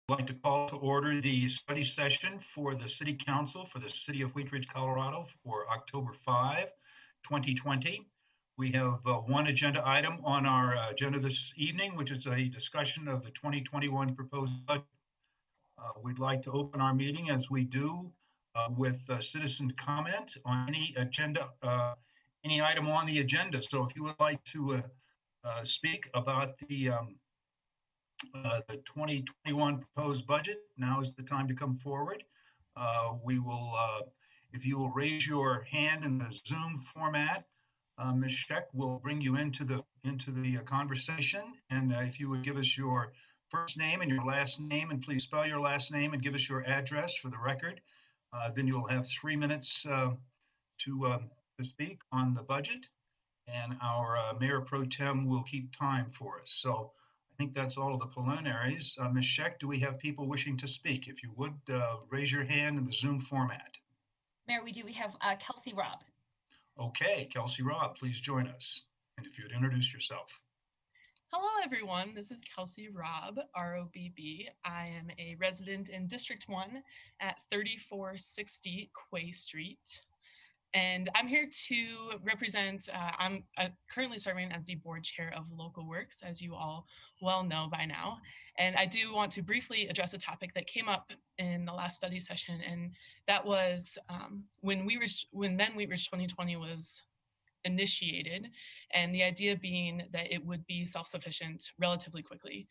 I'd like to call to order the study session for the City Council for the City of Wheat Ridge, Colorado for October 5, 2020. We have one agenda item on our agenda this evening, which is a discussion of the 2021 proposed budget. We'd like to open our meeting as we do with citizen comment on any agenda, any item on the agenda. So if you would like to speak about the 2021 proposed budget, now is the time to come forward. We will, if you will raise your hand in the Zoom format, Ms. Scheck will bring you into the conversation. And if you would give us your first name and your last name, and please spell your last name and give us your address for the record, then you'll have 3 minutes to speak on the budget. And our Mayor Pro Tem will keep time for us. So I think that's all of the preliminaries. Ms. Scheck, do we have people wishing to speak? If you would, raise your hand in the Zoom format. Mayor, we do. We have Kelsey Robb. Okay, Kelsey Robb, please join us. And if you'd introduce yourself. Hello, everyone. This is Kelsey Robb, R-O-B-B. I am a resident in District 1 at 3460 Quay Street. And I'm here to represent, I'm currently serving as the board chair of Local Works, as you all well know by now. And I do want to briefly address a topic that came up in the last study session, and that was when Then Wheat Ridge 2020 was initiated, and the idea being that it would be self-sufficient relatively quickly.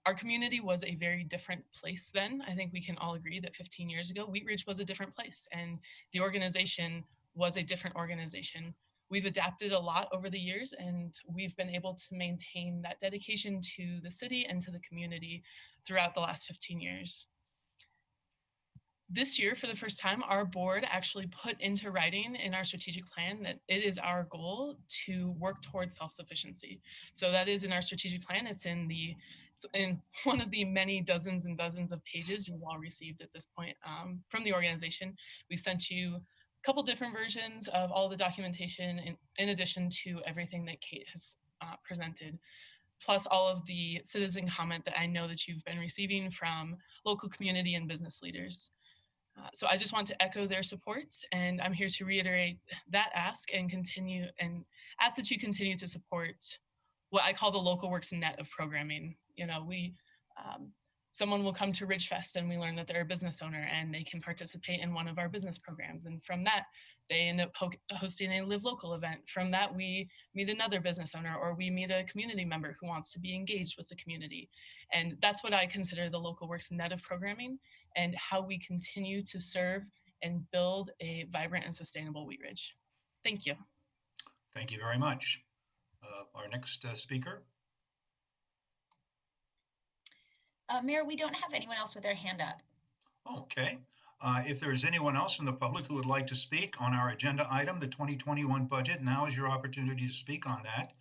Our community was a very different place then. I think we can all agree that 15 years ago, Wheat Ridge was a different place, and the organization was a different organization. We've adapted a lot over the years, and we've been able to maintain that dedication to the city and to the community throughout the last 15 years. This year, for the first time, our board actually put into writing in our strategic plan that it is our goal to work towards self-sufficiency. So that is in our strategic plan. It's in one of the many dozens and dozens of pages you've all received at this point from the organization. We've sent you a couple different versions of all the documentation in addition to everything that Kate has presented, plus all of the citizen comment that I know that you've been receiving from local community and business leaders. So I just want to echo their support, and I'm here to reiterate that ask and ask that you continue to support what I call the Local Works net of programming. You know, someone will come to Ridgefest and we learn that they're a business owner and they can participate in one of our business programs. And from that, they end up hosting a Live Local event. From that, we meet another business owner, or we meet a community member who wants to be engaged with the community. And that's what I consider the Local Works net of programming, and how we continue to serve and build a vibrant and sustainable Wheat Ridge. Thank you. Thank you very much. Our next speaker. Mayor, we don't have anyone else with their hand up. Okay. If there's anyone else in the public who would like to speak on our agenda item, the 2021 budget, now is your opportunity to speak on that.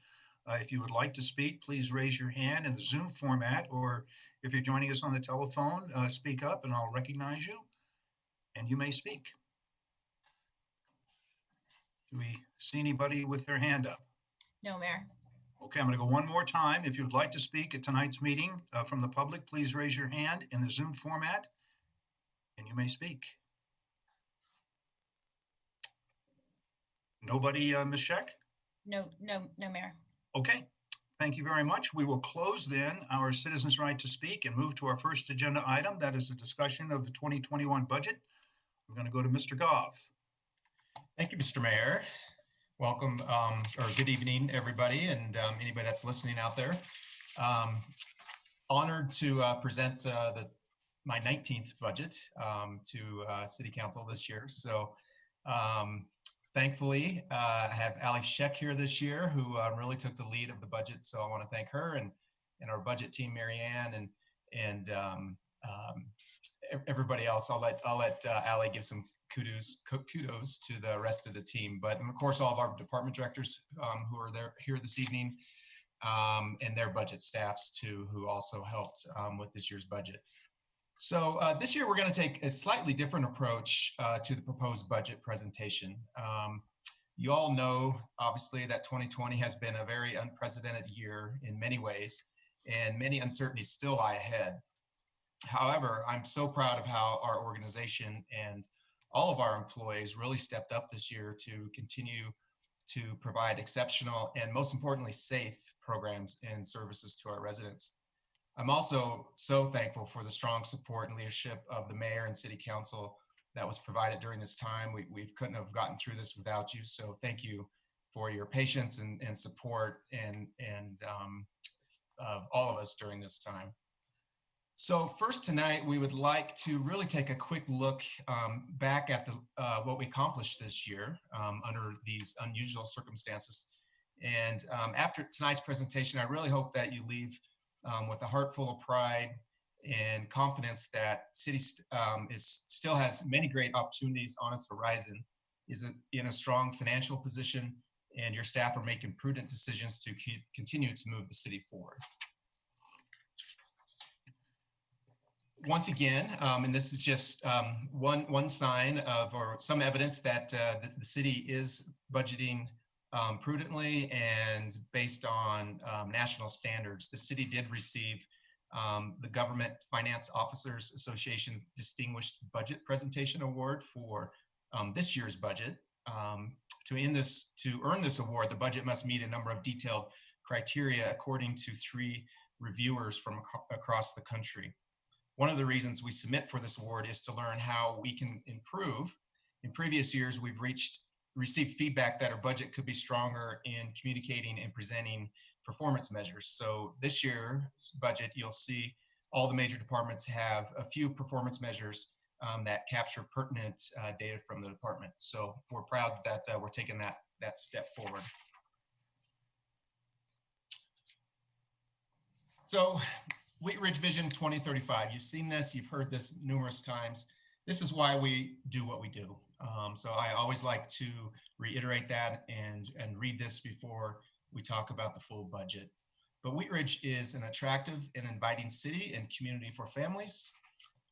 If you would like to speak, please raise your hand in the Zoom format, or if you're joining us on the telephone, speak up and I'll recognize you and you may speak. Do we see anybody with their hand up? No, Mayor. Okay, I'm going to go one more time. If you would like to speak at tonight's meeting from the public, please raise your hand in the Zoom format and you may speak. Nobody, Ms. Scheck? No, Mayor. Okay, thank you very much. We will close then our citizens' right to speak and move to our first agenda item. That is a discussion of the 2021 budget. I'm going to go to Mr. Goff. Thank you, Mr. Mayor. Welcome, or good evening, everybody, and anybody that's listening out there. Honored to present my 19th budget to City Council this year. So thankfully, I have Ali Scheck here this year, who really took the lead of the budget. So I want to thank her and our budget team, Marianne, and everybody else. I'll let Ali give some kudos to the rest of the team, but of course all of our department directors who are here this evening, and their budget staffs too, who also helped with this year's budget. So this year we're going to take a slightly different approach to the proposed budget presentation. You all know, obviously, that 2020 has been a very unprecedented year in many ways, and many uncertainties still lie ahead. However, I'm so proud of how our organization and all of our employees really stepped up this year to continue to provide exceptional and, most importantly, safe programs and services to our residents. I'm also so thankful for the strong support and leadership of the mayor and city council that was provided during this time. We couldn't have gotten through this without you. So thank you for your patience and support and of all of us during this time. So first tonight, we would like to really take a quick look back at what we accomplished this year under these unusual circumstances. And after tonight's presentation, I really hope that you leave with a heart full of pride and confidence that city still has many great opportunities on its horizon, is in a strong financial position, and your staff are making prudent decisions to continue to move the city forward. Once again, and this is just one sign of, or some evidence that the city is budgeting prudently and based on national standards. The city did receive the Government Finance Officers Association's Distinguished Budget Presentation Award for this year's budget. To earn this award, the budget must meet a number of detailed criteria according to 3 reviewers from across the country. One of the reasons we submit for this award is to learn how we can improve. In previous years, we've received feedback that our budget could be stronger in communicating and presenting performance measures. So this year's budget, you'll see all the major departments have a few performance measures that capture pertinent data from the department. So we're proud that we're taking that step forward. So Wheat Ridge Vision 2035, you've seen this, you've heard this numerous times. This is why we do what we do. So I always like to reiterate that and read this before we talk about the full budget. But Wheat Ridge is an attractive and inviting city and community for families.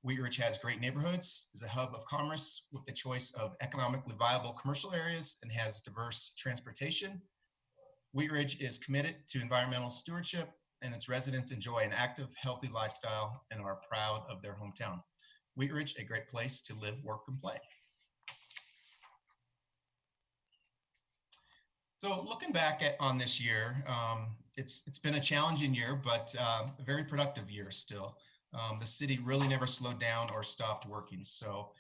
Wheat Ridge has great neighborhoods, is a hub of commerce with the choice of economically viable commercial areas, and has diverse transportation. Wheat Ridge is committed to environmental stewardship, and its residents enjoy an active, healthy lifestyle and are proud of their hometown. Wheat Ridge, a great place to live, work, and play. So looking back on this year, it's been a challenging year, but a very productive year still. The city really never slowed down or stopped working. So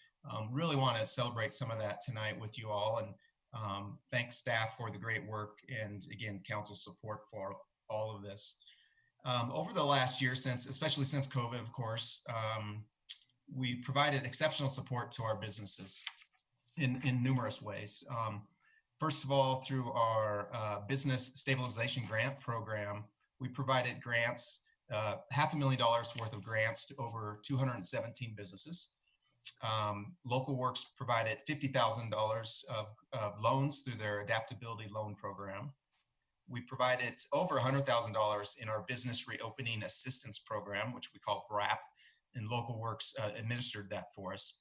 really want to celebrate some of that tonight with you all, and thank staff for the great work, and again, council support for all of this. Over the last year, especially since COVID, of course, we provided exceptional support to our businesses in numerous ways. First of all, through our business stabilization grant program, we provided grants, $500,000 worth of grants to over 217 businesses. Local Works provided $50,000 of loans through their adaptability loan program. We provided over $100,000 in our business reopening assistance program, which we call BRAP, and Local Works administered that for us.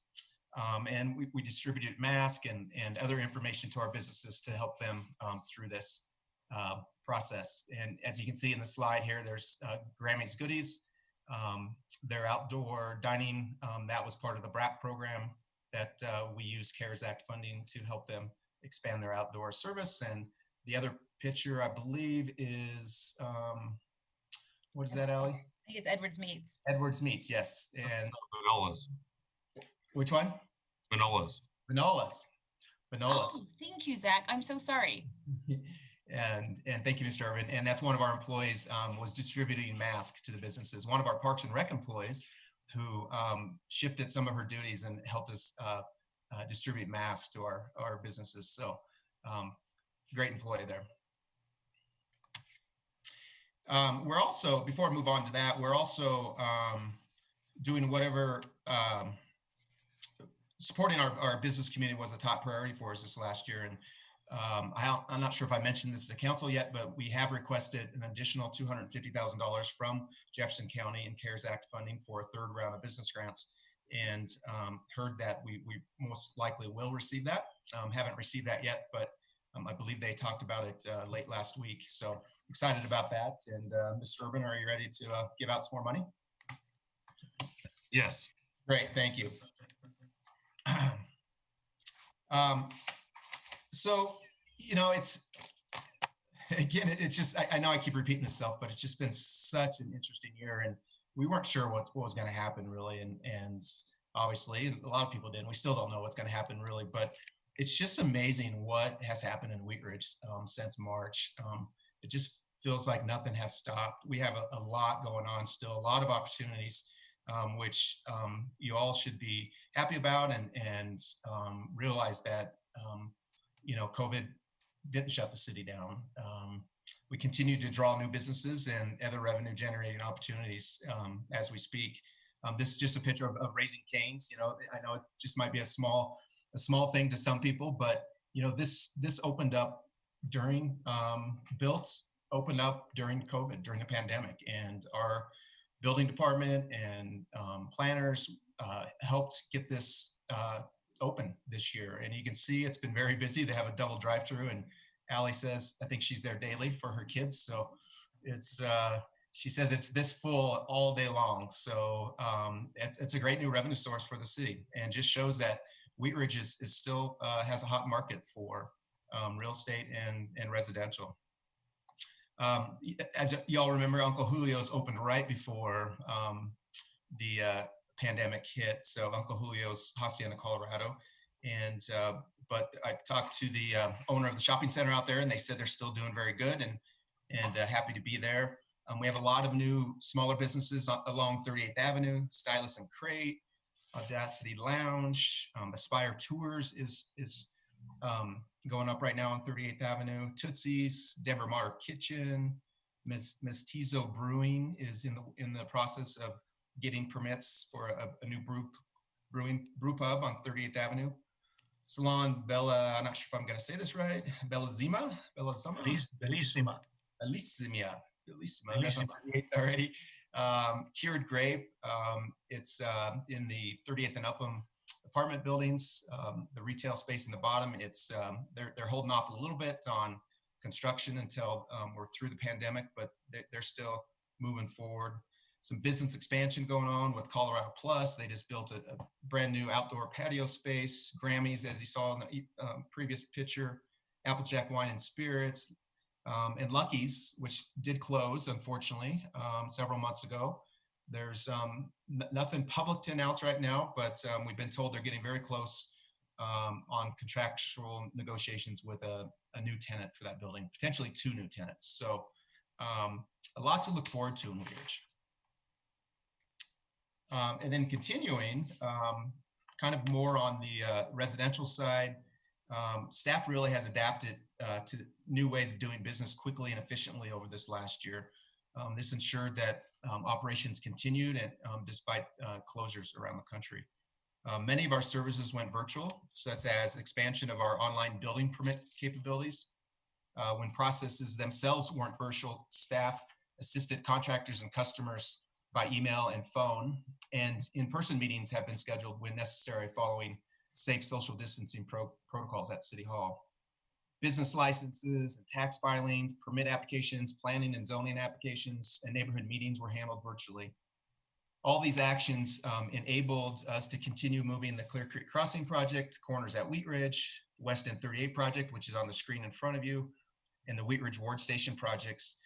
And we distributed masks and other information to our businesses to help them through this process. And as you can see in the slide here, there's Grammy's Goodies, their outdoor dining, that was part of the BRAP program that we used CARES Act funding to help them expand their outdoor service. And the other picture, I believe, is, what is that, Allie? I think it's Edwards Meats. Edwards Meats, yes. And Vanillas. which one? Vanillas. Vanillas. Oh, thank you, Zach. I'm so sorry. And thank you, Mr. Urban. And that's one of our employees was distributing masks to the businesses. One of our Parks and Rec employees who shifted some of her duties and helped us distribute masks to our businesses. So great employee there. We're also, before I move on to that, we're also doing whatever, supporting our business community was a top priority for us this last year. And I'm not sure if I mentioned this to council yet, but we have requested an additional $250,000 from Jefferson County and CARES Act funding for a third round of business grants, and heard that we most likely will receive that. Haven't received that yet, but I believe they talked about it late last week. So excited about that. And Mr. Urban, are you ready to give out some more money? Yes. Great, thank you. So, it's, again, it's just, I know I keep repeating myself, but it's just been such an interesting year, and we weren't sure what was going to happen really. And obviously a lot of people didn't. We still don't know what's going to happen really, but it's just amazing what has happened in Wheat Ridge since March. It just feels like nothing has stopped. We have a lot going on still, a lot of opportunities, which you all should be happy about, and realize that, COVID didn't shut the city down. We continue to draw new businesses and other revenue generating opportunities as we speak. This is just a picture of Raising Cane's. I know it just might be a small thing to some people, but this opened up during opened up during COVID, during the pandemic, and our building department and planners helped get this open this year. And you can see it's been very busy. They have a double drive-through, and Allie says, I think she's there daily for her kids. So it's, she says it's this full all day long. So it's a great new revenue source for the city, and just shows that Wheat Ridge is still has a hot market for real estate and residential. As y'all remember, Uncle Julio's opened right before the pandemic hit. So Uncle Julio's Hacienda, Colorado. And but I talked to the owner of the shopping center out there, and they said they're still doing very good and happy to be there. We have a lot of new smaller businesses along 38th Avenue, Stylus and Crate, Audacity Lounge, Aspire Tours is going up right now on 38th Avenue, Tootsie's, Denver Martyr Kitchen, Mestizo Brewing is in the process of getting permits for a new brew pub on 38th Avenue. Salon Bella, I'm not sure if I'm going to say this right, Bellissima. That's on 38th already. Cured Grape, it's in the 30th and Upham apartment buildings, the retail space in the bottom. It's they're holding off a little bit on construction until we're through the pandemic, but they're still moving forward. Some business expansion going on with Colorado Plus. They just built a brand new outdoor patio space. Grammys, as you saw in the previous picture, Applejack Wine and Spirits, and Lucky's, which did close, unfortunately, several months ago. There's nothing public to announce right now, but we've been told they're getting very close on contractual negotiations with a new tenant for that building, potentially 2 new tenants. So a lot to look forward to in Wheat Ridge. And then continuing, kind of more on the residential side, staff really has adapted to new ways of doing business quickly and efficiently over this last year. This ensured that operations continued and despite closures around the country. Many of our services went virtual, such as expansion of our online building permit capabilities. When processes themselves weren't virtual, staff assisted contractors and customers by email and phone, and in-person meetings have been scheduled when necessary following safe social distancing protocols at City Hall. Business licenses and tax filings, permit applications, planning and zoning applications, and neighborhood meetings were handled virtually. All these actions enabled us to continue moving the Clear Creek Crossing project, Corners at Wheat Ridge, West End 38 project, which is on the screen in front of you, and the Wheat Ridge Ward Station projects.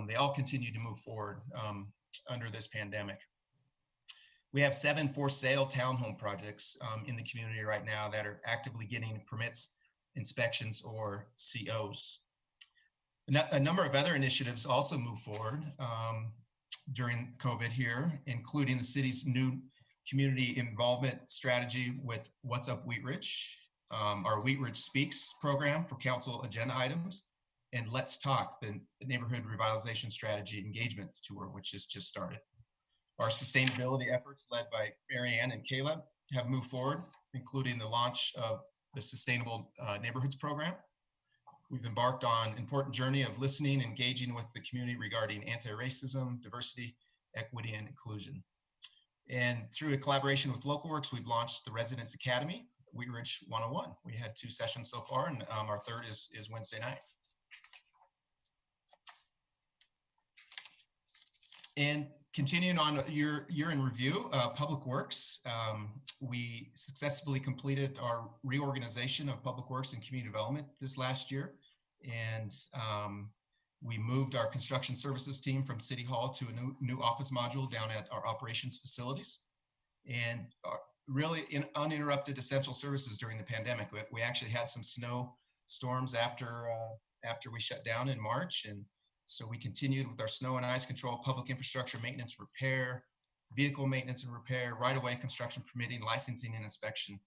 They all continue to move forward under this pandemic. We have 7 for-sale townhome projects in the community right now that are actively getting permits, inspections, or COs. A number of other initiatives also move forward during COVID here, including the city's new community involvement strategy with What's Up Wheat Ridge, our Wheat Ridge Speaks program for council agenda items, and Let's Talk, the neighborhood revitalization strategy engagement tour, which has just started. Our sustainability efforts, led by Marianne and Caleb, have moved forward, including the launch of the Sustainable Neighborhoods program. We've embarked on an important journey of listening, engaging with the community regarding anti-racism, diversity, equity, and inclusion. And through a collaboration with Local Works, we've launched the Residents Academy, Wheat Ridge 101. We had 2 sessions so far, and our third is Wednesday night. And Continuing on year in review, Public Works, we successfully completed our reorganization of Public Works and Community Development this last year. And we moved our construction services team from City Hall to a new office module down at our operations facilities. And really uninterrupted essential services during the pandemic. We actually had some snow storms after we shut down in March. And so we continued with our snow and ice control, public infrastructure maintenance, repair, vehicle maintenance and repair, right-of-way construction permitting, licensing and inspection.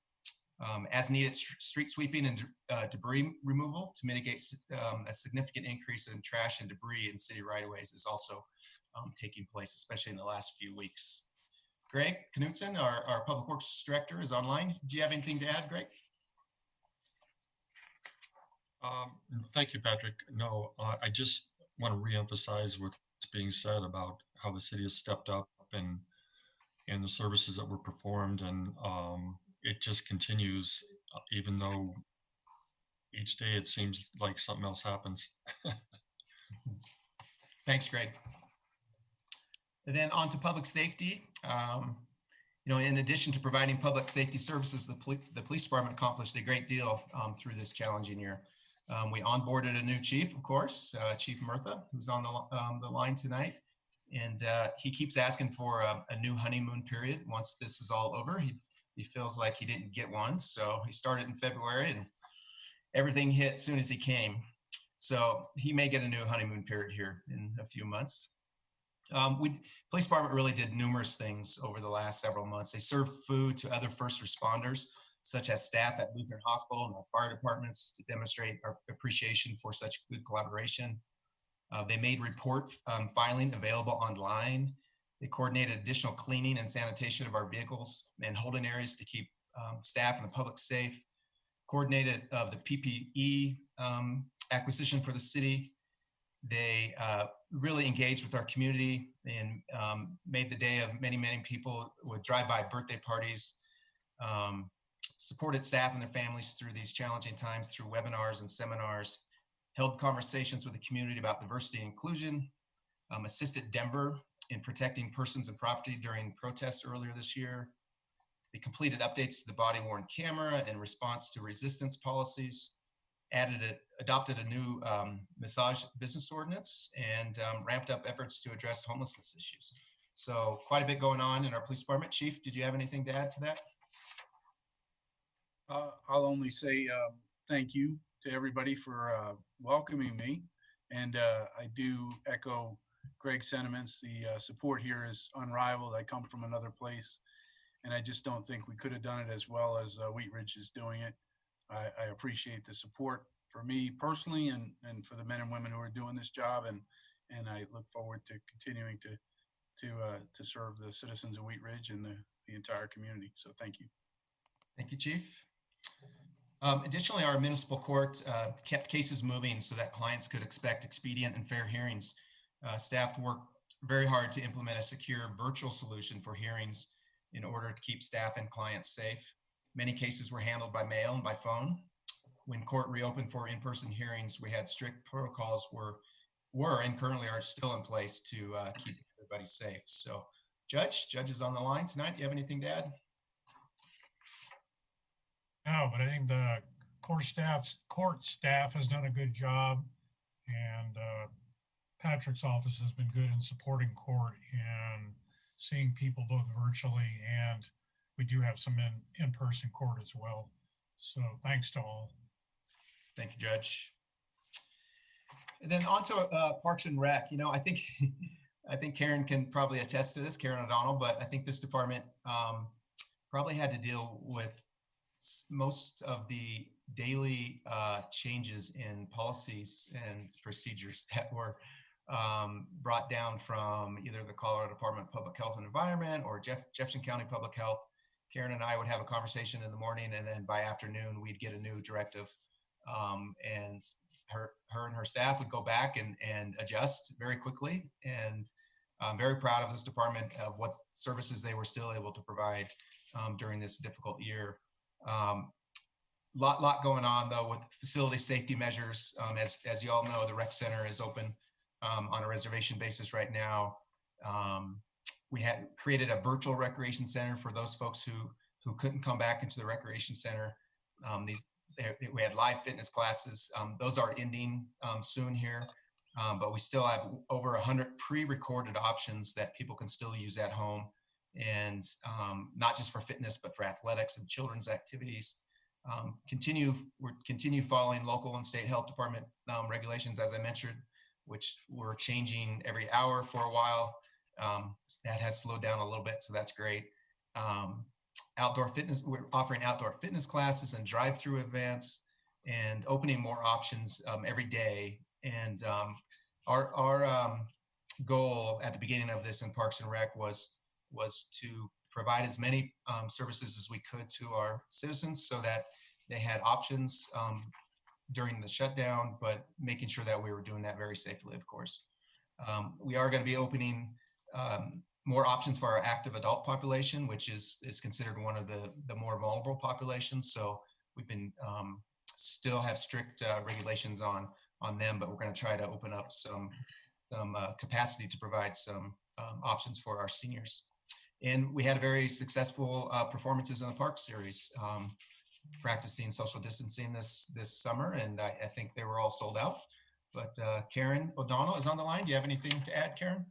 As needed, street sweeping and debris removal to mitigate a significant increase in trash and debris in city right-of-ways is also taking place, especially in the last few weeks. Greg Knutson, our Public Works Director, is online. Do you have anything to add, Greg? Thank you, Patrick. No, I just want to reemphasize what's being said about how the city has stepped up and the services that were performed, and it just continues, even though each day it seems like something else happens. Thanks, Greg. And then on to public safety. In addition to providing public safety services, the police department accomplished a great deal through this challenging year. We onboarded a new chief, of course, Chief Murtha, who's on the line tonight. And he keeps asking for a new honeymoon period once this is all over. He feels like he didn't get one. So he started in February and everything hit as soon as he came. So he may get a new honeymoon period here in a few months. Police department really did numerous things over the last several months. They served food to other first responders, such as staff at Lutheran Hospital and our fire departments, to demonstrate our appreciation for such good collaboration. They made report filing available online. They coordinated additional cleaning and sanitation of our vehicles and holding areas to keep staff and the public safe. Coordinated the PPE acquisition for the city. They really engaged with our community and made the day of many, many people with drive-by birthday parties. Supported staff and their families through these challenging times through webinars and seminars, held conversations with the community about diversity and inclusion, assisted Denver in protecting persons and property during protests earlier this year. They completed updates to the body-worn camera in response to resistance policies, adopted a new massage business ordinance, and ramped up efforts to address homelessness issues. So quite a bit going on in our police department. Chief, did you have anything to add to that? I'll only say thank you to everybody for welcoming me. And I do echo Greg's sentiments. The support here is unrivaled. I come from another place, and I just don't think we could have done it as well as Wheat Ridge is doing it. I appreciate the support for me personally and for the men and women who are doing this job. And I look forward to continuing to serve the citizens of Wheat Ridge and the entire community. So thank you. Thank you, Chief. Additionally, our municipal court kept cases moving so that clients could expect expedient and fair hearings. Staff worked very hard to implement a secure virtual solution for hearings in order to keep staff and clients safe. Many cases were handled by mail and by phone. When court reopened for in-person hearings, we had strict protocols were and currently are still in place to keep everybody safe. So Judge is on the line tonight. Do you have anything to add? No, but I think the court staff has done a good job, and Patrick's office has been good in supporting court and seeing people both virtually, and we do have some in-person court as well. So thanks to all. Thank you, Judge. And then on to Parks and Rec. I think Karen can probably attest to this, Karen O'Donnell, but I think this department probably had to deal with most of the daily changes in policies and procedures that were brought down from either the Colorado Department of Public Health and Environment or Jefferson County Public Health. Karen and I would have a conversation in the morning, and then by afternoon we'd get a new directive, and her and her staff would go back and adjust very quickly. And I'm very proud of this department of what services they were still able to provide during this difficult year. Lot going on though with facility safety measures. As you all know, the rec center is open on a reservation basis right now. we had created a virtual recreation center for those folks who couldn't come back into the recreation center. We had live fitness classes. Those are ending soon here, but we still have over 100 pre-recorded options that people can still use at home, and not just for fitness, but for athletics and children's activities. We continue following local and state health department regulations, as I mentioned, which we're changing every hour for a while. That has slowed down a little bit, so that's great. Outdoor fitness, we're offering outdoor fitness classes and drive-through events, and opening more options every day. And our goal at the beginning of this in Parks and Rec was to provide as many services as we could to our citizens, so that they had options during the shutdown, but making sure that we were doing that very safely, of course. We are going to be opening more options for our active adult population, which is considered one of the more vulnerable populations. So we've been still have strict regulations on them, but we're going to try to open up some capacity to provide some options for our seniors. And we had very successful performances in the park series, practicing social distancing this summer, and I think they were all sold out. But Karen O'Donnell is on the line. Do you have anything to add, Karen?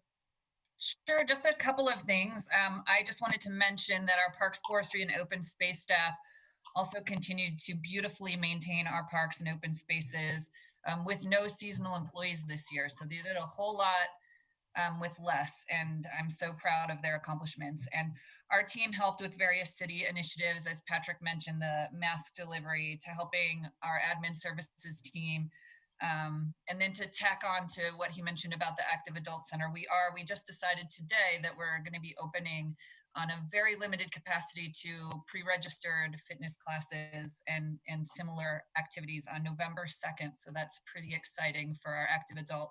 Sure, just a couple of things. I just wanted to mention that our parks, forestry, and open space staff also continued to beautifully maintain our parks and open spaces with no seasonal employees this year. So they did a whole lot with less, and I'm so proud of their accomplishments. And our team helped with various city initiatives, as Patrick mentioned, the mask delivery, to helping our admin services team. And then to tack on to what he mentioned about the Active Adult Center, we just decided today that we're going to be opening on a very limited capacity to pre-registered fitness classes and similar activities on November 2nd. So that's pretty exciting for our active adult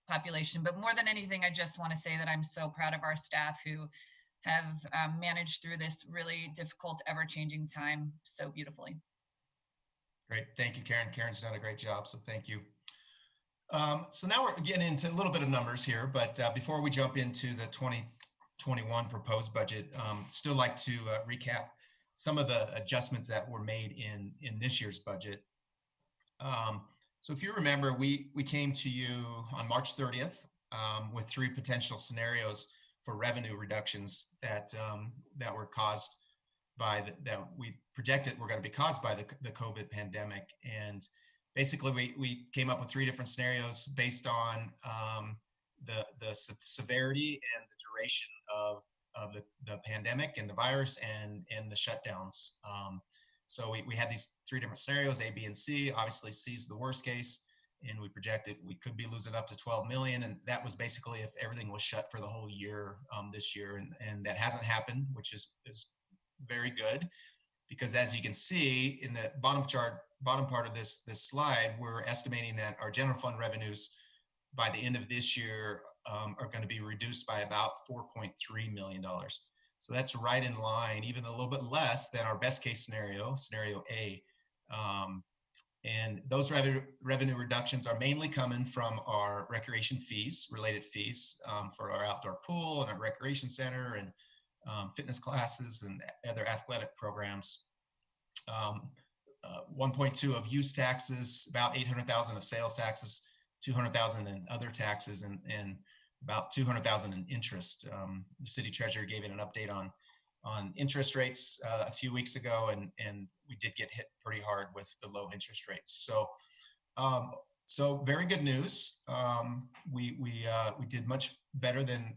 population. But more than anything, I just want to say that I'm so proud of our staff who have managed through this really difficult, ever-changing time so beautifully. Great. Thank you, Karen. Karen's done a great job, so thank you. So now we're getting into a little bit of numbers here, but before we jump into the 2021 proposed budget, still like to recap some of the adjustments that were made in this year's budget. So if you remember, we came to you on March 30th with 3 potential scenarios for revenue reductions that were caused by that we projected were going to be caused by the COVID pandemic. And basically we came up with 3 different scenarios based on the severity and the duration of the pandemic and the virus and the shutdowns. So we had these 3 different scenarios, A, B, and C. Obviously C is the worst case, and we projected we could be losing up to 12 million. And that was basically if everything was shut for the whole year this year. And that hasn't happened, which is very good, because as you can see in the bottom part of this slide, we're estimating that our general fund revenues by the end of this year are going to be reduced by about $4.3 million. So that's right in line, even a little bit less than our best case scenario, scenario A. And those revenue reductions are mainly coming from our recreation fees, related fees for our outdoor pool and our recreation center and fitness classes and other athletic programs. 1.2 of use taxes, about 800,000 of sales taxes, 200,000 in other taxes, and about 200,000 in interest. The city treasurer gave it an update on interest rates a few weeks ago, and we did get hit pretty hard with the low interest rates. So very good news. We did much better than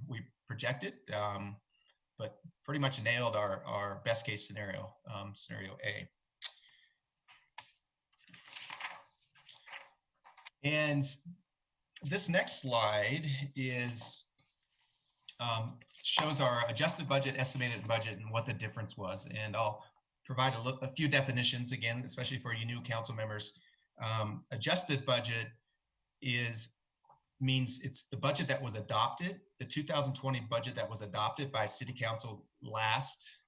we projected, but pretty much nailed our best case scenario, scenario A. And this next slide shows our adjusted budget, estimated budget, and what the difference was. And I'll provide a few definitions again, especially for you new council members. Adjusted budget means it's the budget that was adopted, the 2020 budget that was adopted by City Council last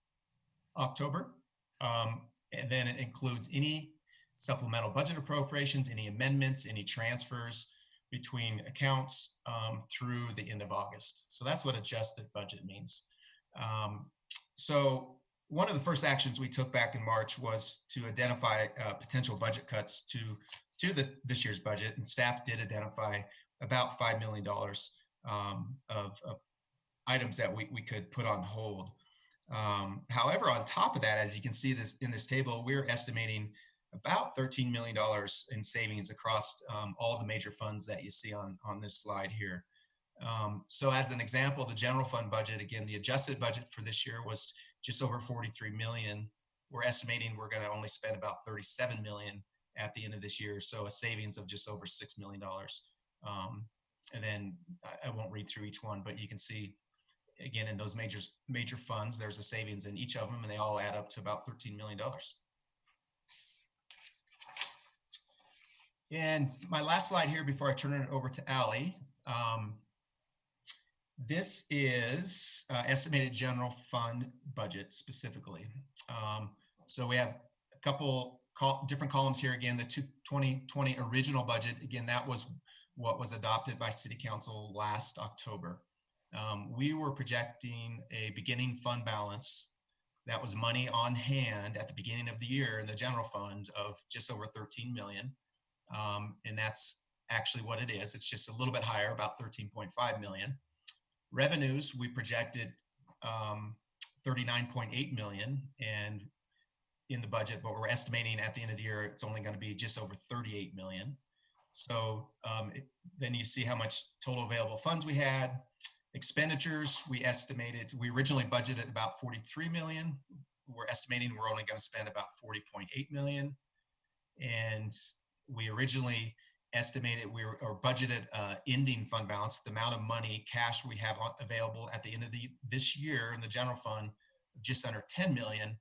October. And then it includes any supplemental budget appropriations, any amendments, any transfers. between accounts through the end of August. So that's what adjusted budget means. So one of the first actions we took back in March was to identify potential budget cuts to this year's budget, and staff did identify about $5 million of items that we could put on hold. However, on top of that, as you can see this in this table, we're estimating about $13 million in savings across all the major funds that you see on this slide here. So as an example, the general fund budget, again, the adjusted budget for this year was just over 43 million. We're estimating we're going to only spend about 37 million at the end of this year. So a savings of just over $6 million. And then I won't read through each one, but you can see, again, in those major funds, there's a savings in each of them, and they all add up to about $13 million. And my last slide here before I turn it over to Allie. This is estimated general fund budget specifically. So we have a couple different columns here. Again, the 2020 original budget, again, that was what was adopted by City Council last October. We were projecting a beginning fund balance that was money on hand at the beginning of the year in the general fund of just over 13 million. And that's actually what it is. It's just a little bit higher, about 13.5 million. Revenues, we projected 39.8 million and in the budget, but we're estimating at the end of the year, it's only going to be just over 38 million. So then you see how much total available funds we had. Expenditures, we originally budgeted about 43 million. We're estimating we're only going to spend about 40.8 million. And we originally estimated or budgeted ending fund balance, the amount of money, cash we have available at the end of this year in the general fund, just under 10 million.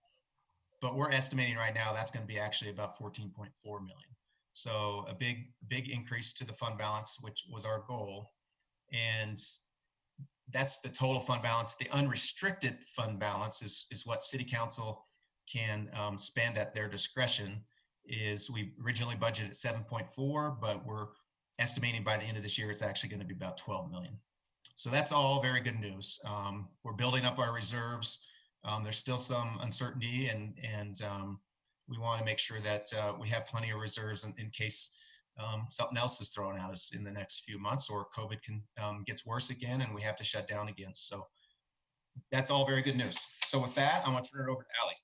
But we're estimating right now that's going to be actually about 14.4 million. So a big increase to the fund balance, which was our goal. And that's the total fund balance. The unrestricted fund balance is what City Council can spend at their discretion. We originally budgeted at 7.4, but we're estimating by the end of this year, it's actually going to be about 12 million. So that's all very good news. We're building up our reserves. There's still some uncertainty, and we want to make sure that we have plenty of reserves in case something else is thrown at us in the next few months, or COVID gets worse again and we have to shut down again. So that's all very good news. So with that, I want to turn it over to Allie.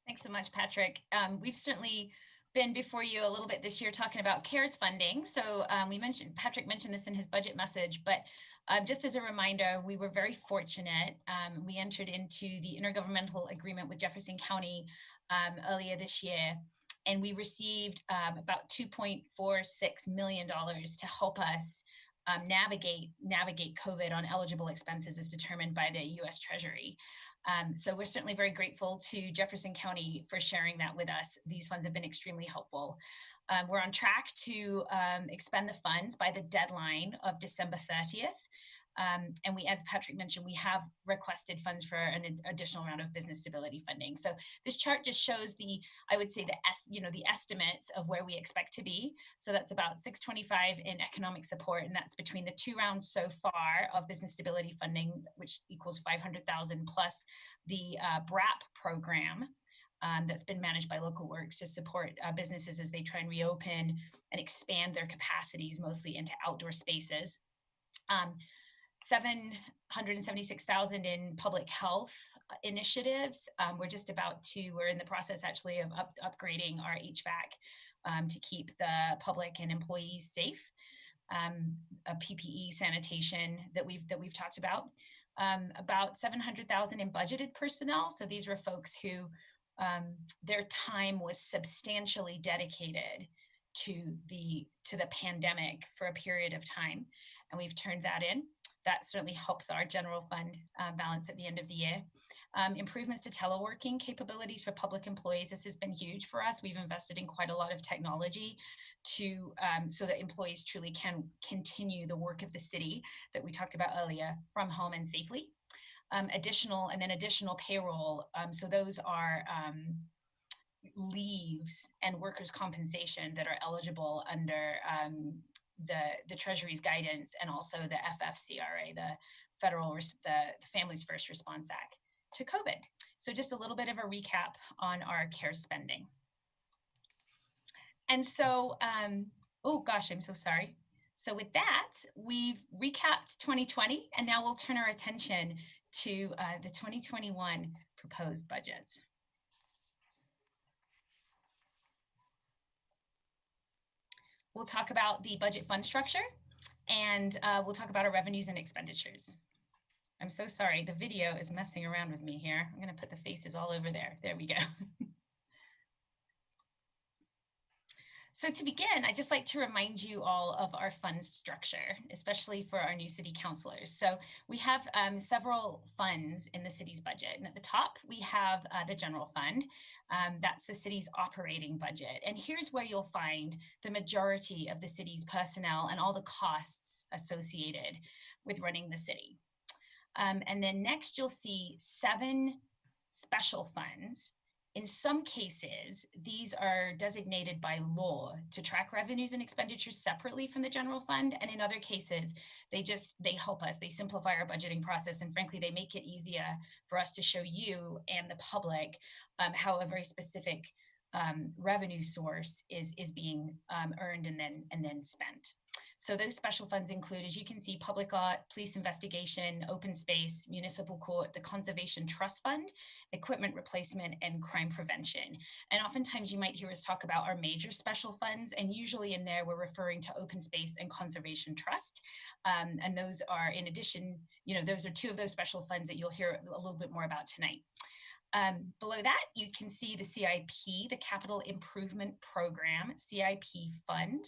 Thanks so much, Patrick. We've certainly been before you a little bit this year talking about CARES funding. So Patrick mentioned this in his budget message, but just as a reminder, we were very fortunate. We entered into the intergovernmental agreement with Jefferson County earlier this year, and we received about $2.46 million to help us navigate COVID on eligible expenses as determined by the U.S. Treasury. So we're certainly very grateful to Jefferson County for sharing that with us. These funds have been extremely helpful. We're on track to expend the funds by the deadline of December 30th. And as Patrick mentioned, we have requested funds for an additional round of business stability funding. So this chart just shows the estimates of where we expect to be. So that's about 625 in economic support, and that's between the 2 rounds so far of business stability funding, which equals 500,000 plus the BRAP program. That's been managed by Local Works to support businesses as they try and reopen and expand their capacities, mostly into outdoor spaces. 776,000 in public health initiatives. We're in the process actually of upgrading our HVAC to keep the public and employees safe. A PPE sanitation that we've talked about. About 700,000 in budgeted personnel. So these were folks who their time was substantially dedicated to the pandemic for a period of time, and we've turned that in. That certainly helps our general fund balance at the end of the year. Improvements to teleworking capabilities for public employees. This has been huge for us. We've invested in quite a lot of technology so that employees truly can continue the work of the city that we talked about earlier from home and safely. Additional payroll. So those are leaves and workers' compensation that are eligible under the Treasury's guidance and also the FFCRA, the the Families First Response Act, to COVID. So just a little bit of a recap on our CARES spending. And so, oh gosh, I'm so sorry. So with that, we've recapped 2020, and now we'll turn our attention to the 2021 proposed budget. We'll talk about the budget fund structure, and we'll talk about our revenues and expenditures. I'm so sorry, the video is messing around with me here. I'm gonna put the faces all over there. There we go. So to begin, I'd just like to remind you all of our fund structure, especially for our new city councilors. So we have several funds in the city's budget. And at the top, we have the general fund. That's the city's operating budget. And here's where you'll find the majority of the city's personnel and all the costs associated with running the city. And then next, you'll see 7 special funds. In some cases, these are designated by law to track revenues and expenditures separately from the general fund. And in other cases, they help us, they simplify our budgeting process. And frankly, they make it easier for us to show you and the public how a very specific revenue source is being earned and then spent. So those special funds include, as you can see, public art, police investigation, open space, municipal court, the conservation trust fund, equipment replacement, and crime prevention. And oftentimes you might hear us talk about our major special funds, and usually in there we're referring to open space and conservation trust. And those are, in addition, those are 2 of those special funds that you'll hear a little bit more about tonight. Below that, you can see the CIP, the Capital Improvement Program, CIP fund.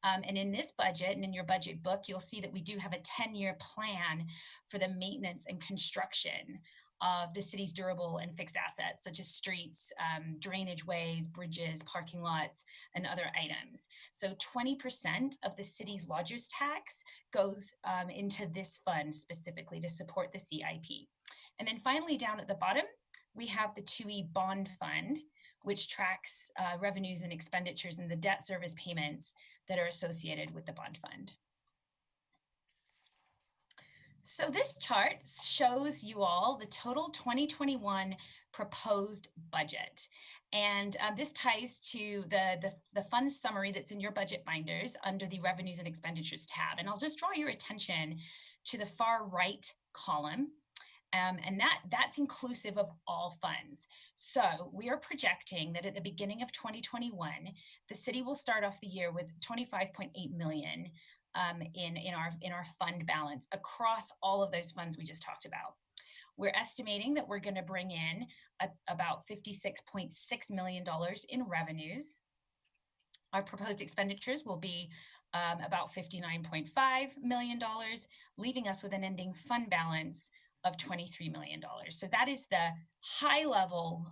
And in this budget and in your budget book, you'll see that we do have a 10-year plan for the maintenance and construction of the city's durable and fixed assets, such as streets, drainage ways, bridges, parking lots, and other items. So 20% of the city's lodgers tax goes into this fund specifically to support the CIP. And then finally, down at the bottom, we have the Tui Bond Fund, which tracks revenues and expenditures and the debt service payments that are associated with the bond fund. So this chart shows you all the total 2021 proposed budget. And this ties to the fund summary that's in your budget binders under the revenues and expenditures tab. And I'll just draw your attention to the far right column. And that's inclusive of all funds. So we are projecting that at the beginning of 2021, the city will start off the year with 25.8 million in our fund balance across all of those funds we just talked about. We're estimating that we're going to bring in about $56.6 million in revenues. Our proposed expenditures will be about $59.5 million, leaving us with an ending fund balance of $23 million. So that is the high level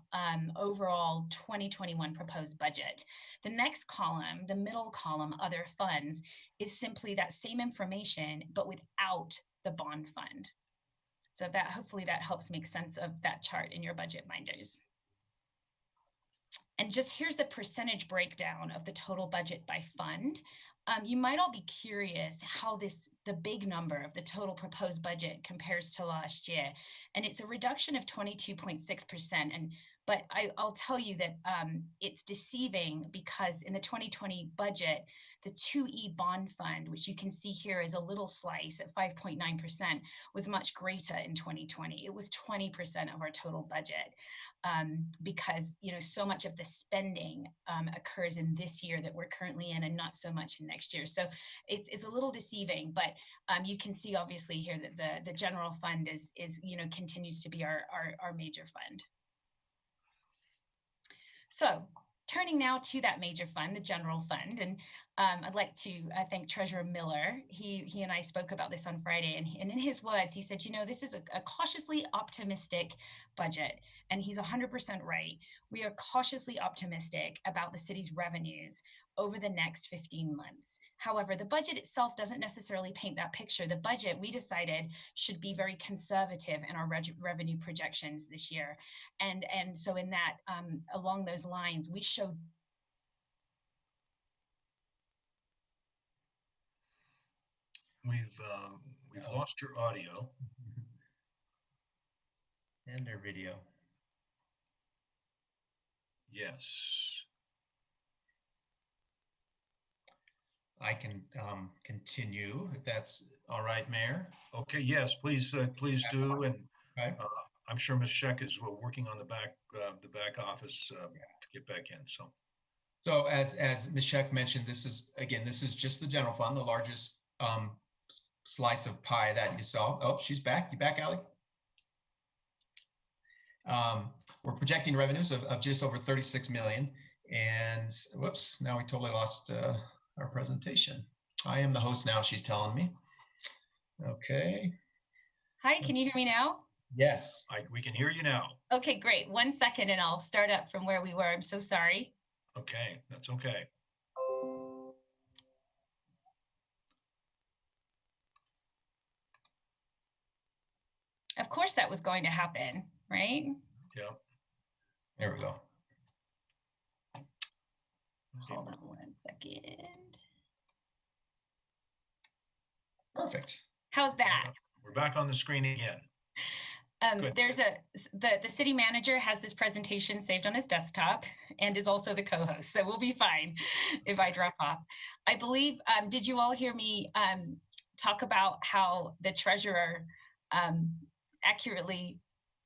overall 2021 proposed budget. The next column, the middle column, other funds, is simply that same information, but without the bond fund. So that hopefully that helps make sense of that chart in your budget binders. And just here's the percentage breakdown of the total budget by fund. You might all be curious how the big number of the total proposed budget compares to last year. And it's a reduction of 22.6%. But I'll tell you that it's deceiving because in the 2020 budget, the Tui Bond Fund, which you can see here as a little slice at 5.9%, was much greater in 2020. It was 20% of our total budget because so much of the spending occurs in this year that we're currently in and not so much in next year. So it's a little deceiving, but you can see obviously here that the general fund is continues to be our major fund. So turning now to that major fund, the general fund, and I'd like to thank Treasurer Miller. He and I spoke about this on Friday, and in his words, he said, this is a cautiously optimistic budget, and he's 100% right. We are cautiously optimistic about the city's revenues over the next 15 months. However, the budget itself doesn't necessarily paint that picture. The budget, we decided, should be very conservative in our revenue projections this year. And so in that, along those lines, we showed We've lost your audio. And their video. Yes. I can continue if that's all right, Mayor. Okay, yes, please do. And Right. I'm sure Ms. Scheck is working on the back office to get back in. So as Ms. Scheck mentioned, this is just the general fund, the largest slice of pie that you saw. Oh, she's back. You back, Allie? We're projecting revenues of just over 36 million. And whoops, now we totally lost our presentation. I am the host now, she's telling me. Okay. Hi, can you hear me now? Yes. We can hear you now. Okay, great. 1 second and I'll start up from where we were. I'm so sorry. Okay, that's okay. Of course that was going to happen, right? Yeah. There we go. Hold on 1 second. Perfect. How's that? We're back on the screen again. Good. There's the city manager has this presentation saved on his desktop and is also the co-host, so we'll be fine if I drop off. I believe, did you all hear me talk about how the treasurer accurately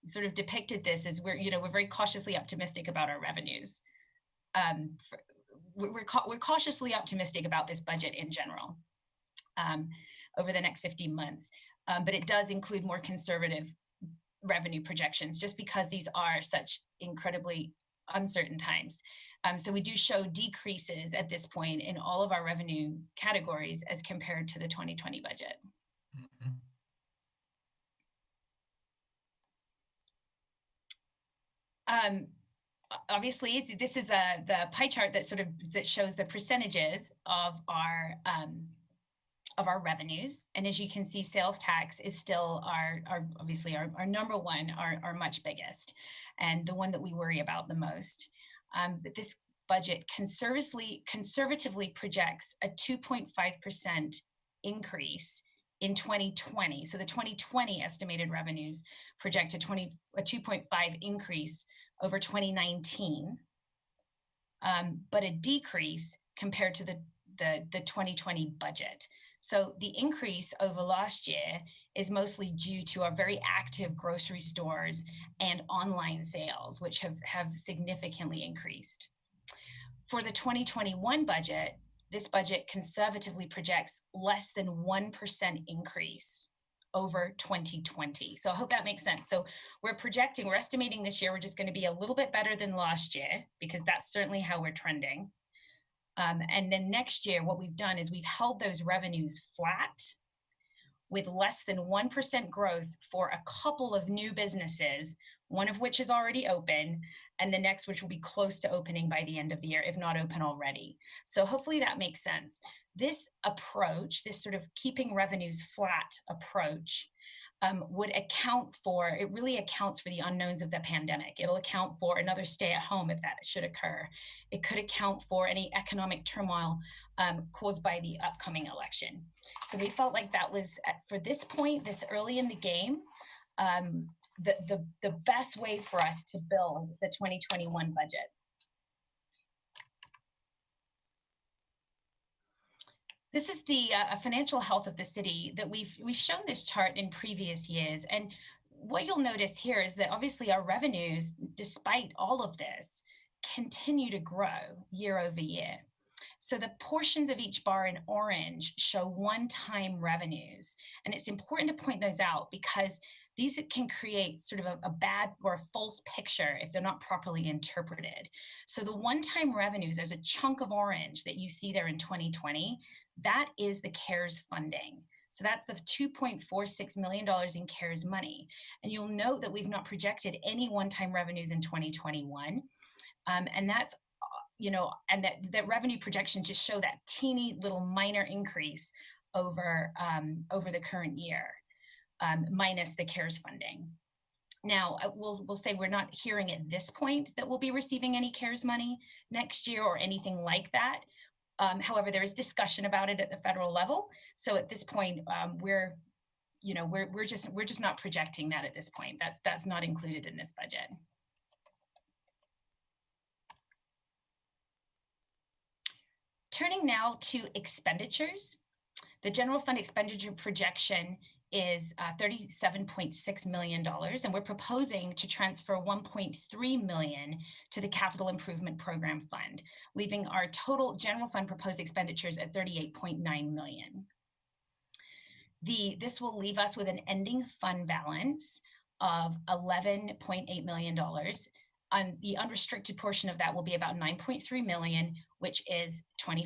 sort of depicted this as we're very cautiously optimistic about our revenues. We're cautiously optimistic about this budget in general over the next 15 months, but it does include more conservative revenue projections just because these are such incredibly uncertain times. So we do show decreases at this point in all of our revenue categories as compared to the 2020 budget. Mm-hmm. Obviously, this is the pie chart that shows the percentages of our revenues, and as you can see, sales tax is still obviously our number one, our much biggest, and the one that we worry about the most. But this budget conservatively projects a 2.5% increase in 2020. So the 2020 estimated revenues project a 2.5 increase over 2019, but a decrease compared to the 2020 budget. So the increase over last year is mostly due to our very active grocery stores and online sales, which have significantly increased. For the 2021 budget, this budget conservatively projects less than 1% increase over 2020. So I hope that makes sense. So we're estimating this year, we're just going to be a little bit better than last year because that's certainly how we're trending. And then next year, what we've done is we've held those revenues flat with less than 1% growth for a couple of new businesses, one of which is already open, and the next which will be close to opening by the end of the year, if not open already. So hopefully that makes sense. This approach, this sort of keeping revenues flat approach, it really accounts for the unknowns of the pandemic. It'll account for another stay at home if that should occur. It could account for any economic turmoil caused by the upcoming election. So we felt like that was, for this point, this early in the game, the best way for us to build the 2021 budget. This is the financial health of the city that we've shown this chart in previous years. And what you'll notice here is that obviously our revenues, despite all of this, continue to grow year over year. So the portions of each bar in orange show one-time revenues. And it's important to point those out because these can create sort of a bad or a false picture if they're not properly interpreted. So the one-time revenues, there's a chunk of orange that you see there in 2020, that is the CARES funding. So that's the $2.46 million in CARES money. And you'll note that we've not projected any one-time revenues in 2021. And that's and that revenue projections just show that teeny little minor increase over the current year, minus the CARES funding. Now, we'll say we're not hearing at this point that we'll be receiving any CARES money next year or anything like that. However, there is discussion about it at the federal level. So at this point, we're just not projecting that at this point. That's not included in this budget. Turning now to expenditures, the general fund expenditure projection is $37.6 million, and we're proposing to transfer $1.3 million to the Capital Improvement Program Fund, leaving our total general fund proposed expenditures at $38.9 million. This will leave us with an ending fund balance of $11.8 million. On the unrestricted portion of that will be about $9.3 million, which is 25%.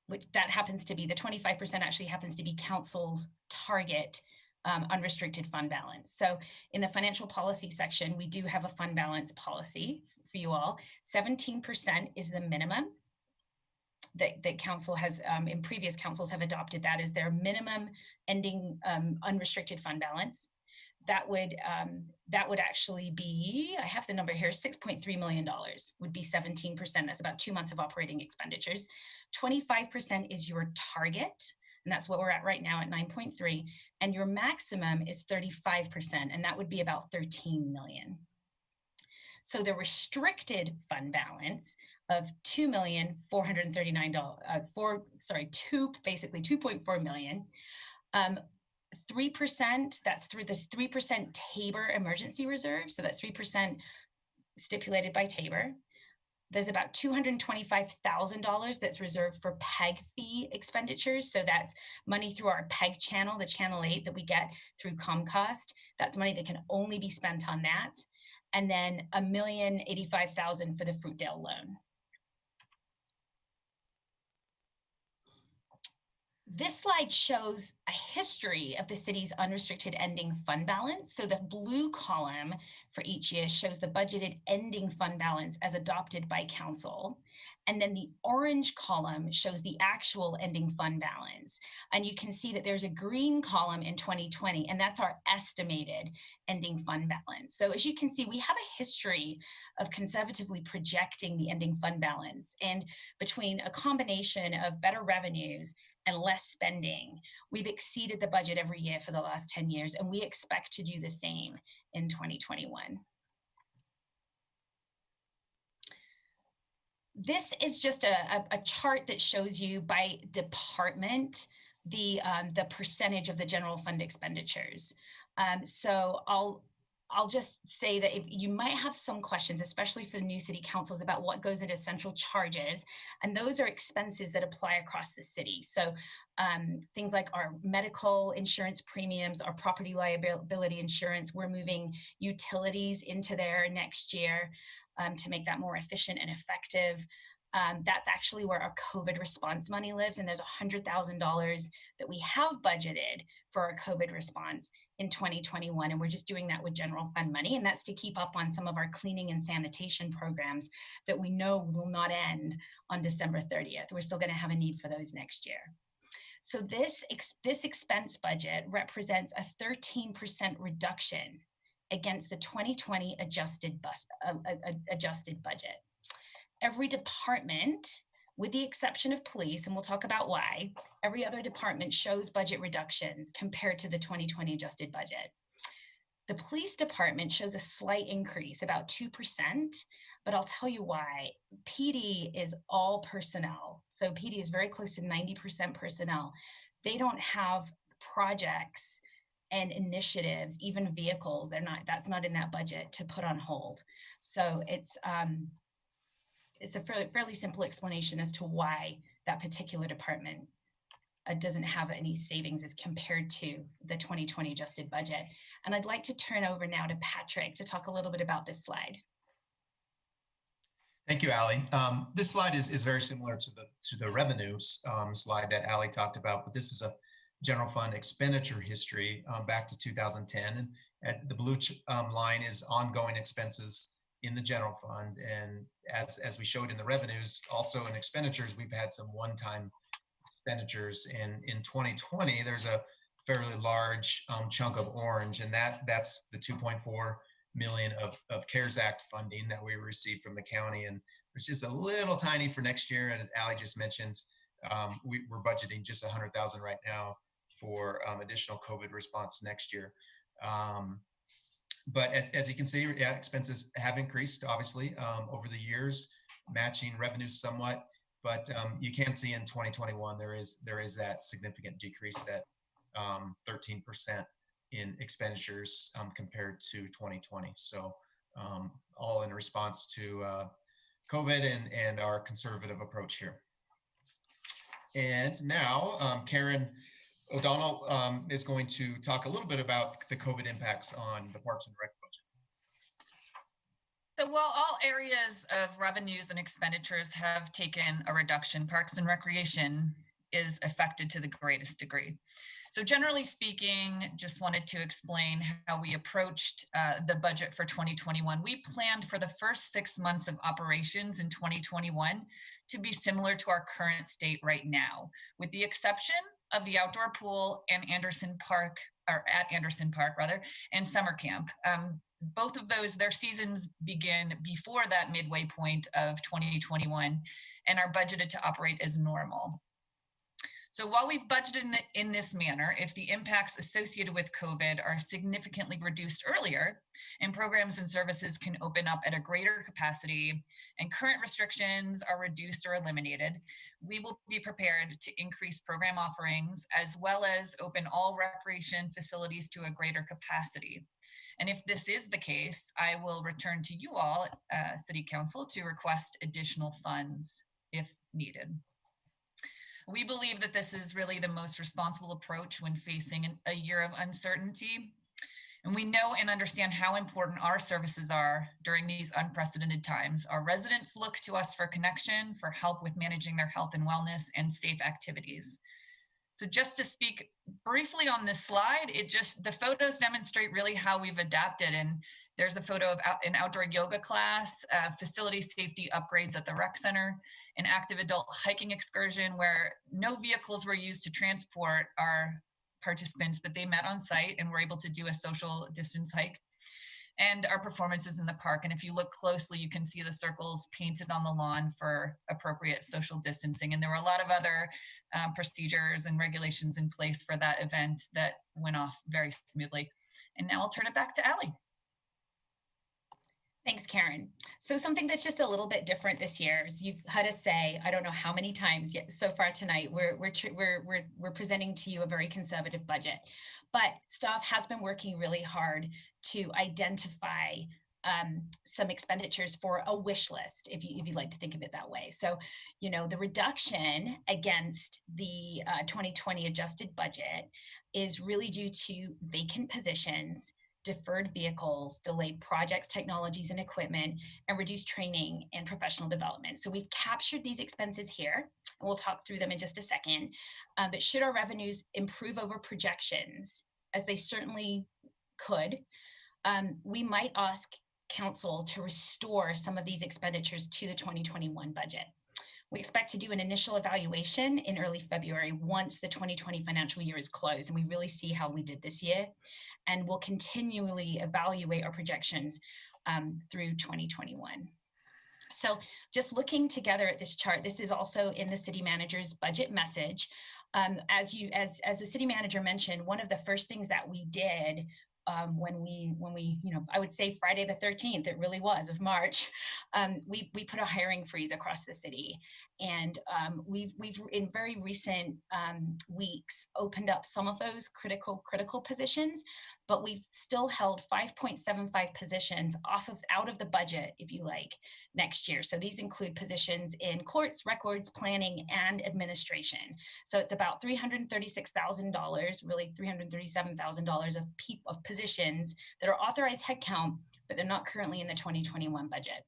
Which that happens to be, the 25% actually happens to be council's target unrestricted fund balance. So in the financial policy section, we do have a fund balance policy for you all. 17% is the minimum that council has, in previous councils have adopted that as their minimum ending unrestricted fund balance. That would actually be, I have the number here, $6.3 million would be 17%. That's about 2 months of operating expenditures. 25% is your target, and that's what we're at right now at 9.3. And your maximum is 35%, and that would be about 13 million. So the restricted fund balance of $2.439 million. 3%, that's through this 3% Tabor emergency reserve. So that's 3% stipulated by Tabor. There's about $225,000 that's reserved for PEG fee expenditures. So that's money through our PEG channel, the channel 8 that we get through Comcast. That's money that can only be spent on that. And then $1,085,000 for the Fruitdale loan. This slide shows a history of the city's unrestricted ending fund balance. So the blue column for each year shows the budgeted ending fund balance as adopted by council. And then the orange column shows the actual ending fund balance. And you can see that there's a green column in 2020, and that's our estimated ending fund balance. So as you can see, we have a history of conservatively projecting the ending fund balance. And between a combination of better revenues and less spending, we've exceeded the budget every year for the last 10 years, and we expect to do the same in 2021. This is just a chart that shows you by department the percentage of the general fund expenditures. So I'll just say that if you might have some questions, especially for the new city councils, about what goes into central charges, and those are expenses that apply across the city. So things like our medical insurance premiums, our property liability insurance, we're moving utilities into there next year to make that more efficient and effective. That's actually where our COVID response money lives. And there's $100,000 that we have budgeted for our COVID response in 2021. And we're just doing that with general fund money. And that's to keep up on some of our cleaning and sanitation programs that we know will not end on December 30th. We're still going to have a need for those next year. So this expense budget represents a 13% reduction against the 2020 adjusted budget. Every department, with the exception of police, and we'll talk about why, every other department shows budget reductions compared to the 2020 adjusted budget. The police department shows a slight increase, about 2%, but I'll tell you why. PD is all personnel. So PD is very close to 90% personnel. They don't have projects and initiatives, even vehicles. That's not in that budget to put on hold. So it's a fairly simple explanation as to why that particular department doesn't have any savings as compared to the 2020 adjusted budget. And I'd like to turn over now to Patrick to talk a little bit about this slide. Thank you, Allie. This slide is very similar to the revenue slide that Allie talked about, but this is a general fund expenditure history back to 2010. And the blue line is ongoing expenses in the general fund. And as we showed in the revenues, also in expenditures, we've had some one-time expenditures. In 2020, there's a fairly large chunk of orange, and that's the 2.4 million of CARES Act funding that we received from the county. And it's just a little tiny for next year. And Allie just mentioned, we're budgeting just 100,000 right now for additional COVID response next year. But as you can see, yeah, expenses have increased, obviously, over the years, matching revenues somewhat. But you can see in 2021, there is that significant decrease, that 13% in expenditures compared to 2020. So all in response to COVID and our conservative approach here. And now Karen O'Donnell is going to talk a little bit about the COVID impacts on the Parks and Rec budget. So while all areas of revenues and expenditures have taken a reduction, Parks and Recreation is affected to the greatest degree. So generally speaking, just wanted to explain how we approached the budget for 2021. We planned for the first 6 months of operations in 2021 to be similar to our current state right now, with the exception of the outdoor pool and Anderson Park, or at Anderson Park rather, and summer camp. Both of those, their seasons begin before that midway point of 2021 and are budgeted to operate as normal. So while we've budgeted in this manner, if the impacts associated with COVID are significantly reduced earlier and programs and services can open up at a greater capacity and current restrictions are reduced or eliminated, we will be prepared to increase program offerings as well as open all recreation facilities to a greater capacity. And if this is the case, I will return to you all, City Council, to request additional funds if needed. We believe that this is really the most responsible approach when facing a year of uncertainty. And we know and understand how important our services are during these unprecedented times. Our residents look to us for connection, for help with managing their health and wellness and safe activities. So just to speak briefly on this slide, the photos demonstrate really how we've adapted. And there's a photo of an outdoor yoga class, facility safety upgrades at the rec center, an active adult hiking excursion where no vehicles were used to transport our participants, but they met on site and were able to do a social distance hike, and our performances in the park. And if you look closely, you can see the circles painted on the lawn for appropriate social distancing. And there were a lot of other procedures and regulations in place for that event that went off very smoothly. And now I'll turn it back to Allie. Thanks, Karen. So something that's just a little bit different this year is you've heard us say, I don't know how many times yet so far tonight, we're presenting to you a very conservative budget, but staff has been working really hard to identify some expenditures for a wish list, if you'd like to think of it that way. So, you know, the reduction against the 2020 adjusted budget is really due to vacant positions, deferred vehicles, delayed projects, technologies, and equipment, and reduced training and professional development. So we've captured these expenses here, and we'll talk through them in just a second. But should our revenues improve over projections, as they certainly could, we might ask Council to restore some of these expenditures to the 2021 budget. We expect to do an initial evaluation in early February once the 2020 financial year is closed and we really see how we did this year. And we'll continually evaluate our projections through 2021. So just looking together at this chart, this is also in the city manager's budget message. As the city manager mentioned, one of the first things that we did when we, you know, I would say Friday the 13th, it really was, of March, we put a hiring freeze across the city. And we've in very recent weeks opened up some of those critical positions, but we've still held 5.75 positions out of the budget, if you like, next year. So these include positions in courts, records, planning, and administration. So it's about $336,000, really $337,000 of positions that are authorized headcount, but they're not currently in the 2021 budget.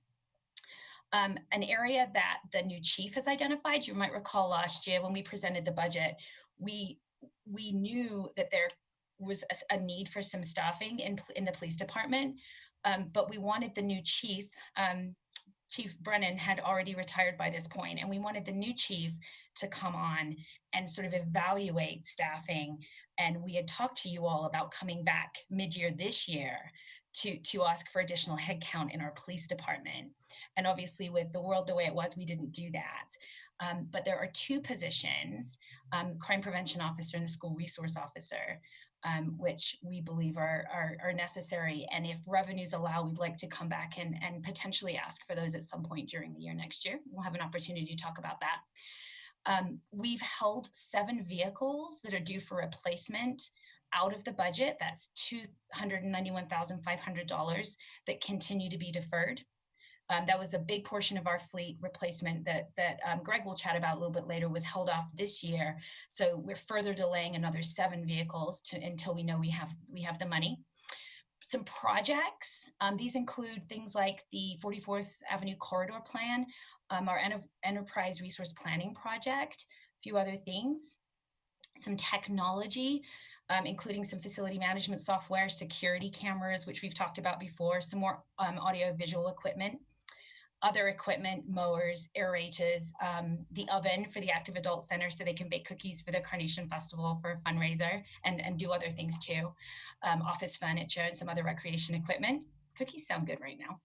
An area that the new chief has identified, you might recall last year when we presented the budget, we knew that there was a need for some staffing in the police department. But we wanted the new chief, Chief Brennan had already retired by this point, and we wanted the new chief to come on and sort of evaluate staffing. And we had talked to you all about coming back mid-year this year to ask for additional headcount in our police department. And obviously with the world the way it was, we didn't do that. But there are two positions, crime prevention officer and the school resource officer, which we believe are necessary. And if revenues allow, we'd like to come back and potentially ask for those at some point during the year next year. We'll have an opportunity to talk about that. We've held 7 vehicles that are due for replacement out of the budget. That's $291,500 that continue to be deferred. That was a big portion of our fleet replacement that Greg will chat about a little bit later, was held off this year. So we're further delaying another 7 vehicles until we know we have the money. Some projects, these include things like the 44th Avenue Corridor Plan, our Enterprise Resource Planning Project, a few other things. Some technology, including some facility management software, security cameras, which we've talked about before, some more audio-visual equipment, other equipment, mowers, aerators, the oven for the Active Adult Center so they can bake cookies for the Carnation Festival for a fundraiser and do other things too, office furniture and some other recreation equipment. Cookies sound good right now.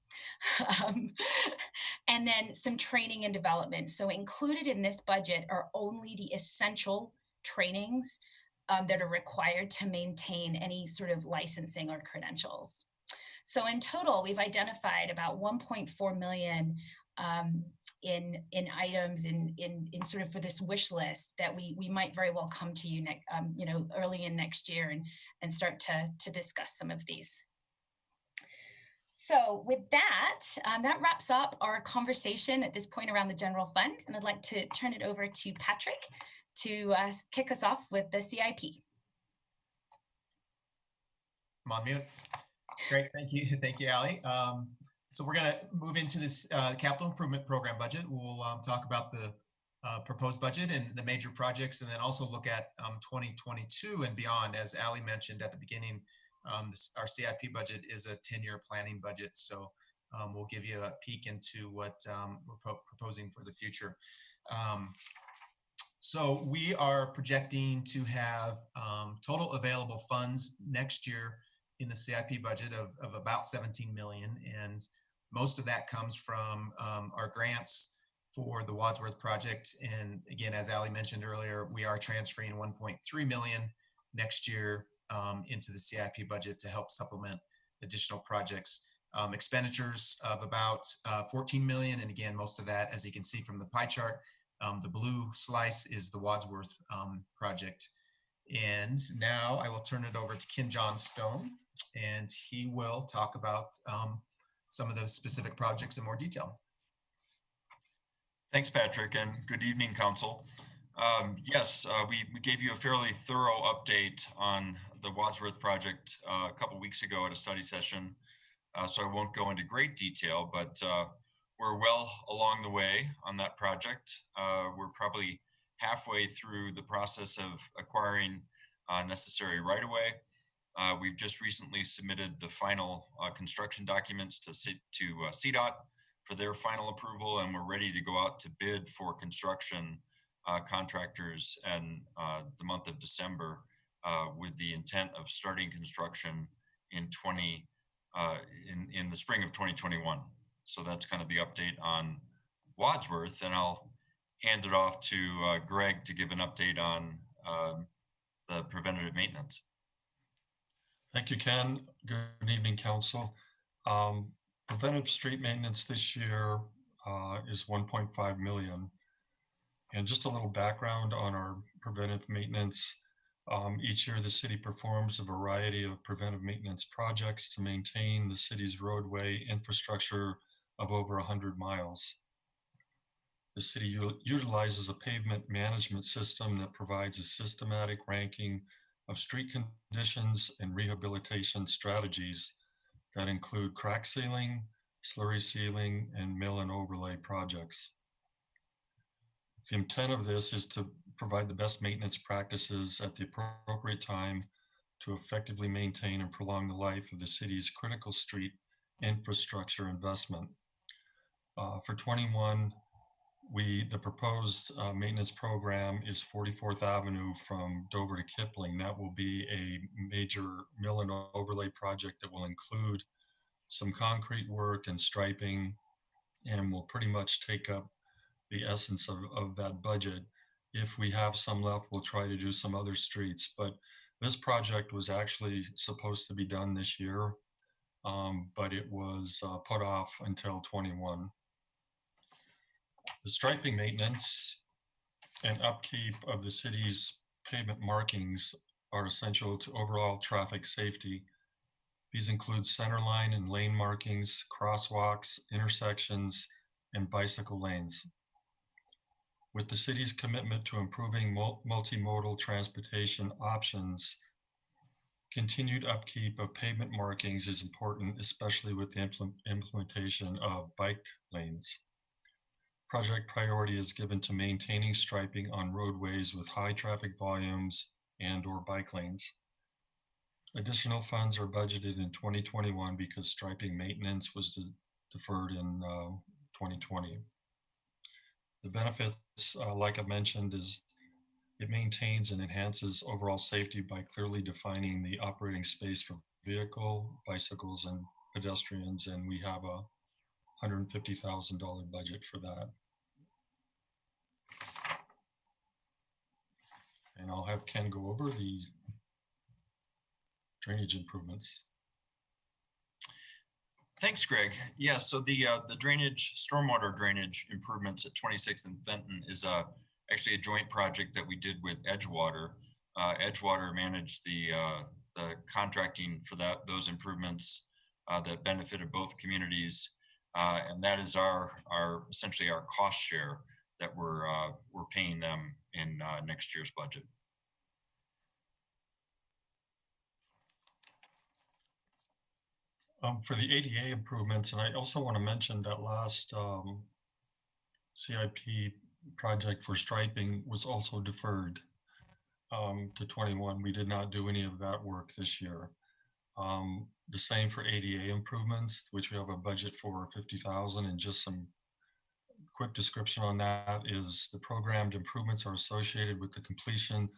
And then some training and development. So included in this budget are only the essential trainings that are required to maintain any sort of licensing or credentials. So in total, we've identified about 1.4 million in items in sort of for this wish list that we might very well come to you early in next year and start to discuss some of these. So with that, that wraps up our conversation at this point around the general fund, and I'd like to turn it over to Patrick to kick us off with the CIP. I'm on mute. Great, thank you, Allie. So we're going to move into this capital improvement program budget. We'll talk about the proposed budget and the major projects, and then also look at 2022 and beyond. As Allie mentioned at the beginning, our CIP budget is a 10-year planning budget, so we'll give you a peek into what we're proposing for the future. So we are projecting to have total available funds next year in the CIP budget of about 17 million, and most of that comes from our grants for the Wadsworth project. And again, as Allie mentioned earlier, we are transferring 1.3 million next year into the CIP budget to help supplement additional projects. Expenditures of about 14 million, and again, most of that, as you can see from the pie chart, the blue slice is the Wadsworth project. And now I will turn it over to Ken Johnstone, and he will talk about some of those specific projects in more detail. Thanks, Patrick, and good evening, Council. Yes, we gave you a fairly thorough update on the Wadsworth project a couple weeks ago at a study session, so I won't go into great detail, but we're well along the way on that project. We're probably halfway through the process of acquiring necessary right-of-way. We've just recently submitted the final construction documents to CDOT for their final approval, and we're ready to go out to bid for construction contractors in the month of December with the intent of starting construction in the spring of 2021. So that's kind of the update on Wadsworth, and I'll hand it off to Greg to give an update on the preventative maintenance. Thank you, Ken. Good evening, Council. Preventive street maintenance this year is 1.5 million. And just a little background on our preventive maintenance. Each year, the city performs a variety of preventive maintenance projects to maintain the city's roadway infrastructure of over 100 miles. The city utilizes a pavement management system that provides a systematic ranking of street conditions and rehabilitation strategies that include crack sealing, slurry sealing, and mill and overlay projects. The intent of this is to provide the best maintenance practices at the appropriate time to effectively maintain and prolong the life of the city's critical street infrastructure investment. For 21, the proposed maintenance program is 44th Avenue from Dover to Kipling. That will be a major mill and overlay project that will include some concrete work and striping, and will pretty much take up the essence of that budget. If we have some left, we'll try to do some other streets, but this project was actually supposed to be done this year, but it was put off until 21. The striping maintenance and upkeep of the city's pavement markings are essential to overall traffic safety. These include centerline and lane markings, crosswalks, intersections, and bicycle lanes. With the city's commitment to improving multimodal transportation options, continued upkeep of pavement markings is important, especially with the implementation of bike lanes. Project priority is given to maintaining striping on roadways with high traffic volumes and/or bike lanes. Additional funds are budgeted in 2021 because striping maintenance was deferred in 2020. The benefits, like I mentioned, is it maintains and enhances overall safety by clearly defining the operating space for vehicle, bicycles, and pedestrians, and we have a $150,000 budget for that. And I'll have Ken go over the drainage improvements. Thanks, Greg. Yeah, so the drainage, stormwater drainage improvements at 26th and Fenton is actually a joint project that we did with Edgewater. Edgewater managed the contracting for those improvements that benefited both communities, and that is essentially our cost share that we're paying them in next year's budget. For the ADA improvements, and I also want to mention that last CIP project for striping was also deferred to 21. We did not do any of that work this year. The same for ADA improvements, which we have a budget for 50,000, and just some quick description on that is the programmed improvements are associated with the completion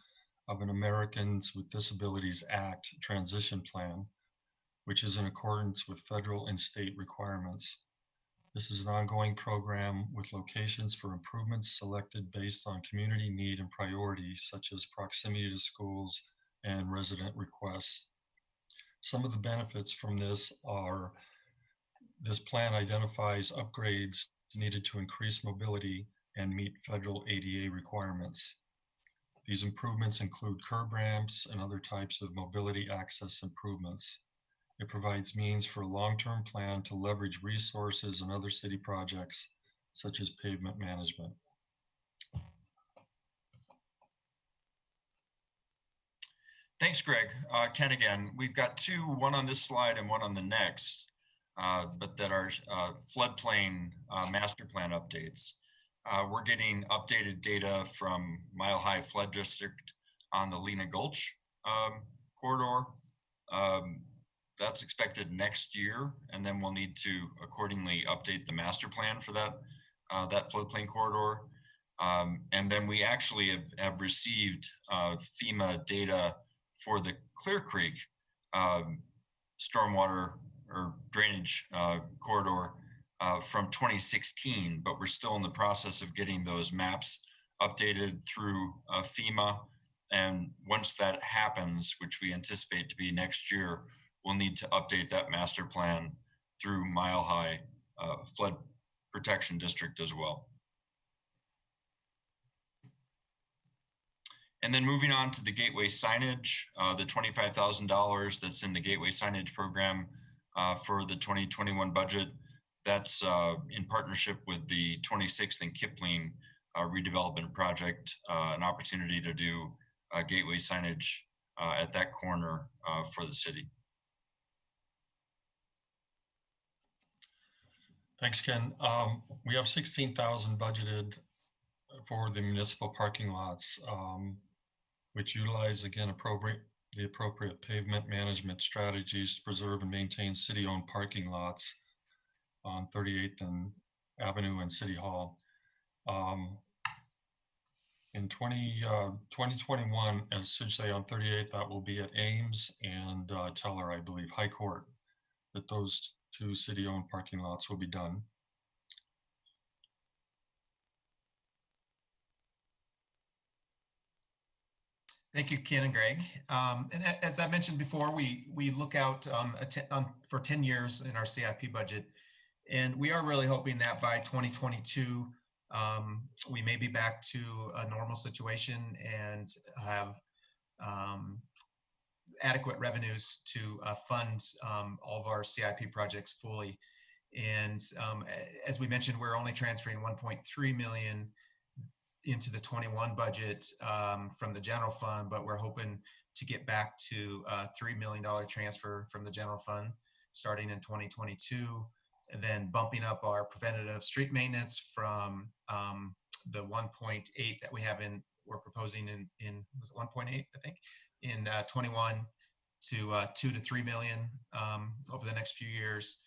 of an Americans with Disabilities Act transition plan, which is in accordance with federal and state requirements. This is an ongoing program with locations for improvements selected based on community need and priorities, such as proximity to schools and resident requests. Some of the benefits from this are, this plan identifies upgrades needed to increase mobility and meet federal ADA requirements. These improvements include curb ramps and other types of mobility access improvements. It provides means for a long-term plan to leverage resources and other city projects, such as pavement management. Thanks, Greg. Ken again. We've got two, one on this slide and one on the next, but that are floodplain master plan updates. We're getting updated data from Mile High Flood District on the Lena Gulch corridor. That's expected next year, and then we'll need to accordingly update the master plan for that floodplain corridor. And then we actually have received FEMA data for the Clear Creek stormwater or drainage corridor from 2016, but we're still in the process of getting those maps updated through FEMA. And once that happens, which we anticipate to be next year, we'll need to update that master plan through Mile High Flood Protection District as well. And then moving on to the gateway signage, the $25,000 that's in the gateway signage program for the 2021 budget, that's in partnership with the 26th and Kipling redevelopment project, an opportunity to do gateway signage at that corner for the city. Thanks, Ken. We have 16,000 budgeted for the municipal parking lots, which utilize, again, the appropriate pavement management strategies to preserve and maintain city-owned parking lots on 38th and Avenue and City Hall. In 2021, essentially on 38th, that will be at Ames and Teller, I believe, High Court, that those two city-owned parking lots will be done. Thank you, Ken and Greg. And as I mentioned before, we look out for 10 years in our CIP budget, and we are really hoping that by 2022, we may be back to a normal situation and have adequate revenues to fund all of our CIP projects fully. And as we mentioned, we're only transferring 1.3 million into the 21 budget from the general fund, but we're hoping to get back to a $3 million transfer from the general fund starting in 2022, and then bumping up our preventative street maintenance from the 1.8 that we have we're proposing in was it 1.8, I think, in 21 to 2 to 3 million over the next few years.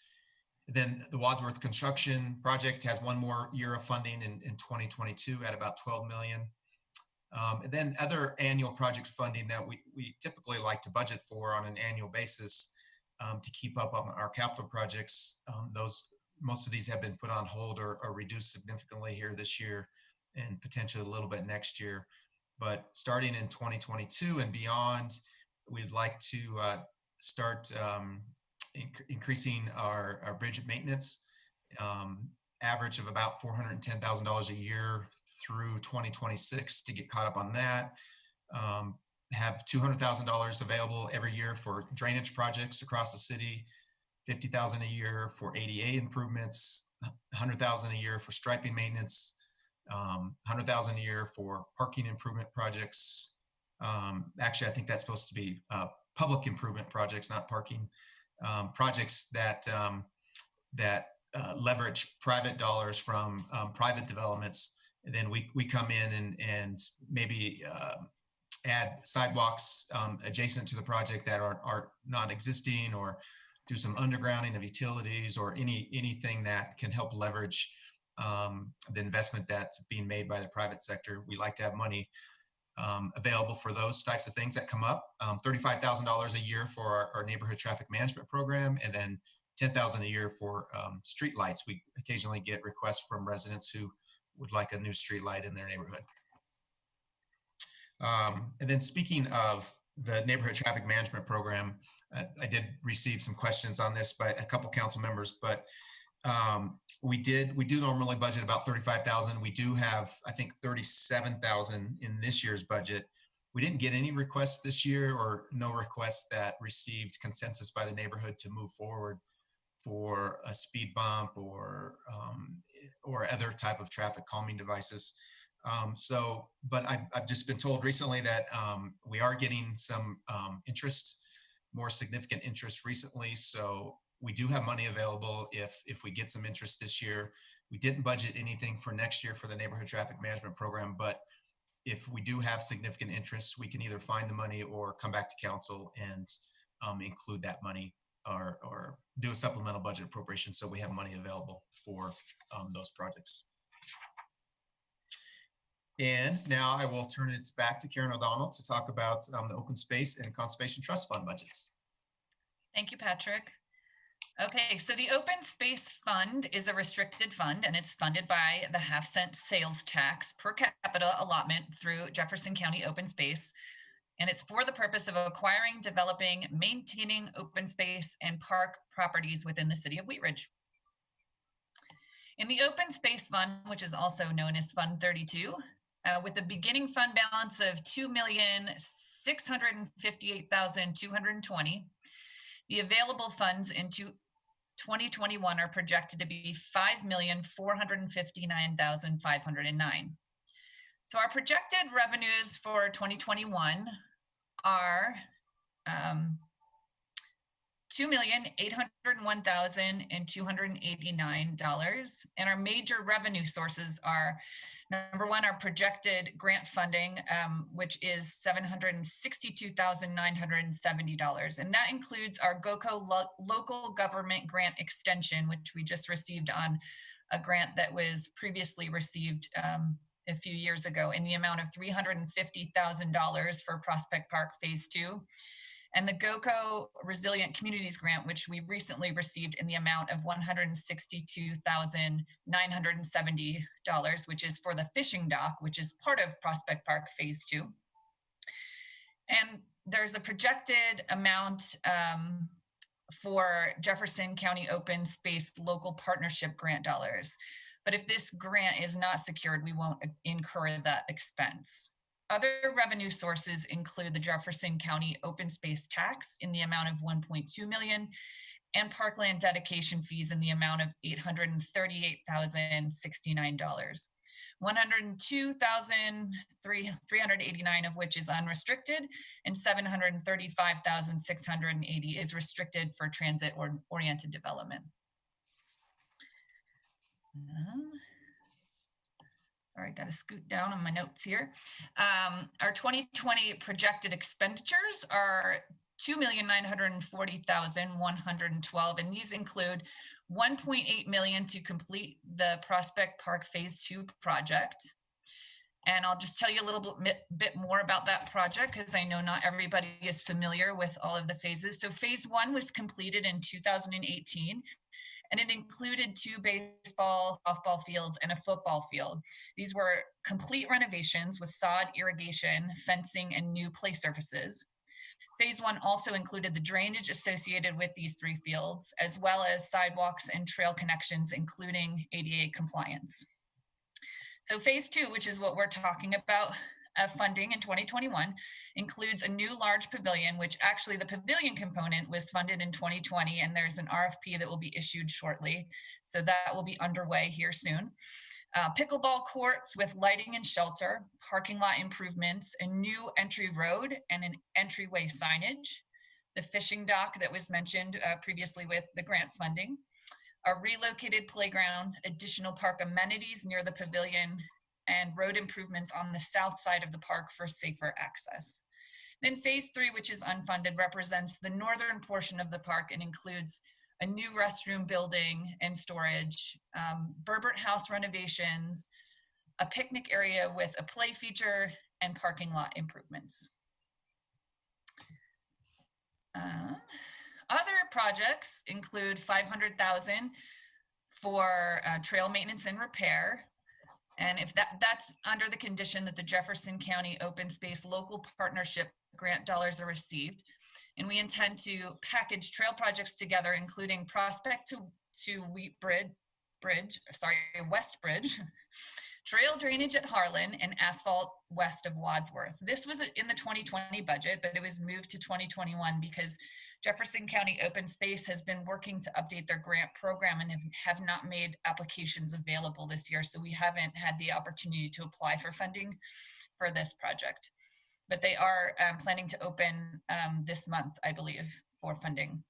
Then the Wadsworth construction project has one more year of funding in 2022 at about 12 million. And then other annual project funding that we typically like to budget for on an annual basis to keep up on our capital projects. Most of these have been put on hold or reduced significantly here this year and potentially a little bit next year. But starting in 2022 and beyond, we'd like to start increasing our bridge maintenance, average of about $410,000 a year through 2026 to get caught up on that. Have $200,000 available every year for drainage projects across the city, $50,000 a year for ADA improvements, $100,000 a year for striping maintenance, $100,000 a year for parking improvement projects. Actually, I think that's supposed to be public improvement projects, not parking. Projects that leverage private dollars from private developments, and then we come in and maybe add sidewalks adjacent to the project that are non-existing, or do some undergrounding of utilities, or anything that can help leverage the investment that's being made by the private sector. We like to have money available for those types of things that come up. $35,000 a year for our neighborhood traffic management program, and then $10,000 a year for street lights. We occasionally get requests from residents who would like a new street light in their neighborhood. And then speaking of the neighborhood traffic management program, I did receive some questions on this by a couple council members, but we do normally budget about 35,000. We do have, I think, 37,000 in this year's budget. We didn't get any requests this year, or no requests that received consensus by the neighborhood to move forward for a speed bump or other type of traffic calming devices. But I've just been told recently that we are getting some interest, more significant interest recently. So we do have money available if we get some interest this year. We didn't budget anything for next year for the neighborhood traffic management program, but if we do have significant interest, we can either find the money or come back to council and include that money, or do a supplemental budget appropriation so we have money available for those projects. And now I will turn it back to Karen O'Donnell to talk about the Open Space and Conservation Trust Fund budgets. Thank you, Patrick. Okay, so the Open Space Fund is a restricted fund, and it's funded by the half-cent sales tax per capita allotment through Jefferson County Open Space. And it's for the purpose of acquiring, developing, maintaining open space and park properties within the city of Wheat Ridge. In the Open Space Fund, which is also known as Fund 32, with a beginning fund balance of $2,658,220, the available funds into 2021 are projected to be $5,459,509. So our projected revenues for 2021 are $2,801,289, and our major revenue sources are Number one, our projected grant funding, which is $762,970. And that includes our GOCO local government grant extension, which we just received on a grant that was previously received a few years ago in the amount of $350,000 for Prospect Park Phase 2. And the GOCO Resilient Communities Grant, which we recently received in the amount of $162,970, which is for the fishing dock, which is part of Prospect Park Phase 2. And there's a projected amount for Jefferson County Open Space Local Partnership Grant dollars. But if this grant is not secured, we won't incur that expense. Other revenue sources include the Jefferson County Open Space Tax in the amount of $1.2 million and parkland dedication fees in the amount of $838,069. $102,389 of which is unrestricted, and $735,680 is restricted for transit-oriented development. Sorry, got to scoot down on my notes here. Our 2020 projected expenditures are $2,940,112, and these include $1.8 million to complete the Prospect Park Phase 2 project. And I'll just tell you a little bit more about that project because I know not everybody is familiar with all of the phases. So Phase 1 was completed in 2018. And it included 2 baseball, softball fields, and a football field. These were complete renovations with sod, irrigation, fencing, and new play surfaces. Phase 1 also included the drainage associated with these 3 fields, as well as sidewalks and trail connections, including ADA compliance. So Phase 2, which is what we're talking about, funding in 2021, includes a new large pavilion, which actually the pavilion component was funded in 2020, and there's an RFP that will be issued shortly. So that will be underway here soon. Pickleball courts with lighting and shelter, parking lot improvements, a new entry road and an entryway signage, the fishing dock that was mentioned previously with the grant funding, a relocated playground, additional park amenities near the pavilion, and road improvements on the south side of the park for safer access. Then Phase 3, which is unfunded, represents the northern portion of the park and includes a new restroom building and storage, Burbert House renovations, a picnic area with a play feature, and parking lot improvements. Other projects include $500,000 for trail maintenance and repair. And if that's under the condition that the Jefferson County Open Space Local Partnership grant dollars are received. And we intend to package trail projects together, including Prospect to West Bridge, trail drainage at Harlan, and asphalt west of Wadsworth. This was in the 2020 budget, but it was moved to 2021 because Jefferson County Open Space has been working to update their grant program and have not made applications available this year. So we haven't had the opportunity to apply for funding for this project. But they are planning to open this month, I believe, for funding.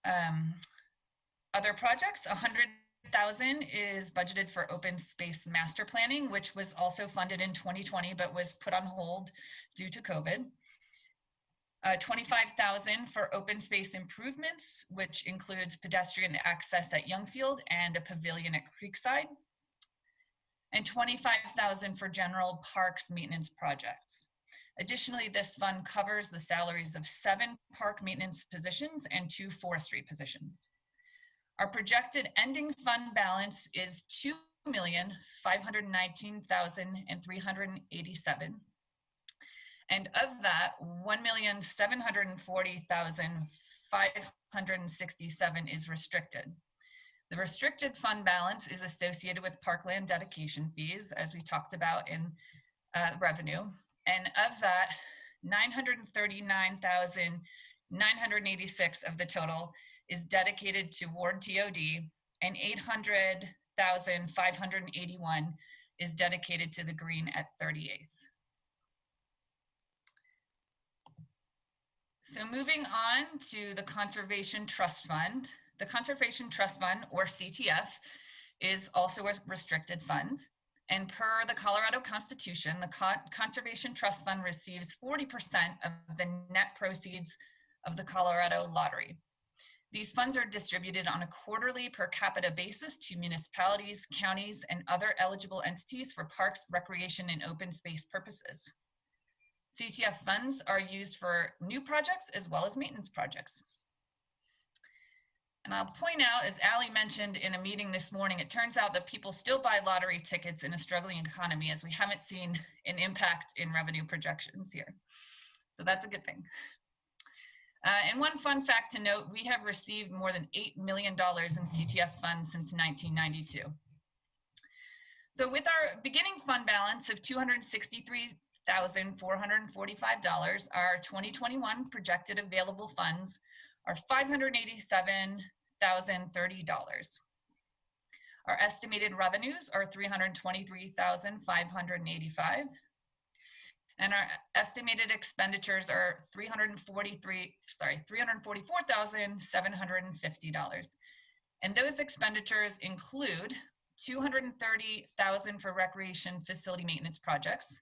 Other projects, $100,000 is budgeted for open space master planning, which was also funded in 2020, but was put on hold due to COVID. $25,000 for open space improvements, which includes pedestrian access at Youngfield and a pavilion at Creekside. And $25,000 for general parks maintenance projects. Additionally, this fund covers the salaries of 7 park maintenance positions and 2 forestry positions. Our projected ending fund balance is $2,519,387. And of that, $1,740,567 is restricted. The restricted fund balance is associated with parkland dedication fees, as we talked about in revenue. And of that, $939,986 of the total is dedicated to Ward TOD, and $800,581 is dedicated to the green at 38th. So moving on to the Conservation Trust Fund. The Conservation Trust Fund, or CTF, is also a restricted fund. And per the Colorado Constitution, the Conservation Trust Fund receives 40% of the net proceeds of the Colorado lottery. These funds are distributed on a quarterly per capita basis to municipalities, counties, and other eligible entities for parks, recreation, and open space purposes. CTF funds are used for new projects as well as maintenance projects. And I'll point out, as Ali mentioned in a meeting this morning, it turns out that people still buy lottery tickets in a struggling economy, as we haven't seen an impact in revenue projections here. So that's a good thing. And one fun fact to note, we have received more than $8 million in CTF funds since 1992. So with our beginning fund balance of $263,445, our 2021 projected available funds are $587,030. Our estimated revenues are $323,585. And our estimated expenditures are $344,750. And those expenditures include $230,000 for recreation facility maintenance projects.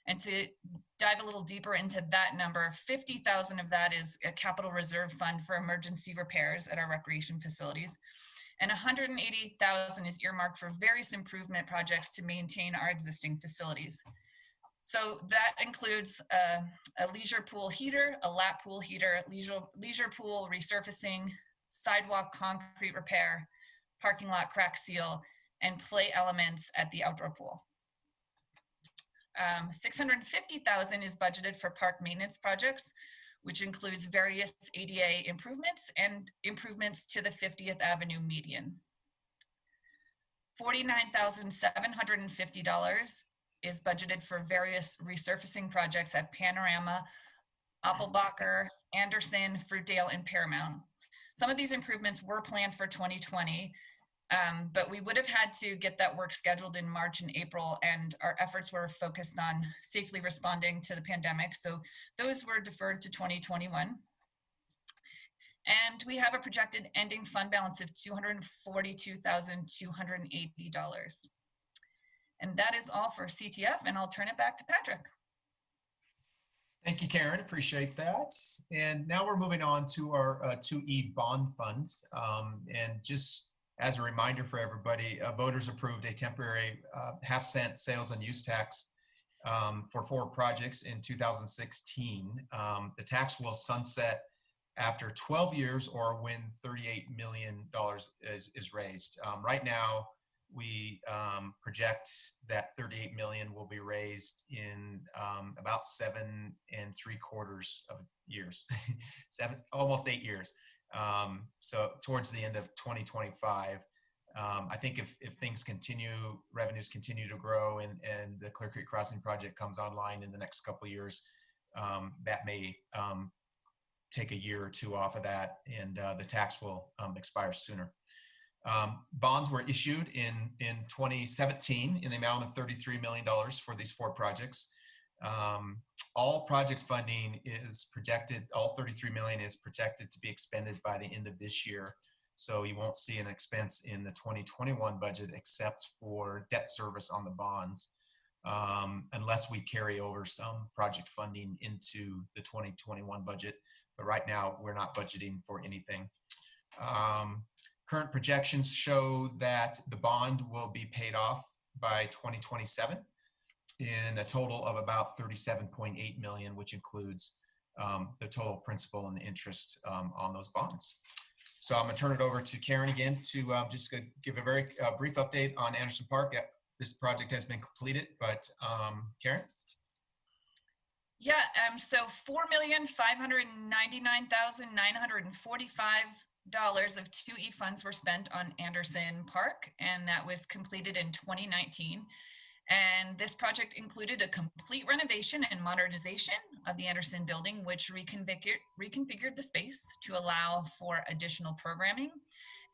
And to dive a little deeper into that number, $50,000 of that is a capital reserve fund for emergency repairs at our recreation facilities. And $180,000 is earmarked for various improvement projects to maintain our existing facilities. So that includes a leisure pool heater, a lap pool heater, leisure pool resurfacing, sidewalk concrete repair, parking lot crack seal, and play elements at the outdoor pool. $650,000 is budgeted for park maintenance projects, which includes various ADA improvements and improvements to the 50th Avenue median. $49,750 is budgeted for various resurfacing projects at Panorama, Applebacher, Anderson, Fruitdale, and Paramount. Some of these improvements were planned for 2020, but we would have had to get that work scheduled in March and April, and our efforts were focused on safely responding to the pandemic. So those were deferred to 2021. And we have a projected ending fund balance of $242,280. And that is all for CTF, and I'll turn it back to Patrick. Thank you, Karen. Appreciate that. And now we're moving on to our Tui Bond Fund. And just as a reminder for everybody, voters approved a temporary half-cent sales and use tax for 4 projects in 2016. The tax will sunset after 12 years or when $38 million is raised. Right now, we project that 38 million will be raised in about 7 3/4 of years, almost 8 years. So towards the end of 2025, I think if things continue, revenues continue to grow, and the Clear Creek Crossing project comes online in the next couple of years, that may take a year or 2 off of that, and the tax will expire sooner. Bonds were issued in 2017 in the amount of $33 million for these 4 projects. All projects funding is projected, all 33 million is projected to be expended by the end of this year. So you won't see an expense in the 2021 budget except for debt service on the bonds, unless we carry over some project funding into the 2021 budget. But right now we're not budgeting for anything. Current projections show that the bond will be paid off by 2027 in a total of about 37.8 million, which includes the total principal and interest on those bonds. So I'm going to turn it over to Karen again to just give a very brief update on Anderson Park. This project has been completed, but Karen? Yeah, so $4,599,945 of Tui funds were spent on Anderson Park, and that was completed in 2019. And this project included a complete renovation and modernization of the Anderson building, which reconfigured the space to allow for additional programming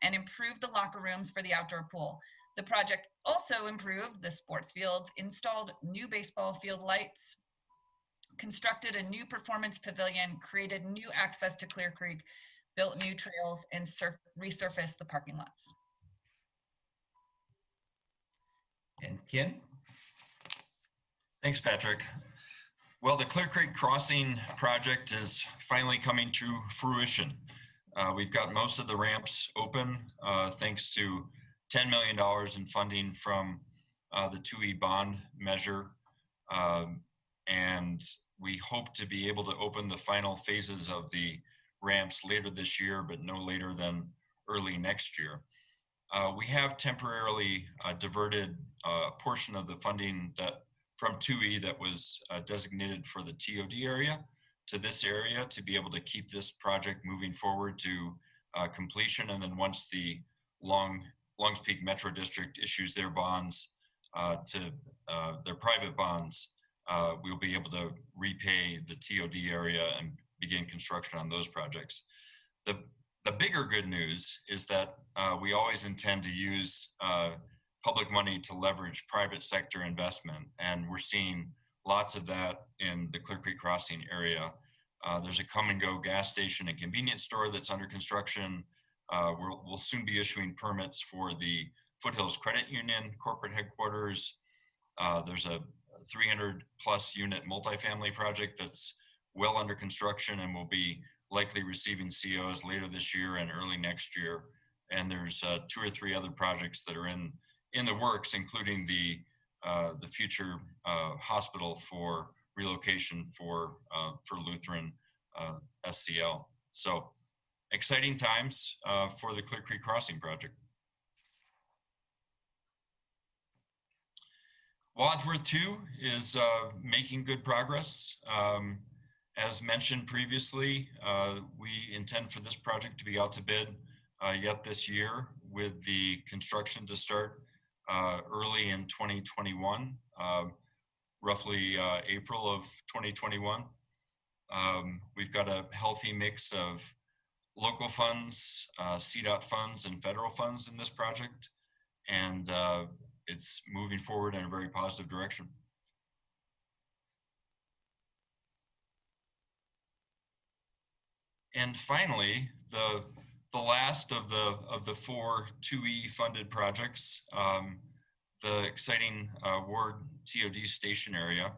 and improved the locker rooms for the outdoor pool. The project also improved the sports fields, installed new baseball field lights, constructed a new performance pavilion, created new access to Clear Creek, built new trails, and resurfaced the parking lots. And Ken? Thanks, Patrick. Well, the Clear Creek Crossing project is finally coming to fruition. We've got most of the ramps open thanks to $10 million in funding from the Tui Bond measure. And we hope to be able to open the final phases of the ramps later this year, but no later than early next year. We have temporarily diverted a portion of the funding that from TUI that was designated for the TOD area to this area to be able to keep this project moving forward to completion. And then once the Longs Peak Metro District issues their bonds to their private bonds, we'll be able to repay the TOD area and begin construction on those projects. The bigger good news is that we always intend to use public money to leverage private sector investment, and we're seeing lots of that in the Clear Creek Crossing area. There's a come and go gas station and convenience store that's under construction. We'll soon be issuing permits for the Foothills Credit Union corporate headquarters. There's a 300 plus unit multifamily project that's well under construction and will be likely receiving COs later this year and early next year. And there's 2 or 3 other projects that are in the works, including the future hospital for relocation for Lutheran SCL. So exciting times for the Clear Creek Crossing project. Wadsworth 2 is making good progress. As mentioned previously, we intend for this project to be out to bid yet this year, with the construction to start early in 2021, roughly April of 2021. We've got a healthy mix of local funds, CDOT funds, and federal funds in this project, and it's moving forward in a very positive direction. And finally, the last of the 4 TUI funded projects, the exciting Ward TOD station area.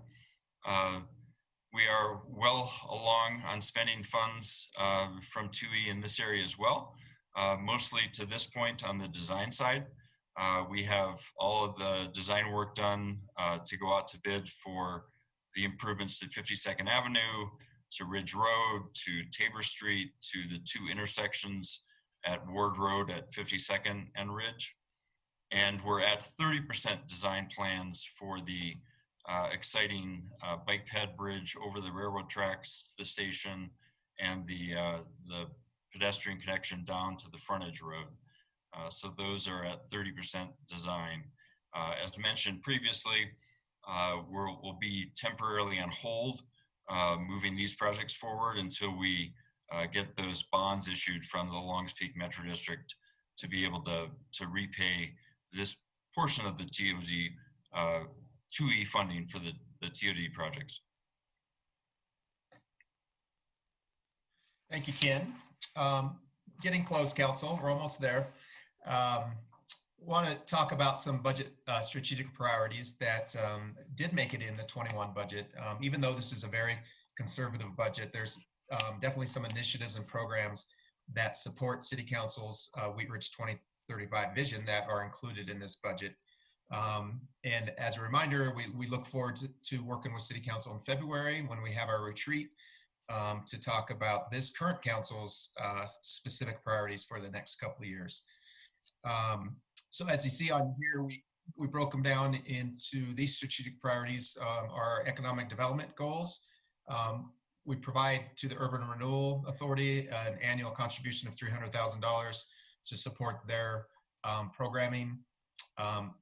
We are well along on spending funds from TUI in this area as well, mostly to this point on the design side. We have all of the design work done to go out to bid for the improvements to 52nd Avenue, to Ridge Road, to Tabor Street, to the 2 intersections at Ward Road at 52nd and Ridge. And we're at 30% design plans for the exciting bike ped bridge over the railroad tracks to the station, and the pedestrian connection down to the frontage road. So those are at 30% design. As mentioned previously, we'll be temporarily on hold, moving these projects forward until we get those bonds issued from the Longs Peak Metro District to be able to repay this portion of the TOD 2E funding for the TOD projects. Thank you, Ken. Getting close, Council. We're almost there. Want to talk about some budget strategic priorities that did make it in the 21 budget. Even though this is a very conservative budget, there's definitely some initiatives and programs that support City Council's Wheat Ridge 2035 vision that are included in this budget. And as a reminder, we look forward to working with City Council in February when we have our retreat to talk about this current council's specific priorities for the next couple of years. So as you see on here, we broke them down into these strategic priorities, our economic development goals. We provide to the Urban Renewal Authority an annual contribution of $300,000 to support their programming.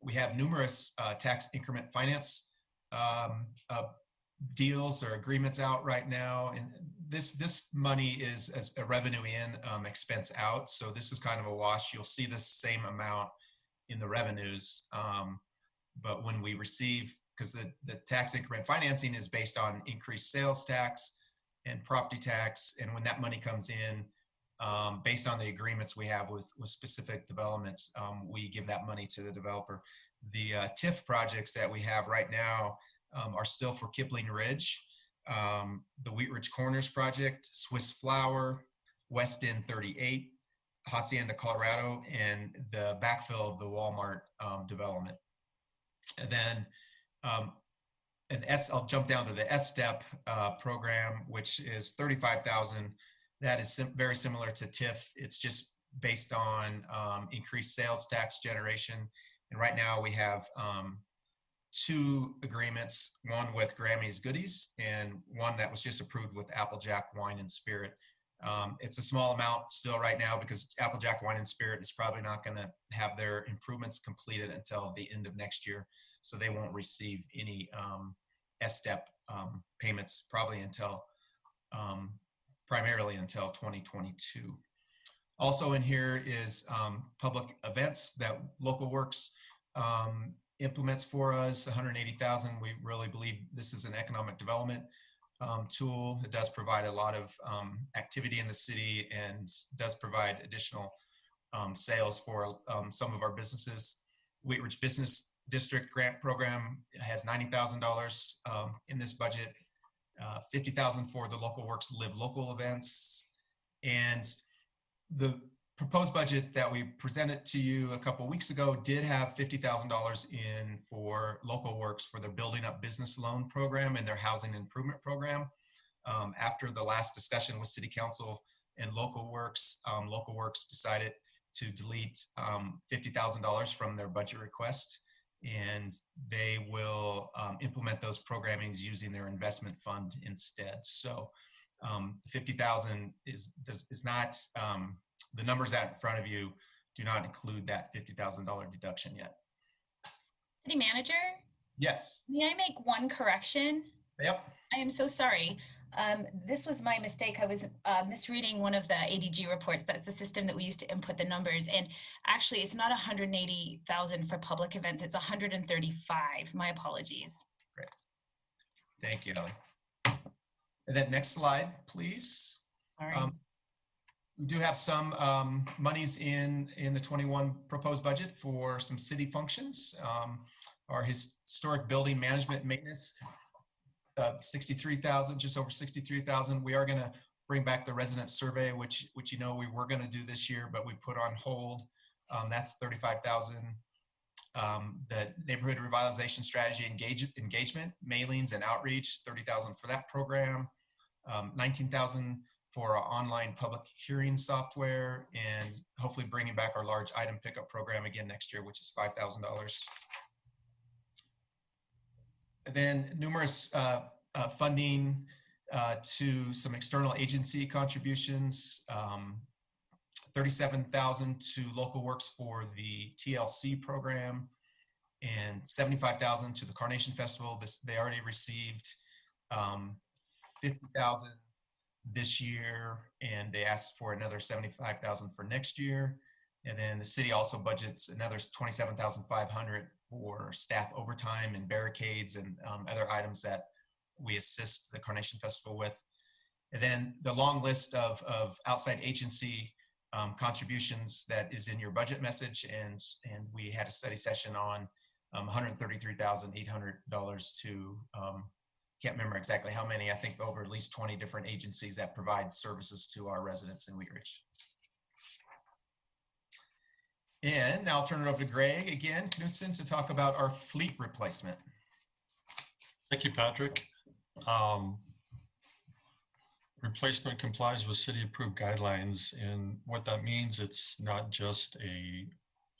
We have numerous tax increment finance deals or agreements out right now, and this money is as a revenue in, expense out. So this is kind of a wash. You'll see the same amount in the revenues, but when we receive, because the tax increment financing is based on increased sales tax and property tax, and when that money comes in, based on the agreements we have with specific developments, we give that money to the developer. The TIF projects that we have right now are still for Kipling Ridge, the Wheat Ridge Corners project, Swiss Flower, West End 38, Hacienda, Colorado, and the backfill of the Walmart development. And then I'll jump down to the SSTEP program, which is $35,000. That is very similar to TIF. It's just based on increased sales tax generation. And right now we have 2 agreements, one with Grammy's Goodies and one that was just approved with Applejack Wine and Spirit. It's a small amount still right now because Applejack Wine and Spirit is probably not going to have their improvements completed until the end of next year. So they won't receive any SSTEP payments probably until primarily until 2022. Also in here is public events that Local Works implements for us, $180,000. We really believe this is an economic development tool. It does provide a lot of activity in the city and does provide additional sales for some of our businesses. Wheat Ridge Business District Grant Program has $90,000 in this budget, $50,000 for the Local Works Live Local events. And the proposed budget that we presented to you a couple of weeks ago did have $50,000 in for Local Works for their Building Up Business Loan Program and their Housing Improvement Program. After the last discussion with City Council and Local Works decided to delete $50,000 from their budget request, and they will implement those programmings using their investment fund instead. So the $50,000 is not, the numbers out in front of you do not include that $50,000 deduction yet. City Manager? Yes. May I make one correction? Yep. I am so sorry. This was my mistake. I was misreading one of the ADG reports. That's the system that we use to input the numbers. And actually, it's not 180,000 for public events. It's 135. My apologies. Great. Thank you, Ellie. And then next slide, please. All right. We do have some monies in the 21 proposed budget for some city functions. Our historic building management maintenance, 63,000, just over 63,000. We are going to bring back the resident survey, which you know we were going to do this year, but we put on hold. That's 35,000. The neighborhood revitalization strategy engagement, mailings and outreach, 30,000 for that program. 19,000 for our online public hearing software, and hopefully bringing back our large item pickup program again next year, which is $5,000. And then numerous funding to some external agency contributions, 37,000 to Local Works for the TLC program, and 75,000 to the Carnation Festival. They already received 50,000 this year, and they asked for another 75,000 for next year. And then the city also budgets another 27,500 for staff overtime and barricades and other items that we assist the Carnation Festival with. And then the long list of outside agency contributions that is in your budget message, and we had a study session on $133,800 to can't remember exactly how many, I think over at least 20 different agencies that provide services to our residents in Wheat Ridge. And now I'll turn it over to Greg again, Knudsen, to talk about our fleet replacement. Thank you, Patrick. Replacement complies with city approved guidelines, and what that means, it's not just a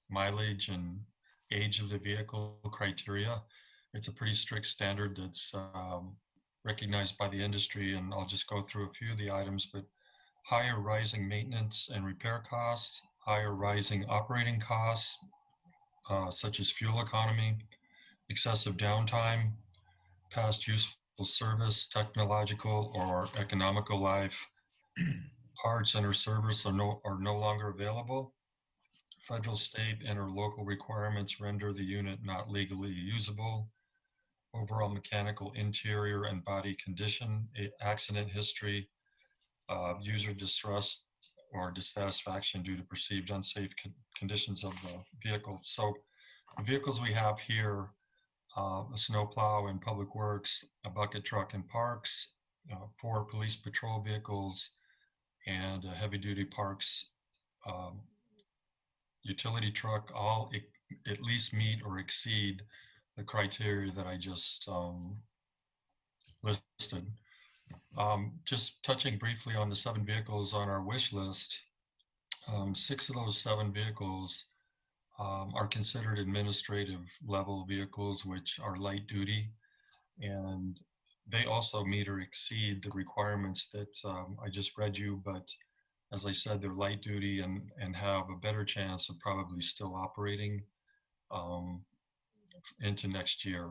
mileage and age of the vehicle criteria. It's a pretty strict standard that's recognized by the industry, and I'll just go through a few of the items, but higher rising maintenance and repair costs, higher rising operating costs, such as fuel economy, excessive downtime, past useful service, technological or economical life, parts and or service are no longer available. Federal, state, and or local requirements render the unit not legally usable. Overall mechanical interior and body condition, accident history, user distrust or dissatisfaction due to perceived unsafe conditions of the vehicle. So The vehicles we have here, a snowplow in Public Works, a bucket truck in Parks, 4 police patrol vehicles, and a heavy-duty Parks utility truck, all at least meet or exceed the criteria that I just listed. Just touching briefly on the 7 vehicles on our wish list, 6 of those 7 vehicles are considered administrative level vehicles, which are light duty, and they also meet or exceed the requirements that I just read you, but as I said, they're light duty and have a better chance of probably still operating into next year.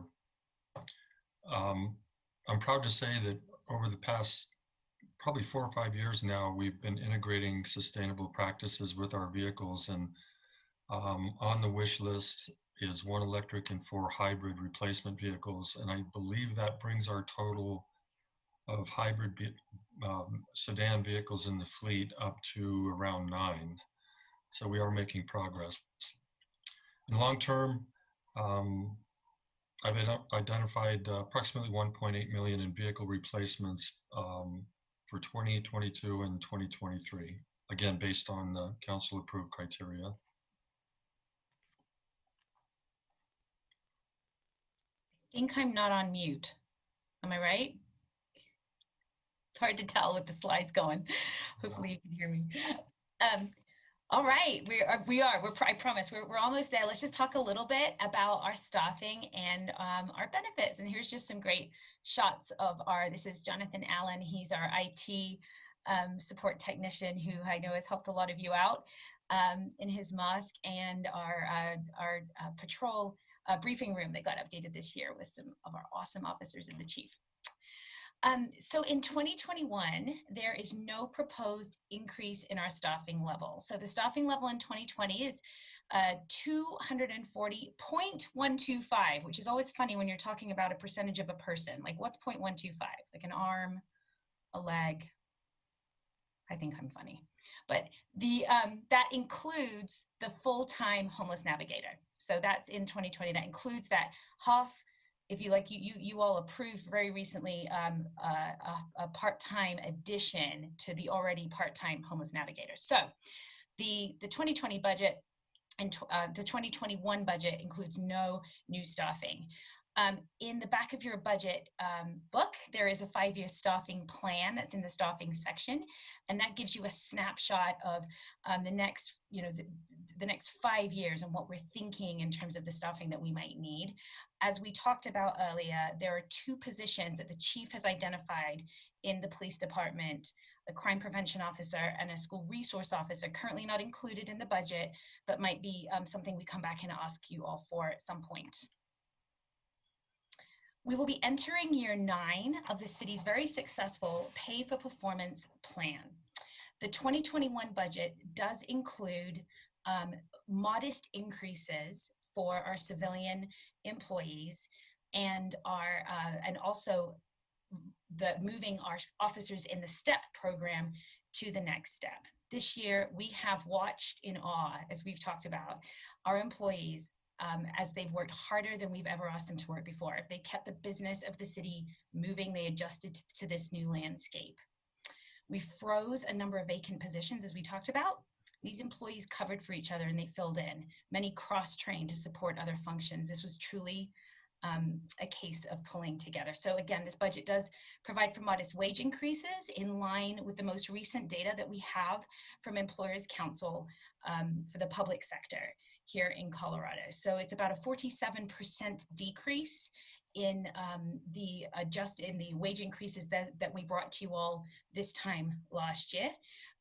I'm proud to say that over the past probably 4 or 5 years now, we've been integrating sustainable practices with our vehicles, and on the wish list is 1 electric and 4 hybrid replacement vehicles. And I believe that brings our total of hybrid sedan vehicles in the fleet up to around 9. So we are making progress. In long term, I've identified approximately 1.8 million in vehicle replacements for 2022 and 2023, again, based on the council approved criteria. I think I'm not on mute. Am I right? It's hard to tell with the slides going. Hopefully you can hear me. All right, I promise we're almost there. Let's just talk a little bit about our staffing and our benefits. And here's just some great shots of this is Jonathan Allen. He's our IT support technician who I know has helped a lot of you out in his mosque, and our patrol briefing room that got updated this year with some of our awesome officers and the chief. So in 2021, there is no proposed increase in our staffing level. So the staffing level in 2020 is 240.125, which is always funny when you're talking about a percentage of a person. Like, what's 0.125? Like an arm, a leg? I think I'm funny. But that includes the full-time homeless navigator. So that's in 2020. That includes that half. If you like, you all approved very recently a part-time addition to the already part-time homeless navigator. So the 2020 budget and the 2021 budget includes no new staffing. In the back of your budget book, there is a 5-year staffing plan that's in the staffing section, and that gives you a snapshot of the next, the next 5 years and what we're thinking in terms of the staffing that we might need. As we talked about earlier, there are 2 positions that the chief has identified in the police department, a crime prevention officer and a school resource officer, currently not included in the budget, but might be something we come back and ask you all for at some point. We will be entering year 9 of the city's very successful pay for performance plan. The 2021 budget does include modest increases for our civilian employees and also moving our officers in the STEP program to the next step. This year, we have watched in awe, as we've talked about, our employees as they've worked harder than we've ever asked them to work before. They kept the business of the city moving. They adjusted to this new landscape. We froze a number of vacant positions, as we talked about. These employees covered for each other and they filled in. Many cross-trained to support other functions. This was truly a case of pulling together. So again, this budget does provide for modest wage increases in line with the most recent data that we have from Employers Council for the public sector here in Colorado. So it's about a 47% decrease in the wage increases that we brought to you all this time last year.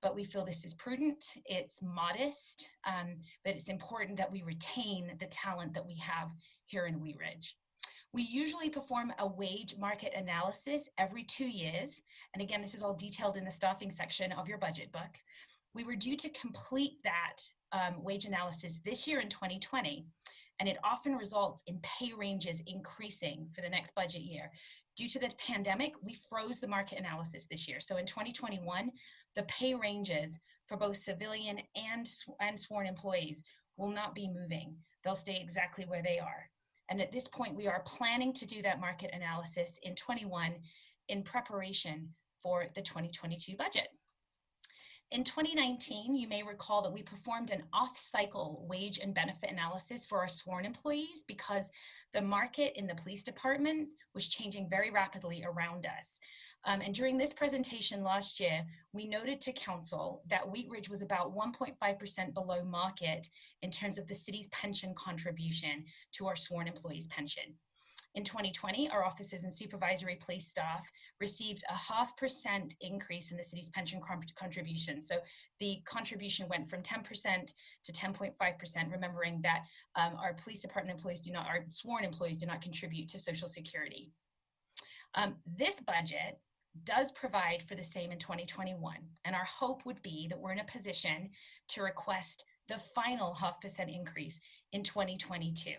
But we feel this is prudent, it's modest, but it's important that we retain the talent that we have here in Wheat Ridge. We usually perform a wage market analysis every 2 years. And again, this is all detailed in the staffing section of your budget book. We were due to complete that wage analysis this year in 2020, and it often results in pay ranges increasing for the next budget year. Due to the pandemic, we froze the market analysis this year. So in 2021, the pay ranges for both civilian and sworn employees will not be moving. They'll stay exactly where they are. And at this point, we are planning to do that market analysis in 21 in preparation for the 2022 budget. In 2019, you may recall that we performed an off-cycle wage and benefit analysis for our sworn employees because the market in the police department was changing very rapidly around us. And during this presentation last year, we noted to council that Wheat Ridge was about 1.5% below market in terms of the city's pension contribution to our sworn employees' pension. In 2020, our officers and supervisory police staff received a 0.5% increase in the city's pension contribution. So the contribution went from 10% to 10.5%, remembering that our police department employees our sworn employees do not contribute to Social Security. This budget does provide for the same in 2021. And our hope would be that we're in a position to request the final 0.5% increase in 2022.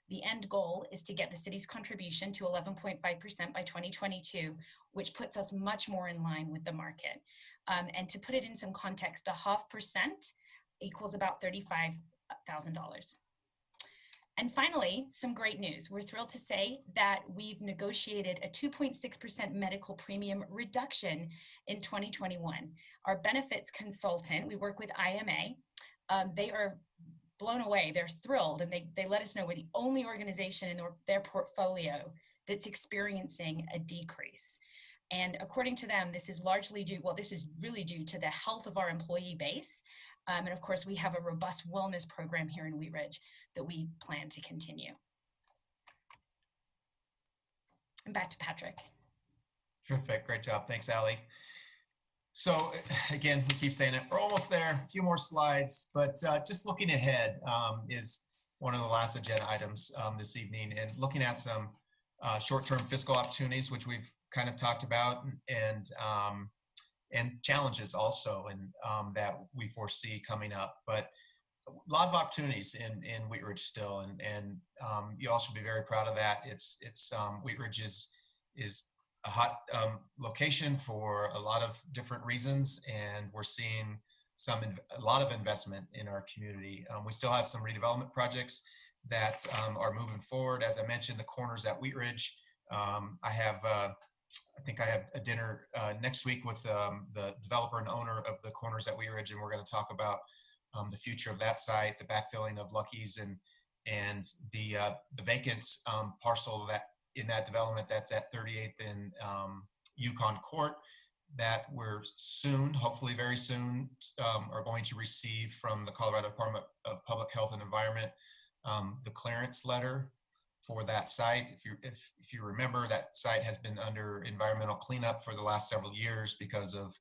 The end goal is to get the city's contribution to 11.5% by 2022, which puts us much more in line with the market. And to put it in some context, 0.5% equals about $35,000. And finally, some great news. We're thrilled to say that we've negotiated a 2.6% medical premium reduction in 2021. Our benefits consultant, we work with IMA, they are blown away. They're thrilled, and they let us know we're the only organization in their portfolio that's experiencing a decrease. And according to them, this is largely due, well, this is really due to the health of our employee base. And of course, we have a robust wellness program here in Wheat Ridge that we plan to continue. And back to Patrick. Terrific, great job. Thanks, Allie. So again, we keep saying it, we're almost there, a few more slides, but just looking ahead is one of the last agenda items this evening, and looking at some short-term fiscal opportunities, which we've kind of talked about, and challenges also, and that we foresee coming up. But a lot of opportunities in Wheat Ridge still, and you all should be very proud of that. Wheat Ridge is a hot location for a lot of different reasons, and we're seeing a lot of investment in our community. We still have some redevelopment projects that are moving forward. As I mentioned, the corners at Wheat Ridge. I think I have a dinner next week with the developer and owner of the corners at Wheat Ridge, and we're going to talk about the future of that site, the backfilling of Lucky's, and the vacant parcel in that development that's at 38th and Yukon Court, that we're soon, hopefully very soon, are going to receive from the Colorado Department of Public Health and Environment the clearance letter for that site. If you remember, that site has been under environmental cleanup for the last several years because of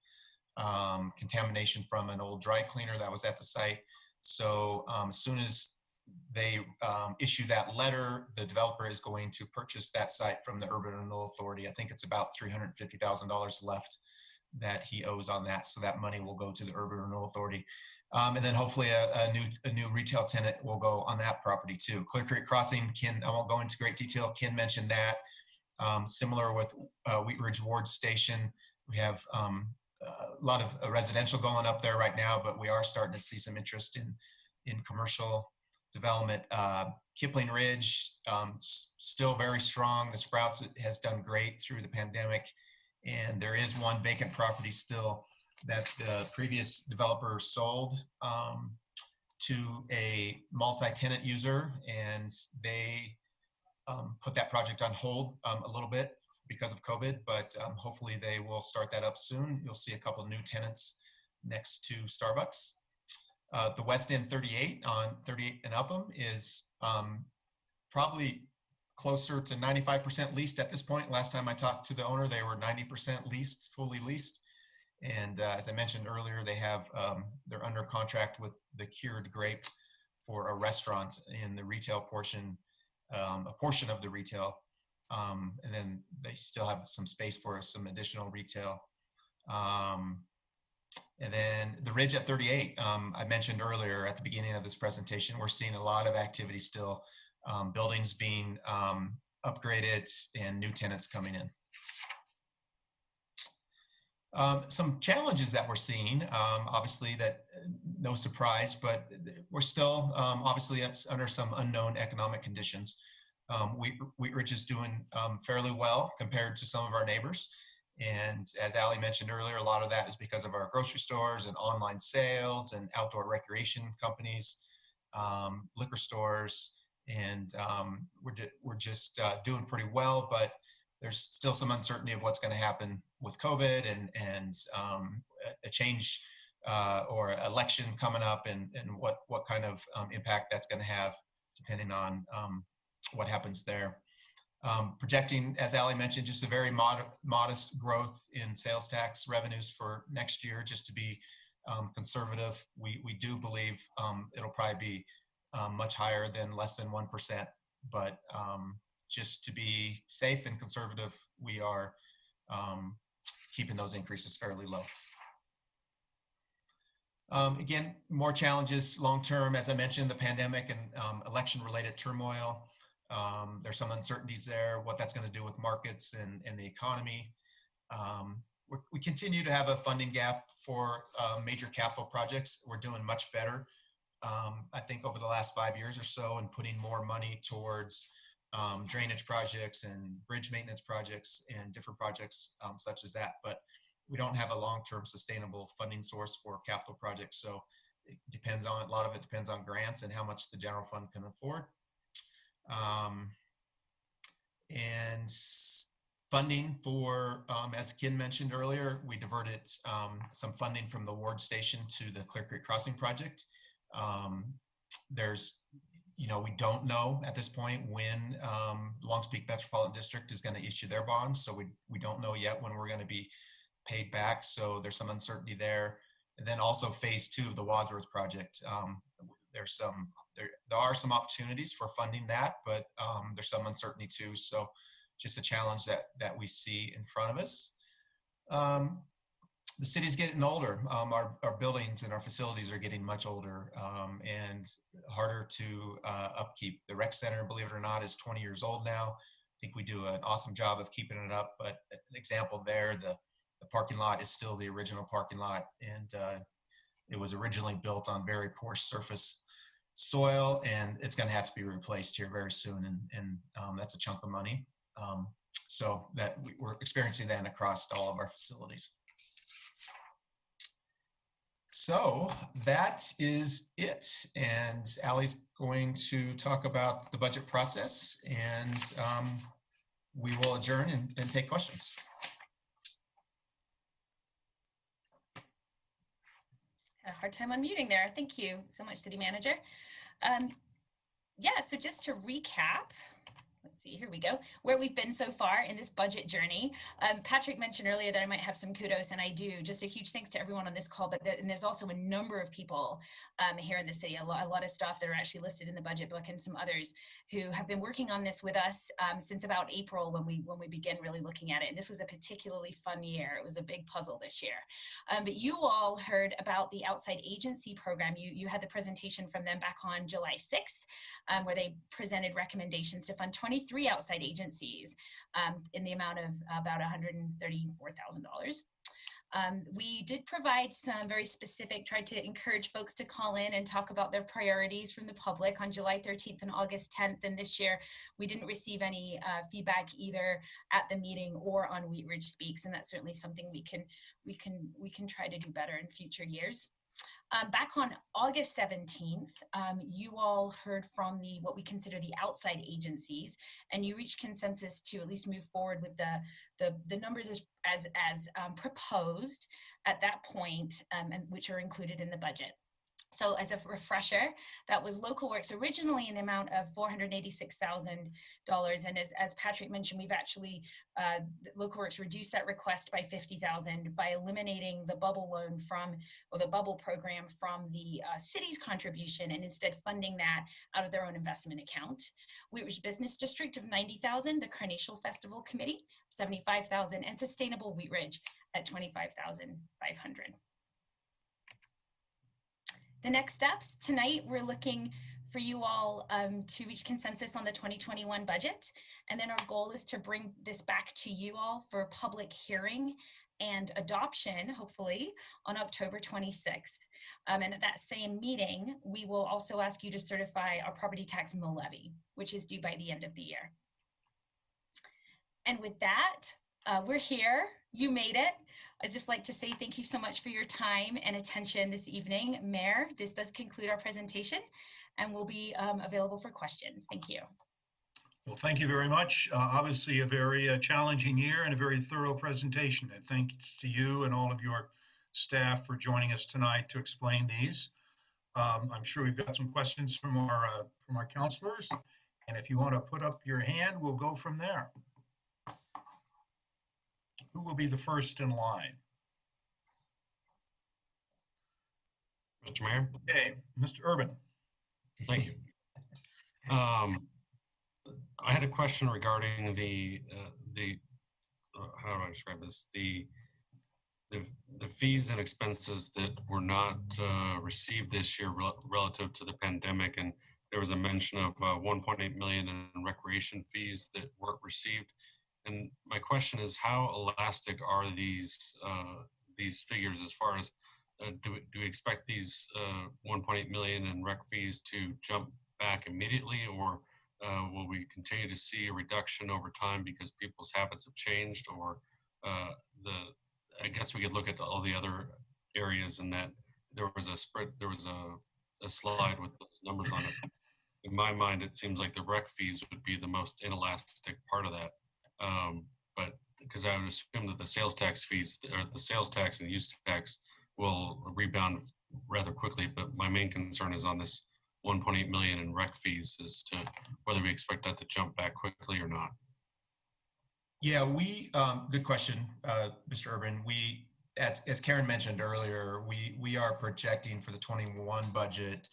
contamination from an old dry cleaner that was at the site. So as soon as they issue that letter, the developer is going to purchase that site from the Urban Renewal Authority. I think it's about $350,000 left that he owes on that. So that money will go to the Urban Renewal Authority. And then hopefully a new retail tenant will go on that property too. Clear Creek Crossing, I won't go into great detail. Ken mentioned that. Similar with Wheat Ridge Ward Station, we have a lot of residential going up there right now, but we are starting to see some interest in commercial development. Kipling Ridge, still very strong. The Sprouts has done great through the pandemic, and there is one vacant property still that the previous developer sold to a multi-tenant user, and they put that project on hold a little bit because of COVID, but hopefully they will start that up soon. You'll see a couple new tenants next to Starbucks. The West End 38 on 38 and Upham is probably closer to 95% leased at this point. Last time I talked to the owner, they were 90% leased, fully leased. And as I mentioned earlier, they're under contract with the Cured Grape for a restaurant in the retail portion, a portion of the retail. And then they still have some space for some additional retail. And then the Ridge at 38, I mentioned earlier at the beginning of this presentation, we're seeing a lot of activity still, buildings being upgraded and new tenants coming in. Some challenges that we're seeing, obviously that no surprise, but we're still obviously it's under some unknown economic conditions. Wheatridge is doing fairly well compared to some of our neighbors. And as Ali mentioned earlier, a lot of that is because of our grocery stores and online sales and outdoor recreation companies, liquor stores, and we're just doing pretty well, but there's still some uncertainty of what's going to happen with COVID and a change or election coming up and what kind of impact that's going to have depending on what happens there. Projecting, as Ali mentioned, just a very modest growth in sales tax revenues for next year, just to be conservative. We do believe it'll probably be much higher than less than 1%, but just to be safe and conservative, we are keeping those increases fairly low. Again, more challenges long-term, as I mentioned, the pandemic and election-related turmoil. There's some uncertainties there, what that's going to do with markets and the economy. We continue to have a funding gap for major capital projects. We're doing much better, I think, over the last 5 years or so, and putting more money towards drainage projects and bridge maintenance projects and different projects such as that. But we don't have a long-term sustainable funding source for capital projects. So it depends on, a lot of it depends on grants and how much the general fund can afford. And funding for, as Ken mentioned earlier, we diverted some funding from the Ward Station to the Clear Creek Crossing project. We don't know at this point when Longs Peak Metropolitan District is going to issue their bonds. So we don't know yet when we're going to be paid back. So there's some uncertainty there. And then also phase 2 of the Wadsworth project. There are some opportunities for funding that, but there's some uncertainty too. So just a challenge that we see in front of us. The city's getting older. Our buildings and our facilities are getting much older and harder to upkeep. The rec center, believe it or not, is 20 years old now. I think we do an awesome job of keeping it up, but an example there, the parking lot is still the original parking lot, and it was originally built on very poor surface soil, and it's going to have to be replaced here very soon, and that's a chunk of money. So that we're experiencing that across all of our facilities. So that is it. And Ali's going to talk about the budget process, and we will adjourn and take questions. Had a hard time unmuting there. Thank you so much, City Manager. So just to recap, let's see, here we go, where we've been so far in this budget journey. Patrick mentioned earlier that I might have some kudos, and I do. Just a huge thanks to everyone on this call, but and there's also a number of people here in the city, a lot of staff that are actually listed in the budget book, and some others who have been working on this with us since about April when we began really looking at it. And this was a particularly fun year. It was a big puzzle this year. But you all heard about the outside agency program. You had the presentation from them back on July 6th, where they presented recommendations to fund 23 outside agencies in the amount of about $134,000. We did provide some very specific, tried to encourage folks to call in and talk about their priorities from the public on July 13th and August 10th. And this year, we didn't receive any feedback either at the meeting or on Wheatridge Speaks. And that's certainly something we can try to do better in future years. Back on August 17th, you all heard from what we consider the outside agencies, and you reached consensus to at least move forward with the numbers as proposed at that point, and which are included in the budget. So as a refresher, that was Local Works originally in the amount of $486,000. And as Patrick mentioned, we've actually, Local Works reduced that request by $50,000 by eliminating the bubble loan or the bubble program from the city's contribution, and instead funding that out of their own investment account. Wheatridge Business District of $90,000, the Carnacial Festival Committee, $75,000, and Sustainable Wheatridge at $25,500. The next steps tonight, we're looking for you all to reach consensus on the 2021 budget. And then our goal is to bring this back to you all for public hearing and adoption, hopefully, on October 26th. And at that same meeting, we will also ask you to certify our property tax mill levy, which is due by the end of the year. And with that, we're here. You made it. I'd just like to say thank you so much for your time and attention this evening. Mayor, this does conclude our presentation, and we'll be available for questions. Thank you. Well, thank you very much. Obviously, a very challenging year and a very thorough presentation. And thanks to you and all of your staff for joining us tonight to explain these. I'm sure we've got some questions from our counselors. And if you want to put up your hand, we'll go from there. Who will be the first in line? Mr. Mayor? Okay, Mr. Urban. Thank you. I had a question regarding the how do I describe this? The fees and expenses that were not received this year relative to the pandemic, and there was a mention of 1.8 million in recreation fees that weren't received. And my question is, how elastic are these figures as far as do we expect these 1.8 million in rec fees to jump back immediately, or will we continue to see a reduction over time because people's habits have changed? Or I guess we could look at all the other areas in that there was a slide with those numbers on it. In my mind, it seems like the rec fees would be the most inelastic part of that. But because I would assume that the sales tax fees, or the sales tax and use tax, will rebound rather quickly. But my main concern is on this 1.8 million in rec fees as to whether we expect that to jump back quickly or not. Yeah, good question, Mr. Urban. We, as Karen mentioned earlier, we are projecting for the 21 budget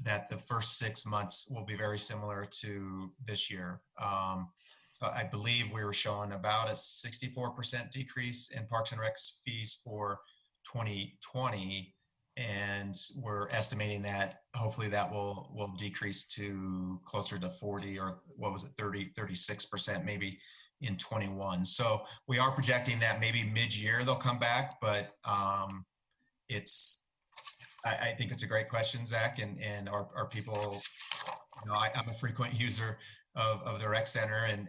that the first 6 months will be very similar to this year. So I believe we were showing about a 64% decrease in Parks and Recs fees for 2020. And we're estimating that hopefully that will decrease to closer to 40, or what was it, 36% maybe in 21. So we are projecting that maybe mid-year they'll come back, but I think it's a great question, Zach, and our people, I'm a frequent user of the rec center, and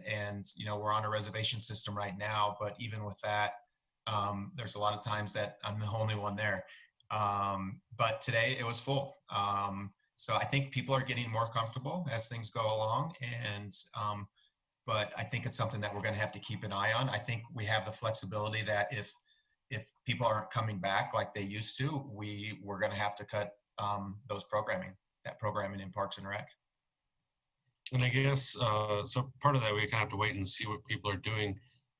we're on a reservation system right now, but even with that, there's a lot of times that I'm the only one there. But today it was full. So I think people are getting more comfortable as things go along, and but I think it's something that we're going to have to keep an eye on. I think we have the flexibility that if people aren't coming back like they used to, we're going to have to cut that programming in Parks and Rec. And I guess, so part of that, we kind of have to wait and see what people are doing,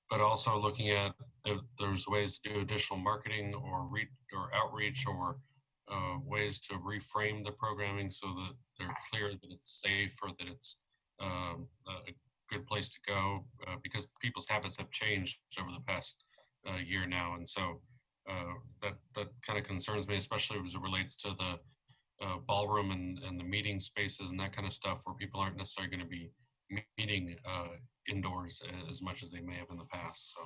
but also looking at if there's ways to do additional marketing or outreach, or ways to reframe the programming so that they're clear that it's safe, or that it's a good place to go, because people's habits have changed over the past year now. And so that kind of concerns me, especially as it relates to the ballroom and the meeting spaces and that kind of stuff, where people aren't necessarily going to be meeting indoors as much as they may have in the past. So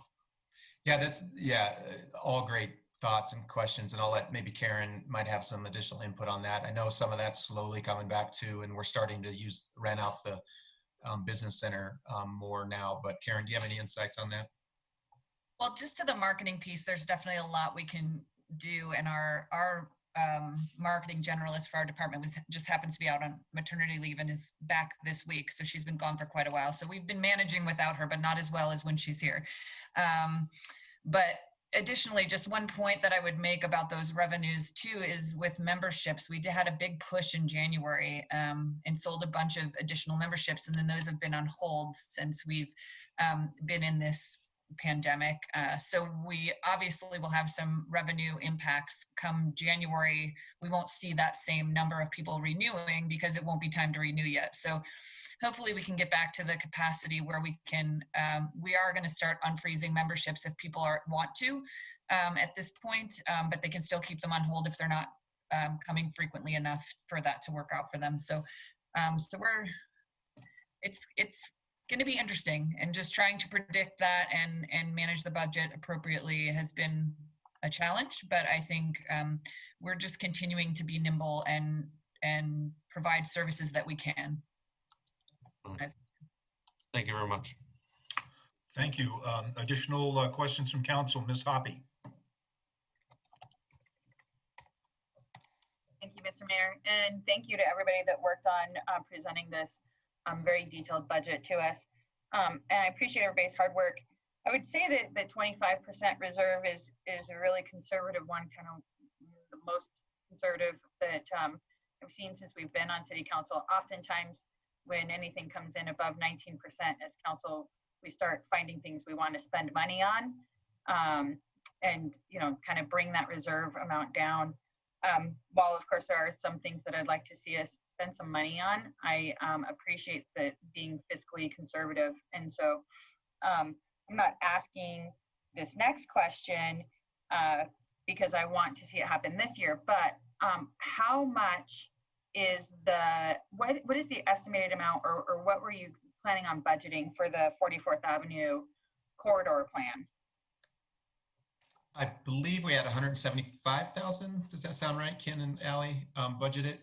yeah, all great thoughts and questions, and I'll let maybe Karen might have some additional input on that. I know some of that's slowly coming back too, and we're starting to rent out the business center more now. But Karen, do you have any insights on that? Well, just to the marketing piece, there's definitely a lot we can do, and our marketing generalist for our department just happens to be out on maternity leave and is back this week. So she's been gone for quite a while. So we've been managing without her, but not as well as when she's here. But additionally, just one point that I would make about those revenues too is with memberships. We had a big push in January and sold a bunch of additional memberships, and then those have been on hold since we've been in this pandemic. So we obviously will have some revenue impacts come January. We won't see that same number of people renewing because it won't be time to renew yet. So hopefully we can get back to the capacity where we can, we are going to start unfreezing memberships if people want to at this point, but they can still keep them on hold if they're not coming frequently enough for that to work out for them. So, it's going to be interesting, and just trying to predict that and manage the budget appropriately has been a challenge, but I think we're just continuing to be nimble and provide services that we can. Thank you very much. Thank you. Additional questions from council, Ms. Hoppy. Thank you, Mr. Mayor, and thank you to everybody that worked on presenting this very detailed budget to us. And I appreciate everybody's hard work. I would say that the 25% reserve is a really conservative one, kind of the most conservative that I've seen since we've been on city council. Oftentimes, when anything comes in above 19% as council, we start finding things we want to spend money on, and kind of bring that reserve amount down. While of course there are some things that I'd like to see us spend some money on, I appreciate that being fiscally conservative. And so I'm not asking this next question because I want to see it happen this year, but how much is what is the estimated amount, or what were you planning on budgeting for the 44th Avenue corridor plan? I believe we had 175,000. Does that sound right, Ken and Ally, budgeted?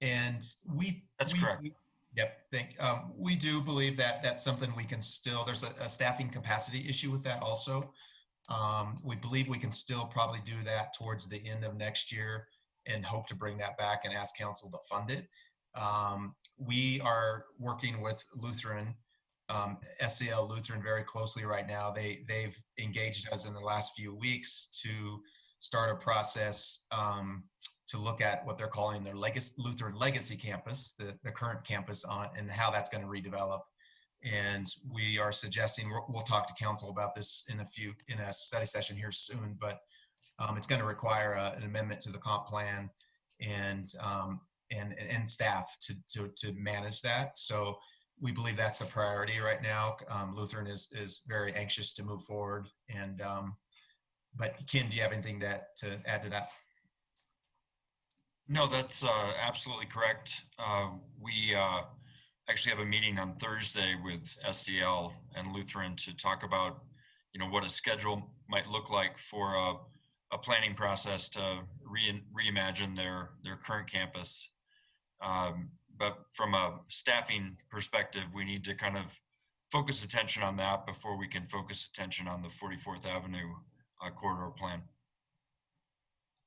And That's correct. Yep. We do believe that that's something we can still, there's a staffing capacity issue with that also. We believe we can still probably do that towards the end of next year and hope to bring that back and ask council to fund it. We are working with Lutheran, SCL Lutheran very closely right now. They've engaged us in the last few weeks to start a process to look at what they're calling their Lutheran Legacy Campus, the current campus and how that's going to redevelop. And we are suggesting, we'll talk to council about this in a study session here soon, but it's going to require an amendment to the comp plan and staff to manage that. So we believe that's a priority right now. Lutheran is very anxious to move forward. And but Ken, do you have anything to add to that? No, that's absolutely correct. We actually have a meeting on Thursday with SCL and Lutheran to talk about, what a schedule might look like for a planning process to reimagine their current campus. But from a staffing perspective, we need to kind of focus attention on that before we can focus attention on the 44th Avenue corridor plan.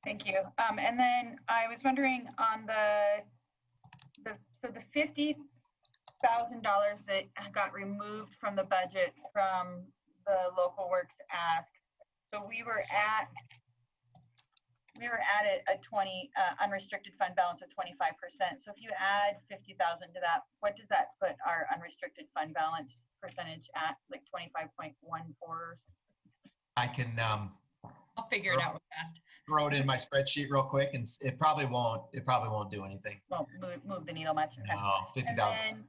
Thank you. And then I was wondering on the $50,000 that got removed from the budget from the local works ask. So we were at a 20 unrestricted fund balance of 25%. So if you add 50,000 to that, what does that put our unrestricted fund balance percentage at, like 25.14? I can I'll figure it out real fast. throw it in my spreadsheet real quick, and it probably won't do anything. Won't move the needle much. Okay. No, 50,000.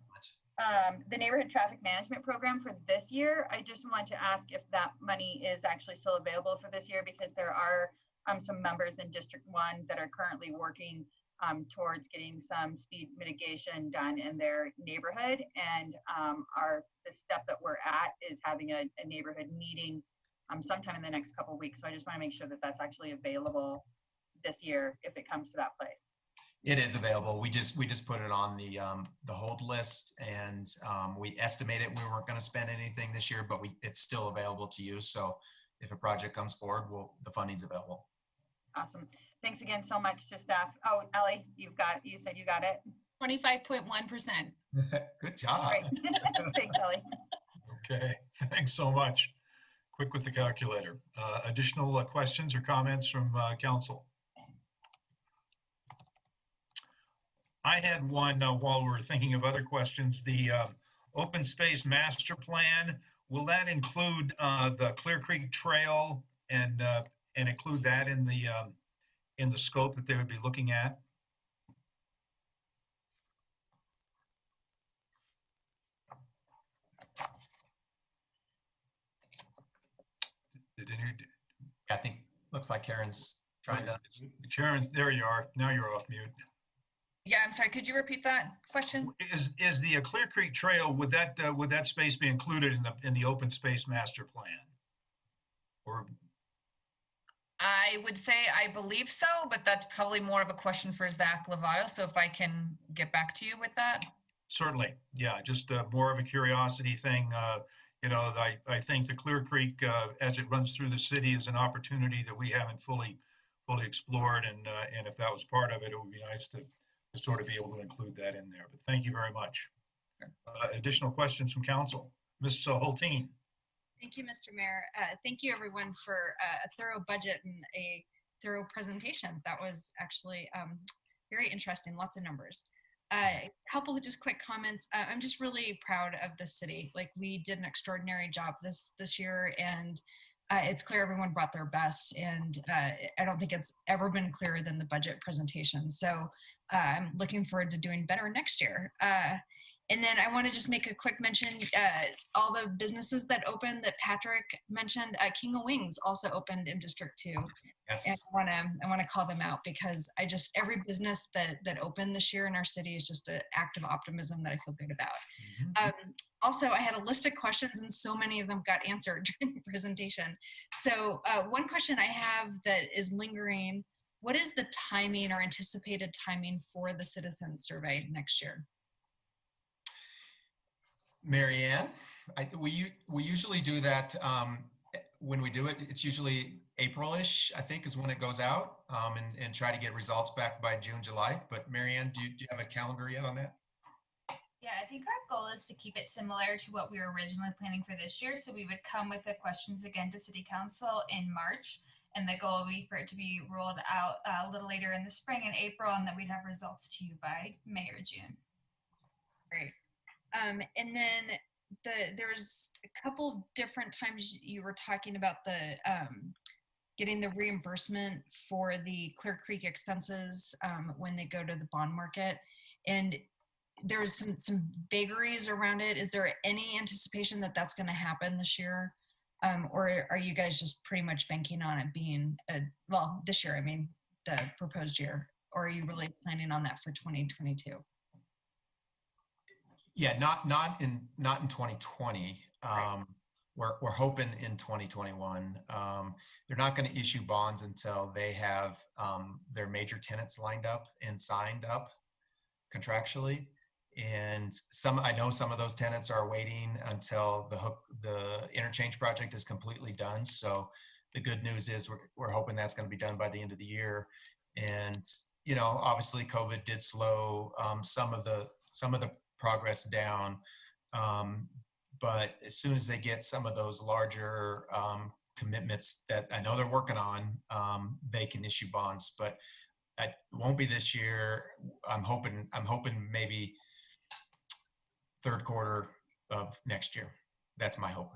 The neighborhood traffic management program for this year, I just want to ask if that money is actually still available for this year, because there are some members in District 1 that are currently working towards getting some speed mitigation done in their neighborhood. And the step that we're at is having a neighborhood meeting sometime in the next couple of weeks. So I just want to make sure that that's actually available this year if it comes to that place. It is available. We just put it on the hold list, and we estimated we weren't going to spend anything this year, but it's still available to use. So if a project comes forward, the funding's available. Awesome. Thanks again so much to staff. Oh, Ellie, you said you got it. 25.1%. Good job. Great. Thanks, Ellie. Okay, thanks so much. Quick with the calculator. Additional questions or comments from council? I had one while we were thinking of other questions. The open space master plan, will that include the Clear Creek Trail and include that in the scope that they would be looking at? I think looks like Karen's trying to. Karen, there you are. Now you're off mute. Yeah, I'm sorry, could you repeat that question? Is the Clear Creek Trail, would that space be included in the open space master plan? Or I would say I believe so, but that's probably more of a question for Zach Lovato. So if I can get back to you with that. certainly, yeah, just more of a curiosity thing. You know, I think the Clear Creek, as it runs through the city, is an opportunity that we haven't fully explored, and if that was part of it, it would be nice to sort of be able to include that in there. But thank you very much. Additional questions from council? Ms. Hulteen. Thank you, Mr. Mayor. Thank you, everyone, for a thorough budget and a thorough presentation. That was actually very interesting, lots of numbers. A couple of just quick comments. I'm just really proud of the city. Like, we did an extraordinary job this year, and it's clear everyone brought their best, and I don't think it's ever been clearer than the budget presentation. So I'm looking forward to doing better next year. And then I want to just make a quick mention, all the businesses that opened that Patrick mentioned. King of Wings also opened in District 2. Yes. And I want to call them out, because every business that opened this year in our city is just an act of optimism that I feel good about. Also, I had a list of questions, and so many of them got answered during the presentation. So one question I have that is lingering: what is the timing or anticipated timing for the citizen survey next year? Mary Ann, we usually do that when we do it. It's usually April-ish, I think, is when it goes out, and try to get results back by June, July. But Mary Ann, do you have a calendar yet on that? Yeah, I think our goal is to keep it similar to what we were originally planning for this year. So we would come with the questions again to City Council in March, and the goal would be for it to be rolled out a little later in the spring in April, and then we'd have results to you by May or June. Great. And then there's a couple different times you were talking about the getting the reimbursement for the Clear Creek expenses when they go to the bond market, and there's some vagaries around it. Is there any anticipation that that's going to happen this year, or are you guys just pretty much banking on it being this year? I mean, the proposed year, or are you really planning on that for 2022? Yeah, not in 2020. Right. We're hoping in 2021. They're not going to issue bonds until they have their major tenants lined up and signed up contractually. And I know some of those tenants are waiting until the interchange project is completely done. So the good news is we're hoping that's going to be done by the end of the year. And you know, obviously COVID did slow some of the progress down, but as soon as they get some of those larger commitments that I know they're working on, they can issue bonds. But it won't be this year. I'm hoping maybe third quarter of next year. That's my hope.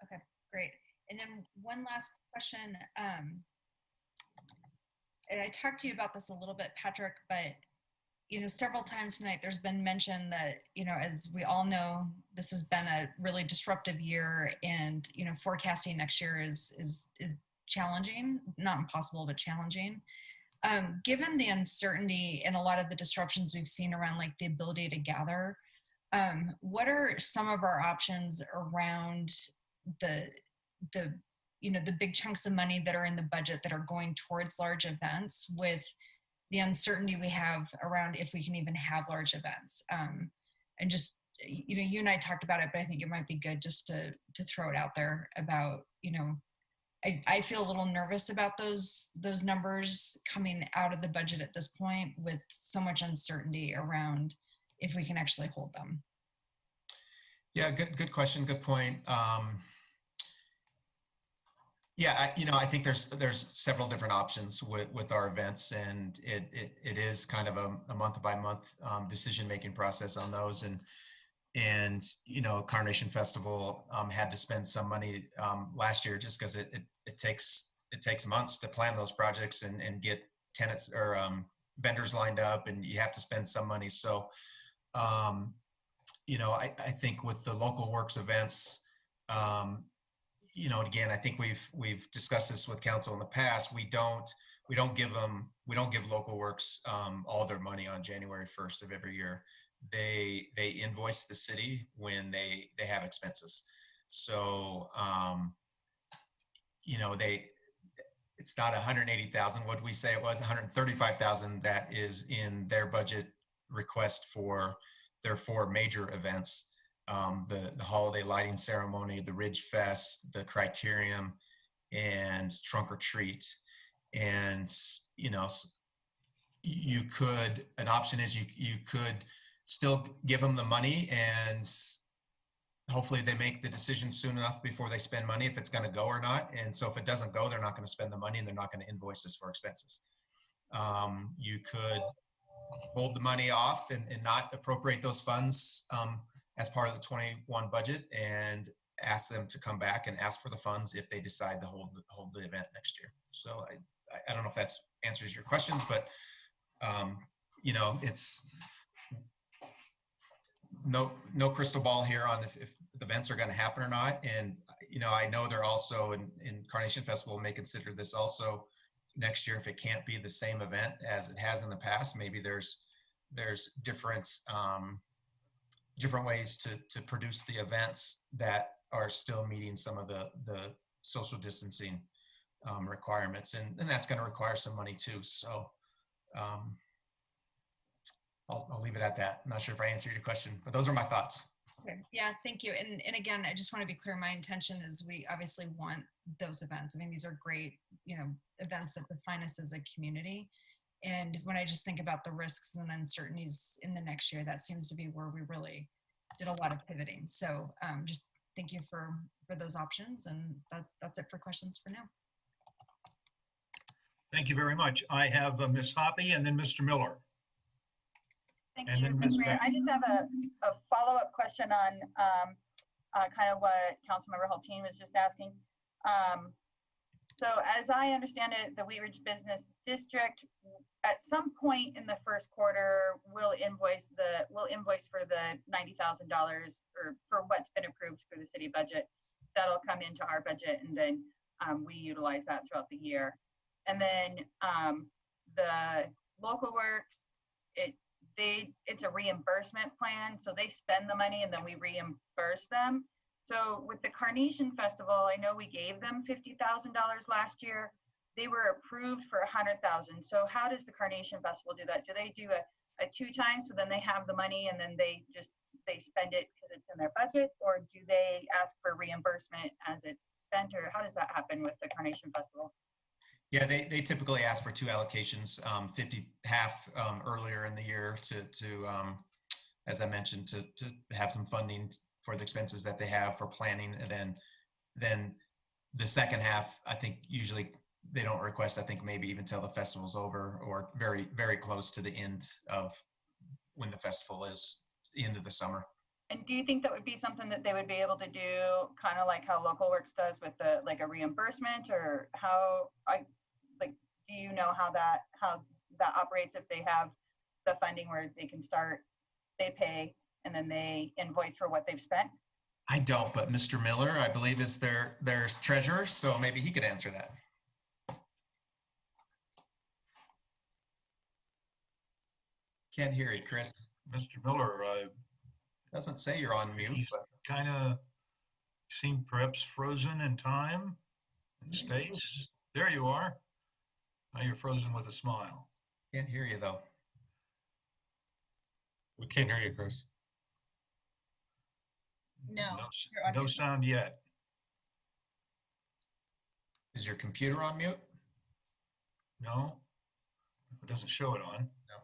Okay, great. And then one last question. And I talked to you about this a little bit, Patrick, but you know, several times tonight there's been mention that, you know, as we all know, this has been a really disruptive year, and you know, forecasting next year is challenging, not impossible, but challenging. Given the uncertainty and a lot of the disruptions we've seen around like the ability to gather, what are some of our options around the you know, the big chunks of money that are in the budget that are going towards large events, with the uncertainty we have around if we can even have large events? And just, you know, you and I talked about it, but I think it might be good just to throw it out there about, you know, I feel a little nervous about those numbers coming out of the budget at this point, with so much uncertainty around if we can actually hold them. Yeah, good question, good point. Yeah, you know, I think there's several different options with our events, and it is kind of a month by month decision-making process on those. And you know, Carnation Festival had to spend some money last year just because it takes months to plan those projects and get tenants or vendors lined up, and you have to spend some money. So, you know, I think with the local works events, you know, again, I think we've discussed this with council in the past. We don't we don't give Local Works all their money on January 1st of every year. They invoice the city when they have expenses. So it's not 180,000. What did we say it was? 135,000 that is in their budget request for their 4 major events. The holiday lighting ceremony, the Ridge Fest, the Criterium, and Trunk or Treat. And, an option is you could still give them the money, and hopefully they make the decision soon enough before they spend money if it's going to go or not. And so if it doesn't go, they're not going to spend the money and they're not going to invoice us for expenses. You could hold the money off and not appropriate those funds as part of the 21 budget and ask them to come back and ask for the funds if they decide to hold the event next year. So I don't know if that answers your questions, but it's no crystal ball here on if the events are going to happen or not. And I know they're also in Carnation Festival may consider this also next year if it can't be the same event as it has in the past. Maybe there's different ways to produce the events that are still meeting some of the social distancing requirements, and that's going to require some money too. So I'll leave it at that. I'm not sure if I answered your question, but those are my thoughts. Okay. Yeah, thank you. And again, I just want to be clear. My intention is we obviously want those events. I mean, these are great, events that define us as a community. And when I just think about the risks and uncertainties in the next year, that seems to be where we really did a lot of pivoting. So just thank you for those options. And that's it for questions for now. Thank you very much. I have Ms. Hoppy and then Mr. Miller. Thank And you. then Ms. I just have a follow-up question on kind of what Councilmember Hulteen was just asking. So as I understand it, the Wheat Ridge Business District at some point in the first quarter will invoice for the $90,000 or for what's been approved through the city budget. That'll come into our budget, and then we utilize that throughout the year. And then the Local Works, it's a reimbursement plan, so they spend the money and then we reimburse them. So with the Carnation Festival, I know we gave them $50,000 last year. They were approved for $100,000. So how does the Carnation Festival do that? Do they do a 2 times, so then they have the money and then they spend it because it's in their budget, or do they ask for reimbursement as it's spent, or how does that happen with the Carnation Festival? Yeah, they typically ask for 2 allocations, half earlier in the year to as I mentioned, to have some funding for the expenses that they have for planning, and then the second half, I think usually they don't request, I think maybe even till the festival's over or very, very close to the end of when the festival is, the end of the summer. And do you think that would be something that they would be able to do kind of like how Local Works does with a reimbursement, or do you know how that operates if they have the funding where they can start, they pay, and then they invoice for what they've spent? I don't, but Mr. Miller, I believe, is their treasurer, so maybe he could answer that. Can't hear you, Chris. Mr. Miller, doesn't say you're on mute. He's kind of seemed perhaps frozen in time and space. There you are. Now you're frozen with a smile. Can't hear you though. We can't hear you, Chris. No sound yet. Is your computer on mute? No, it doesn't show it on. No.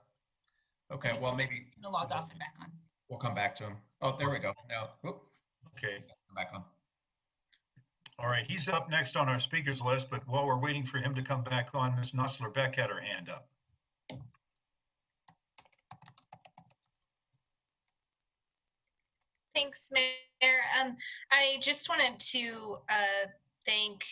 Okay, well maybe. Logged off and back on. We'll come back to him. Oh, there we go. Now, whoop. Okay. Come back on. All right, he's up next on our speakers list, but while we're waiting for him to come back on, Ms. Nussler-Beck had her hand up. Thanks, Mayor. I just wanted to thank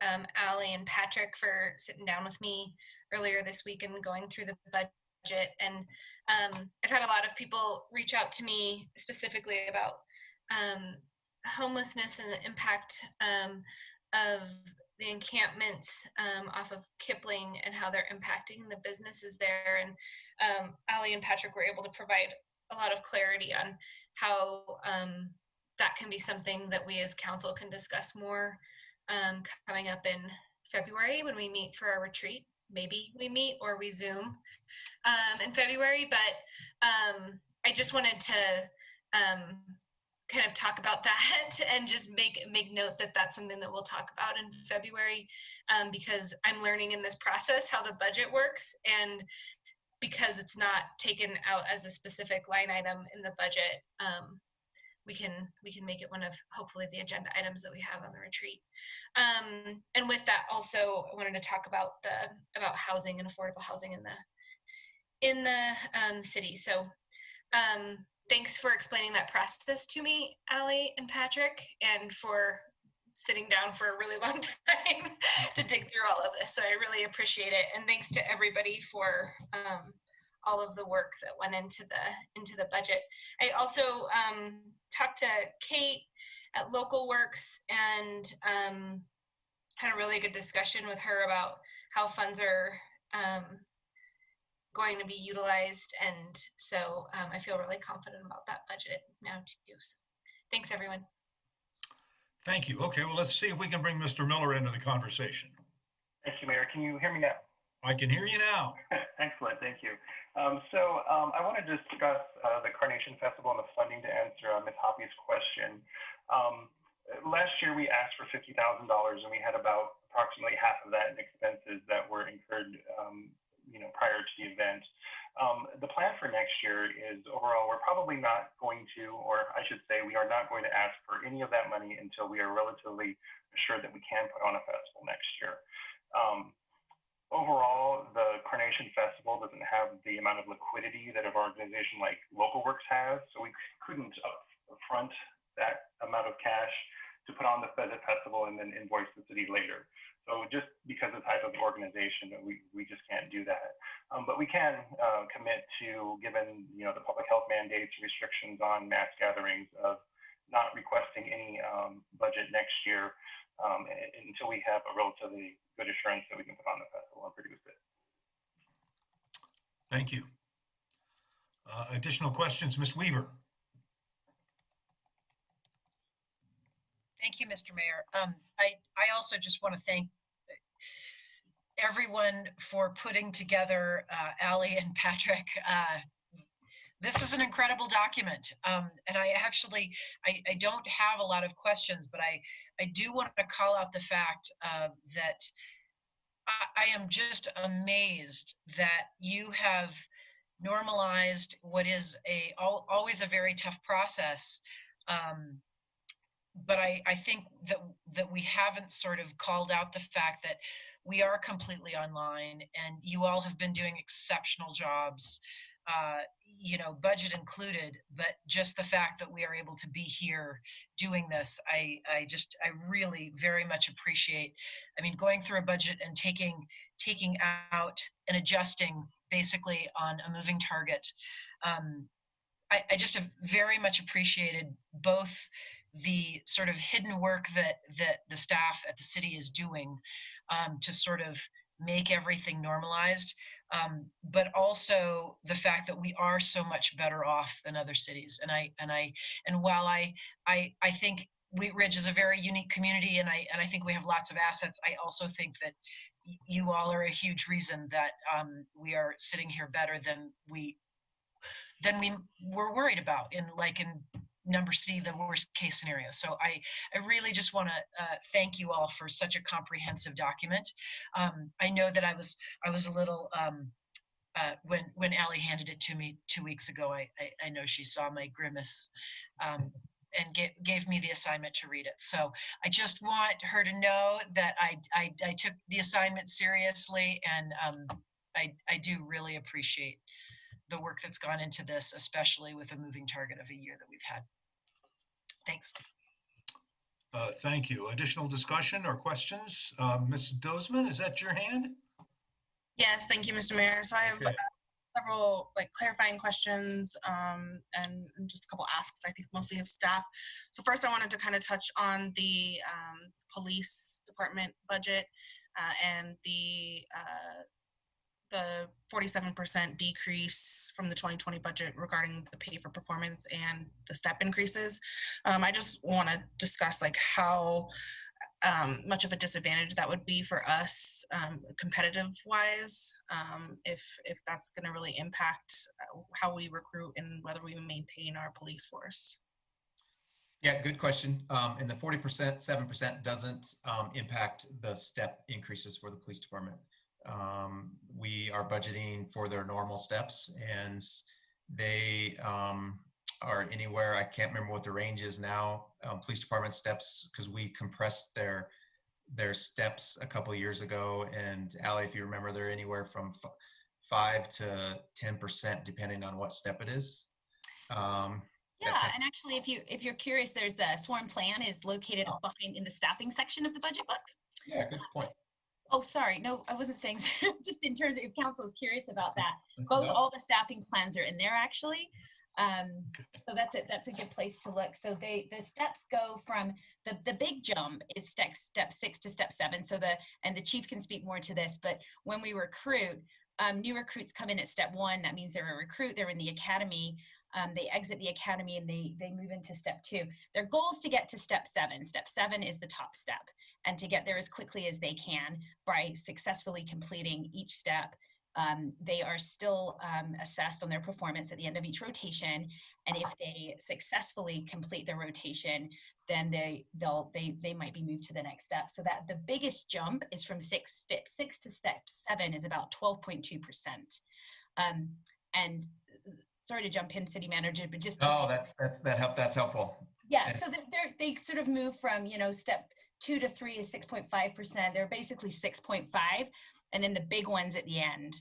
Allie and Patrick for sitting down with me earlier this week and going through the budget. And I've had a lot of people reach out to me specifically about homelessness and the impact of the encampments off of Kipling and how they're impacting the businesses there. And Ali and Patrick were able to provide a lot of clarity on how that can be something that we as council can discuss more coming up in February when we meet for our retreat. Maybe we meet or we Zoom in February, but I just wanted to kind of talk about that and just make note that that's something that we'll talk about in February, because I'm learning in this process how the budget works, and because it's not taken out as a specific line item in the budget, we can make it one of hopefully the agenda items that we have on the retreat. And with that, also I wanted to talk about housing and affordable housing in the city. So thanks for explaining that process to me, Ali and Patrick, and for sitting down for a really long time to dig through all of this. So I really appreciate it. And thanks to everybody for all of the work that went into the budget. I also talked to Kate at Local Works and had a really good discussion with her about how funds are going to be utilized. And so I feel really confident about that budget now too. So thanks, everyone. Thank you. Okay, well, let's see if we can bring Mr. Miller into the conversation. Thank you, Mayor. Can you hear me now? I can hear you now. Excellent, thank you. I want to discuss the Carnation Festival and the funding to answer Ms. Hoppy's question. Last year we asked for $50,000 and we had about approximately half of that in expenses that were incurred prior to the event. The plan for next year is overall we're probably not going to, or I should say we are not going to ask for any of that money until we are relatively assured that we can put on a festival next year. Overall, the Carnation Festival doesn't have the amount of liquidity that an organization like Local Works has, so we couldn't upfront that amount of cash to put on the festival and then invoice the city later. So just because of the type of organization, we just can't do that. But we can commit to, given the public health mandates, restrictions on mass gatherings, of not requesting any budget next year until we have a relatively good assurance that we can put on the festival and produce it. Thank you. Additional questions, Ms. Weaver? Thank you, Mr. Mayor. I also just want to thank everyone for putting together Ali and Patrick. This is an incredible document. And I don't have a lot of questions, but I do want to call out the fact that I am just amazed that you have normalized what is always a very tough process. But I think that we haven't sort of called out the fact that we are completely online and you all have been doing exceptional jobs, budget included, but just the fact that we are able to be here doing this, I really very much appreciate. I mean, going through a budget and taking out and adjusting basically on a moving target. I just have very much appreciated both the sort of hidden work that the staff at the city is doing to sort of make everything normalized, but also the fact that we are so much better off than other cities. And while I think Wheat Ridge is a very unique community, and I think we have lots of assets, I also think that you all are a huge reason that we are sitting here better than we were worried about in number C, the worst case scenario. So I really just want to thank you all for such a comprehensive document. I know that I was a little when Ali handed it to me 2 weeks ago. I know she saw my grimace and gave me the assignment to read it. So I just want her to know that I took the assignment seriously, and I do really appreciate the work that's gone into this, especially with a moving target of a year that we've had. Thanks. Thank you. Additional discussion or questions? Ms. Dozman, is that your hand? Yes, thank you, Mr. Mayor. So I have several like clarifying questions and just a couple asks, I think mostly of staff. So first I wanted to kind of touch on the police department budget and the 47% decrease from the 2020 budget regarding the pay for performance and the step increases. I just want to discuss like how much of a disadvantage that would be for us competitive wise, if that's going to really impact how we recruit and whether we maintain our police force. Yeah, good question. And the 40%, 7% doesn't impact the step increases for the police department. We are budgeting for their normal steps, and they are anywhere, I can't remember what the range is now, police department steps, because we compressed their steps a couple of years ago. And Allie, if you remember, they're anywhere from 5 to 10% depending on what step it is. Yeah, and actually, if you're curious, there's the sworn plan is located behind in the staffing section of the budget book. Yeah, good point. Oh, sorry. No, I wasn't saying, just in terms of if council is curious about that. Both, all the staffing plans are in there actually. So that's a good place to look. So the steps go from the big jump is step 6 to step 7. So and the chief can speak more to this, but when we recruit, new recruits come in at step 1. That means they're a recruit, they're in the academy. They exit the academy and they move into step 2. Their goal is to get to step 7. Step 7 is the top step, and to get there as quickly as they can by successfully completing each step. They are still assessed on their performance at the end of each rotation, and if they successfully complete their rotation, then they might be moved to the next step. So that the biggest jump is from step 6 to step 7 is about 12.2%. And sorry to jump in, city manager, but just that's helpful. Yeah, and so they sort of move from step 2 to 3 is 6.5%. They're basically 6.5, and then the big ones at the end.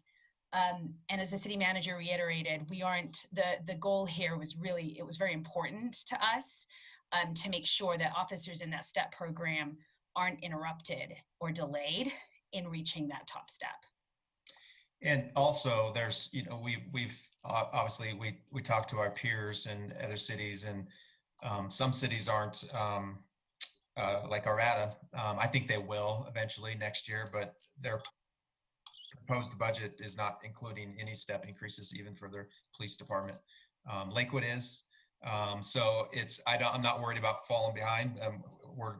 And as the city manager reiterated, we aren't the goal here was really, it was very important to us to make sure that officers in that step program aren't interrupted or delayed in reaching that top step. And also there's, we've obviously we talk to our peers in other cities, and some cities aren't like Arata. I think they will eventually next year, but their proposed budget is not including any step increases even for their police department. Lakewood is. So I'm not worried about falling behind. We're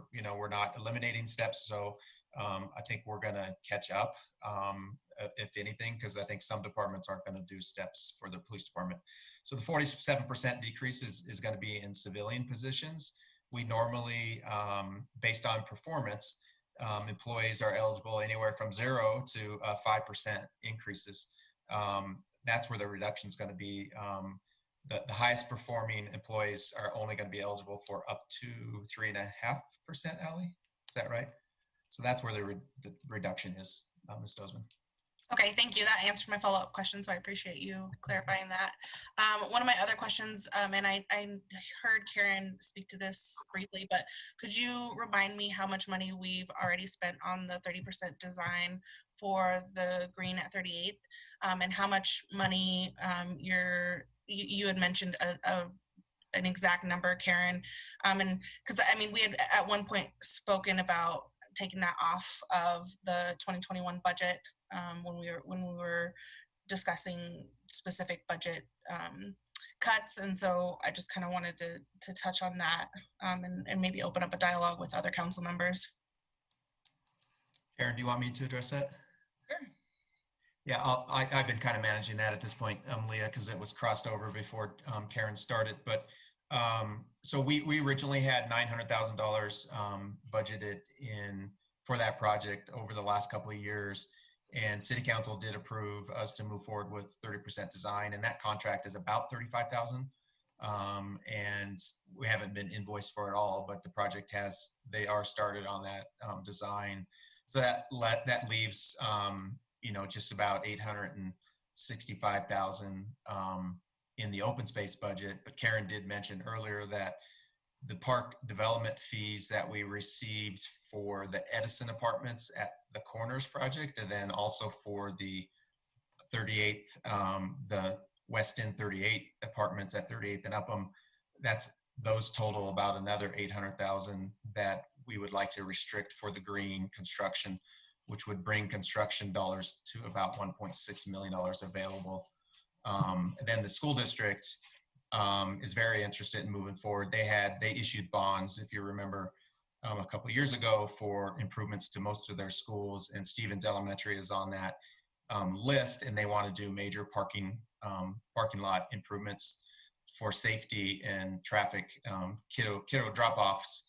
not eliminating steps. So I think we're going to catch up, if anything, because I think some departments aren't going to do steps for their police department. So the 47% decrease is going to be in civilian positions. We normally, based on performance, employees are eligible anywhere from 0 to 5% increases. That's where the reduction is going to be. The highest performing employees are only going to be eligible for up to 3.5%, Allie? Is that right? So that's where the reduction is, Ms. Dozman. Okay, thank you. That answered my follow-up question, so I appreciate you clarifying that. One of my other questions, and I heard Karen speak to this briefly, but could you remind me how much money we've already spent on the 30% design for the green at 38th, and how much money you had mentioned an exact number, Karen, and because we had at one point spoken about taking that off of the 2021 budget when we were discussing specific budget cuts, and so I just kind of wanted to touch on that and maybe open up a dialogue with other council members. Karen, do you want me to address that? Sure. Yeah, I've been kind of managing that at this point, Leah, because it was crossed over before Karen started. But so we originally had $900,000 budgeted for that project over the last couple of years. And City Council did approve us to move forward with 30% design, and that contract is about $35,000. And we haven't been invoiced for it all, but the project they are started on that design. So that leaves just about $865,000 in the open space budget. But Karen did mention earlier that the park development fees that we received for the Edison apartments at the Corners project, and then also for the 38th, the West End 38 apartments at 38th and Upham, those total about another 800,000 that we would like to restrict for the green construction, which would bring construction dollars to about $1.6 million available. And then the school district is very interested in moving forward. They issued bonds, if you remember, a couple of years ago for improvements to most of their schools, and Stevens Elementary is on that list, and they want to do major parking lot improvements for safety and traffic, kiddo drop-offs.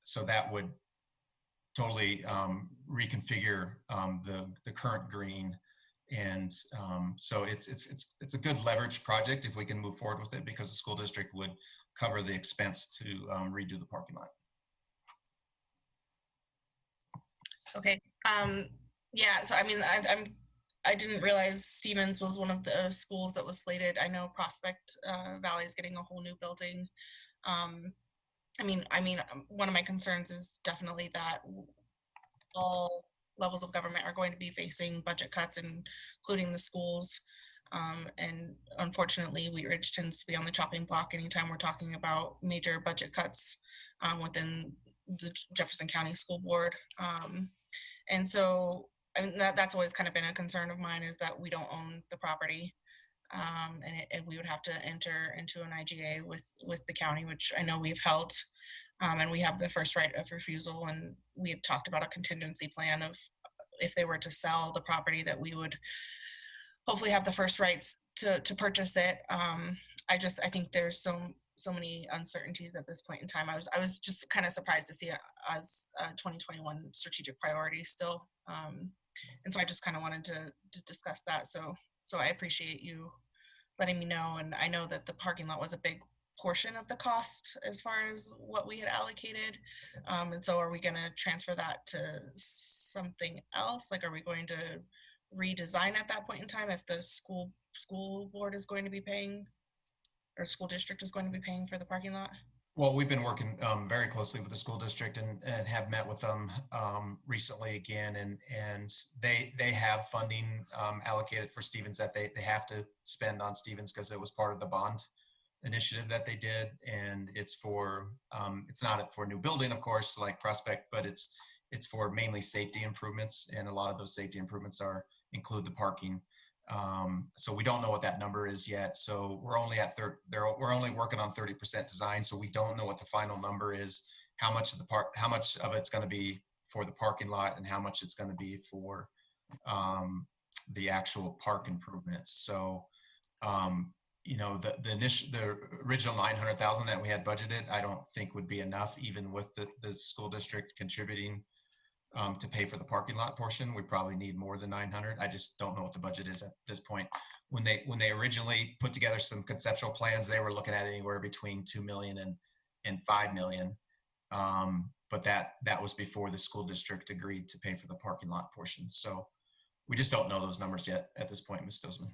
So that would totally reconfigure the current green. And so it's a good leverage project if we can move forward with it, because the school district would cover the expense to redo the parking lot. Okay. Yeah. So I mean, I didn't realize Stevens was one of the schools that was slated. I know Prospect Valley is getting a whole new building. I mean, one of my concerns is definitely that all levels of government are going to be facing budget cuts, including the schools. And unfortunately, Wheat Ridge tends to be on the chopping block anytime we're talking about major budget cuts within the Jefferson County School Board. And so I mean, that's always kind of been a concern of mine, is that we don't own the property. And we would have to enter into an IGA with the county, which I know we've held, and we have the first right of refusal. And we had talked about a contingency plan of, if they were to sell the property, that we would hopefully have the first rights to purchase it. I think there's so many uncertainties at this point in time. I was just kind of surprised to see it as a 2021 strategic priority still. And so I just kind of wanted to discuss that. So I appreciate you letting me know. And I know that the parking lot was a big portion of the cost as far as what we had allocated. And so are we going to transfer that to something else? Like, are we going to redesign at that point in time if the school board is going to be paying, or school district is going to be paying for the parking lot? Well, we've been working very closely with the school district and have met with them recently again, and they have funding allocated for Stevens that they have to spend on Stevens, because it was part of the bond initiative that they did, and it's for it's not for a new building, of course, like Prospect, but it's for mainly safety improvements, and a lot of those safety improvements include the parking. So we don't know what that number is yet. So we're only we're only working on 30% design. So we don't know what the final number is, how much of it's going to be for the parking lot, and how much it's going to be for the actual park improvements. So, you know, the original 900,000 that we had budgeted, I don't think would be enough, even with the school district contributing to pay for the parking lot portion. We probably need more than 900. I just don't know what the budget is at this point. When they originally put together some conceptual plans, they were looking at anywhere between 2 million and 5 million. But that was before the school district agreed to pay for the parking lot portion. So we just don't know those numbers yet at this point, Ms. Stosman.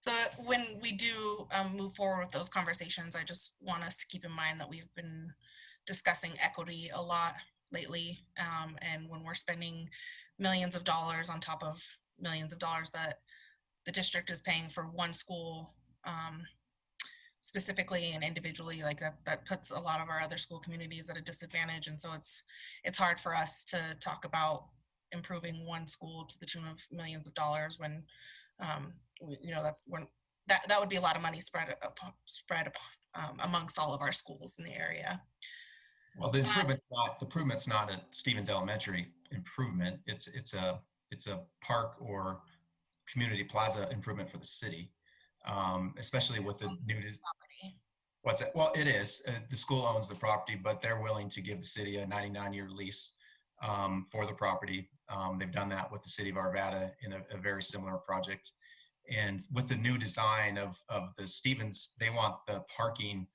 So when we do move forward with those conversations, I just want us to keep in mind that we've been discussing equity a lot lately, and when we're spending millions of dollars on top of millions of dollars that the district is paying for one school specifically and individually, like that puts a lot of our other school communities at a disadvantage. And so it's hard for us to talk about improving one school to the tune of millions of dollars when you know, that would be a lot of money spread amongst all of our schools in the area. Well, the improvement's not a Stevens Elementary improvement. It's a park or community plaza improvement for the city, especially with the new. What's it? Well, it is. The school owns the property, but they're willing to give the city a 99-year lease for the property. They've done that with the city of Arvada in a very similar project. And with the new design of the Stevens, they want the parking,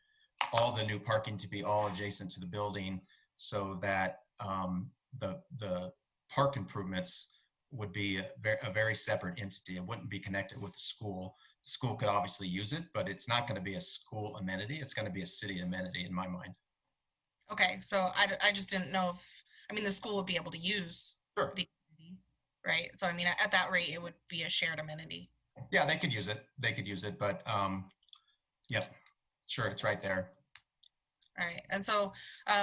all the new parking, to be all adjacent to the building, so that the park improvements would be a very separate entity. It wouldn't be connected with the school. The school could obviously use it, but it's not going to be a school amenity. It's going to be a city amenity in my mind. Okay, so I just didn't know if, I mean, the school would be able to use Sure. the. right? So I mean, at that rate, it would be a shared amenity. Yeah, they could use it. They could use it, but yep, sure, it's right there. All right. And so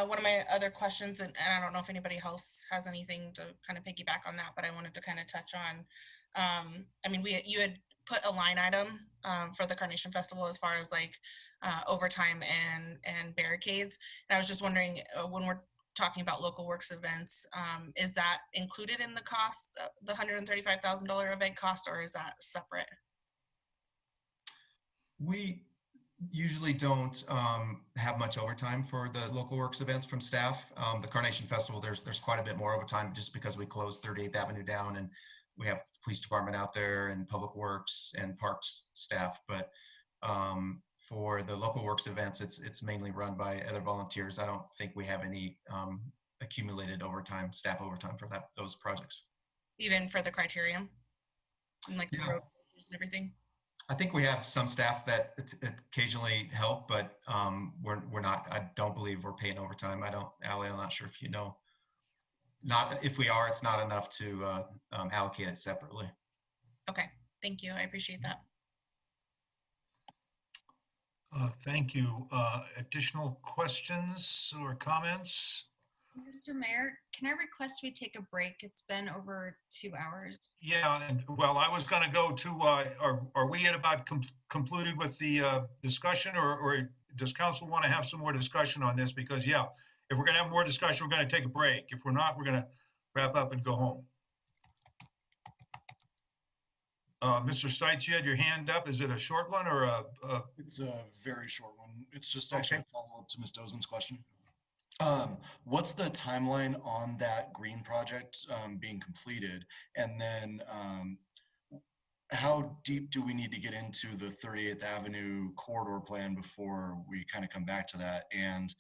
one of my other questions, and I don't know if anybody else has anything to kind of piggyback on that, but I wanted to kind of touch on, I mean, you had put a line item for the Carnation Festival as far as like overtime and barricades. And I was just wondering, when we're talking about local works events, is that included in the cost, the $135,000 event cost, or is that separate? We usually don't have much overtime for the local works events from staff. The Carnation Festival, there's quite a bit more overtime just because we closed 38th Avenue down and we have the police department out there and public works and parks staff. But for the local works events, it's mainly run by other volunteers. I don't think we have any accumulated overtime, staff overtime for those projects. Even for the criterium and like the road closures and everything? I think we have some staff that occasionally help, but we're not, I don't believe we're paying overtime. Allie, I'm not sure if you know. If we are, it's not enough to allocate it separately. Okay, thank you. I appreciate that. Thank you. Additional questions or comments? Mr. Mayor, can I request we take a break? It's been over 2 hours. Yeah, and well, I was going to go to, are we at about concluded with the discussion, or does council want to have some more discussion on this? Because yeah, if we're going to have more discussion, we're going to take a break. If we're not, we're going to wrap up and go home. Mr. Stites, you had your hand up. Is it a short one or a? It's a very short one. It's just actually a follow-up to Ms. Dozman's question. What's the timeline on that green project being completed? And then how deep do we need to get into the 38th Avenue corridor plan before we kind of come back to that? And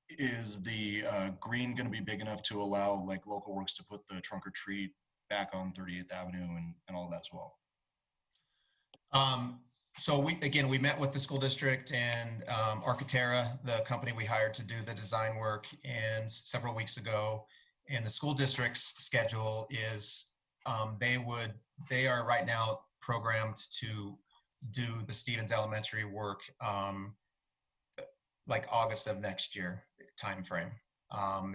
is the green going to be big enough to allow like local works to put the trunk or treat back on 38th Avenue and all of that as well? So we met with the school district and Architera, the company we hired to do the design work, and several weeks ago. And the school district's schedule is they are right now programmed to do the Stevens Elementary work like August of next year timeframe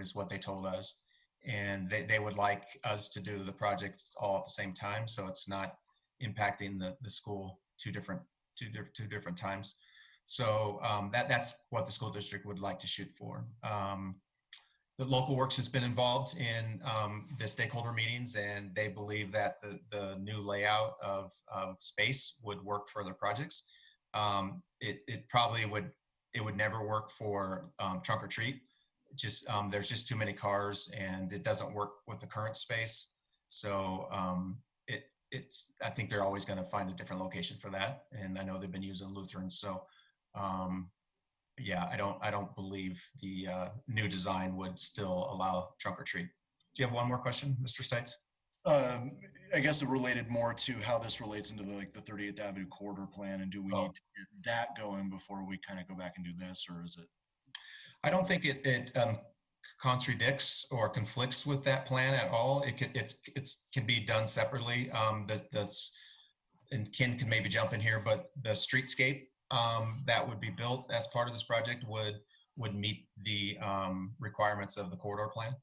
is what they told us. And they would like us to do the project all at the same time, so it's not impacting the school two different times. So that's what the school district would like to shoot for. The local works has been involved in the stakeholder meetings, and they believe that the new layout of space would work for their projects. It probably would never work for trunk or treat. Just there's just too many cars, and it doesn't work with the current space. So I think they're always going to find a different location for that. And I know they've been using Lutheran. So yeah, I don't believe the new design would still allow trunk or treat. Do you have one more question, Mr. Stites? I guess it related more to how this relates into the 38th Avenue corridor plan, and do we need to get that going before we kind of go back and do this, or is it? I don't think it contradicts or conflicts with that plan at all. It can be done separately. And Ken can maybe jump in here, but the streetscape that would be built as part of this project would meet the requirements of the corridor plan.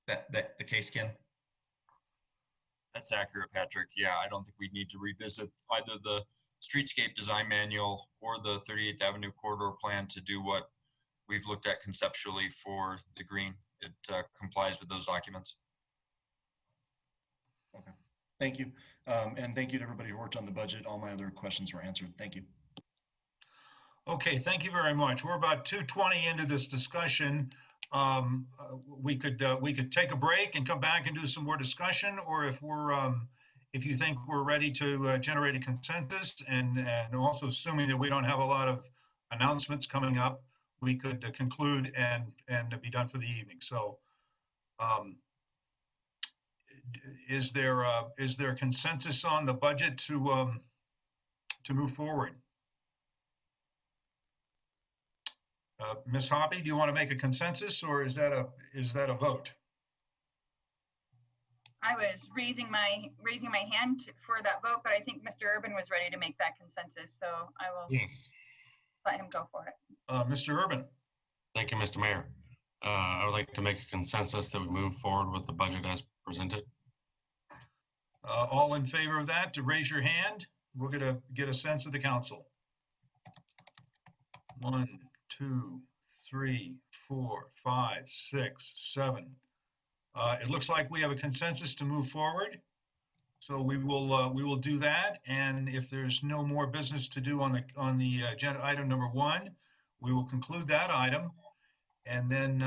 That the case, Ken? That's accurate, Patrick. Yeah, I don't think we need to revisit either the streetscape design manual or the 38th Avenue corridor plan to do what we've looked at conceptually for the green. It complies with those documents. Okay, thank you. And thank you to everybody who worked on the budget. All my other questions were answered. Thank you. Okay, thank you very much. We're about 2:20 into this discussion. We could take a break and come back and do some more discussion, or if you think we're ready to generate a consensus, and also assuming that we don't have a lot of announcements coming up, we could conclude and be done for the evening. So is there consensus on the budget to move forward? Ms. Hoppy, do you want to make a consensus, or is that a vote? I was raising my hand for that vote, but I think Mr. Urban was ready to make that consensus, so I will let him go for it. Mr. Urban. Thank you, Mr. Mayor. I would like to make a consensus that we move forward with the budget as presented. All in favor of that, to raise your hand. We're going to get a sense of the council. 1, 2, 3, 4, 5, 6, 7. It looks like we have a consensus to move forward. So we will do that. And if there's no more business to do on the agenda item number 1, we will conclude that item. And then,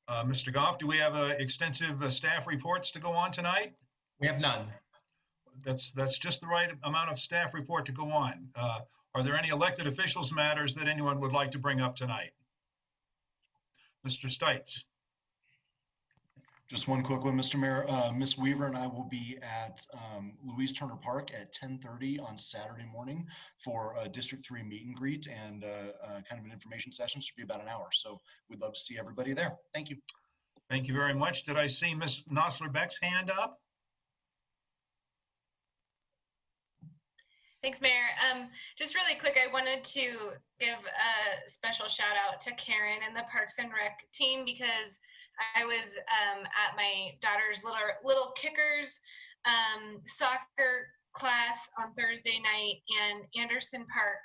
Mr. Goff, do we have extensive staff reports to go on tonight? We have none. That's just the right amount of staff report to go on. Are there any elected officials matters that anyone would like to bring up tonight? Mr. Stites. Just one quick one, Mr. Mayor. Ms. Weaver and I will be at Louise Turner Park at 10:30 on Saturday morning for a District 3 meet and greet and kind of an information session. Should be about an hour. So we'd love to see everybody there. Thank you. Thank you very much. Did I see Ms. Nosler-Beck's hand up? Thanks, Mayor. Just really quick, I wanted to give a special shout out to Karen and the Parks and Rec team because I was at my daughter's little kickers soccer class on Thursday night, and Anderson Park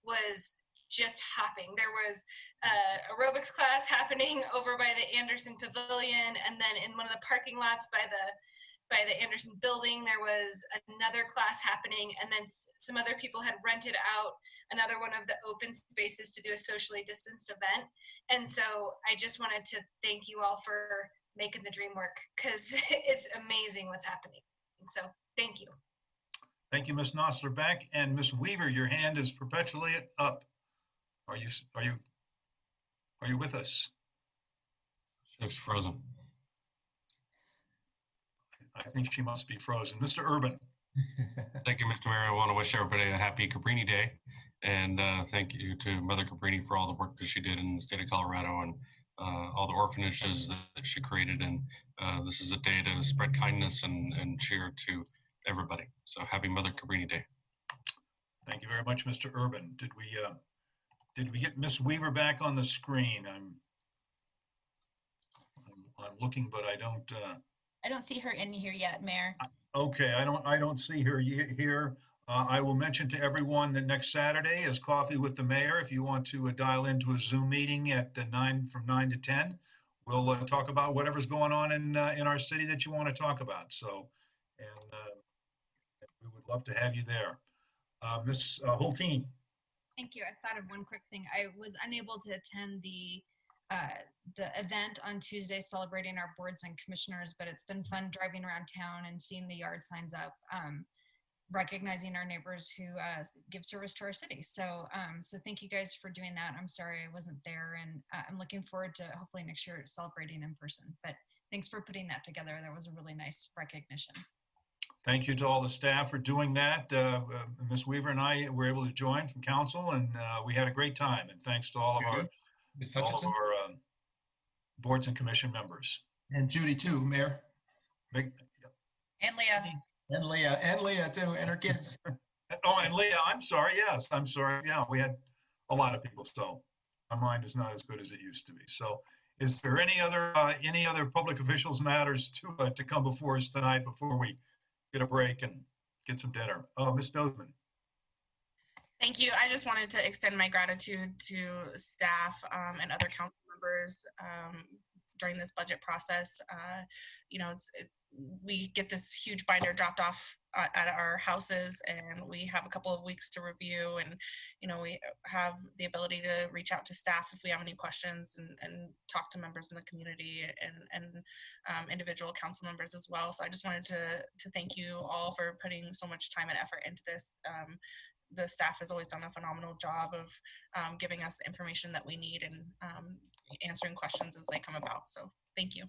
was just hopping. There was aerobics class happening over by the Anderson Pavilion, and then in one of the parking lots by the Anderson building, there was another class happening, and then some other people had rented out another one of the open spaces to do a socially distanced event. And so I just wanted to thank you all for making the dream work, because it's amazing what's happening. So thank you. Thank you, Ms. Nosler-Beck. And Ms. Weaver, your hand is perpetually up. Are you with us? She looks frozen. I think she must be frozen. Mr. Urban. Thank you, Mr. Mayor. I want to wish everybody a happy Cabrini Day. And thank you to Mother Cabrini for all the work that she did in the state of Colorado and all the orphanages that she created. And this is a day to spread kindness and cheer to everybody. So happy Mother Cabrini Day. Thank you very much, Mr. Urban. Did we get Ms. Weaver back on the screen? I'm looking, but I don't see her in here yet, Mayor. Okay, I don't see her here. I will mention to everyone that next Saturday is Coffee with the Mayor. If you want to dial into a Zoom meeting at from 9 to 10, we'll talk about whatever's going on in our city that you want to talk about. So, and we would love to have you there. Ms. Hulteen. Thank you. I thought of one quick thing. I was unable to attend the event on Tuesday celebrating our boards and commissioners, but it's been fun driving around town and seeing the yard signs up, recognizing our neighbors who give service to our city. So thank you guys for doing that. I'm sorry I wasn't there, and I'm looking forward to hopefully next year celebrating in person. But thanks for putting that together. That was a really nice recognition. Thank you to all the staff for doing that. Ms. Weaver and I were able to join from council, and we had a great time. And thanks to all of our boards and commission members. And Judy too, Mayor. And Leah. And Leah too, and her kids. Oh, and Leah, I'm sorry. Yes, I'm sorry. Yeah, we had a lot of people, so my mind is not as good as it used to be. So is there any other public officials matters to come before us tonight before we get a break and get some dinner? Ms. Dozman. Thank you. I just wanted to extend my gratitude to staff and other council members during this budget process. We get this huge binder dropped off at our houses, and we have a couple of weeks to review, and we have the ability to reach out to staff if we have any questions and talk to members in the community and individual council members as well. So I just wanted to thank you all for putting so much time and effort into this. The staff has always done a phenomenal job of giving us the information that we need and answering questions as they come about. So thank you.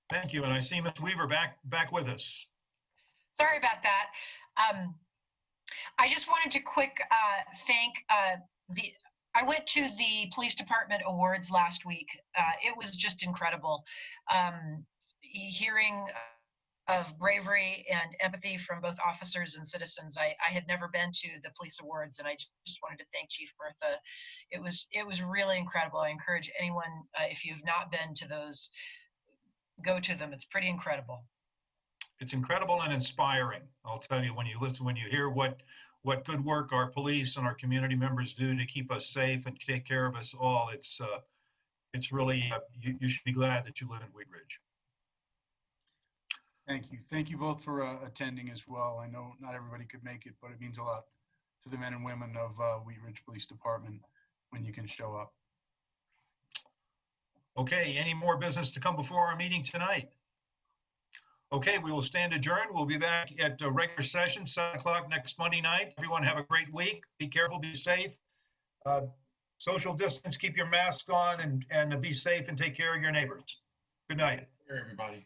Thank you. And I see Ms. Weaver back with us. Sorry about that. I just wanted to thank I went to the police department awards last week. It was just incredible. hearing of bravery and empathy from both officers and citizens. I had never been to the police awards, and I just wanted to thank Chief Bertha. It was really incredible. I encourage anyone, if you've not been to those, go to them. It's pretty incredible. It's incredible and inspiring. I'll tell you, when you listen, when you hear what good work our police and our community members do to keep us safe and take care of us all, it's really, you should be glad that you live in Wheat Ridge. Thank you. Thank you both for attending as well. I know not everybody could make it, but it means a lot to the men and women of Wheat Ridge Police Department when you can show up. Okay, any more business to come before our meeting tonight? Okay, we will stand adjourned. We'll be back at a regular session, 7 o'clock next Monday night. Everyone have a great week. Be careful, be safe. Social distance, keep your mask on, and be safe and take care of your neighbors. Good night. Everybody.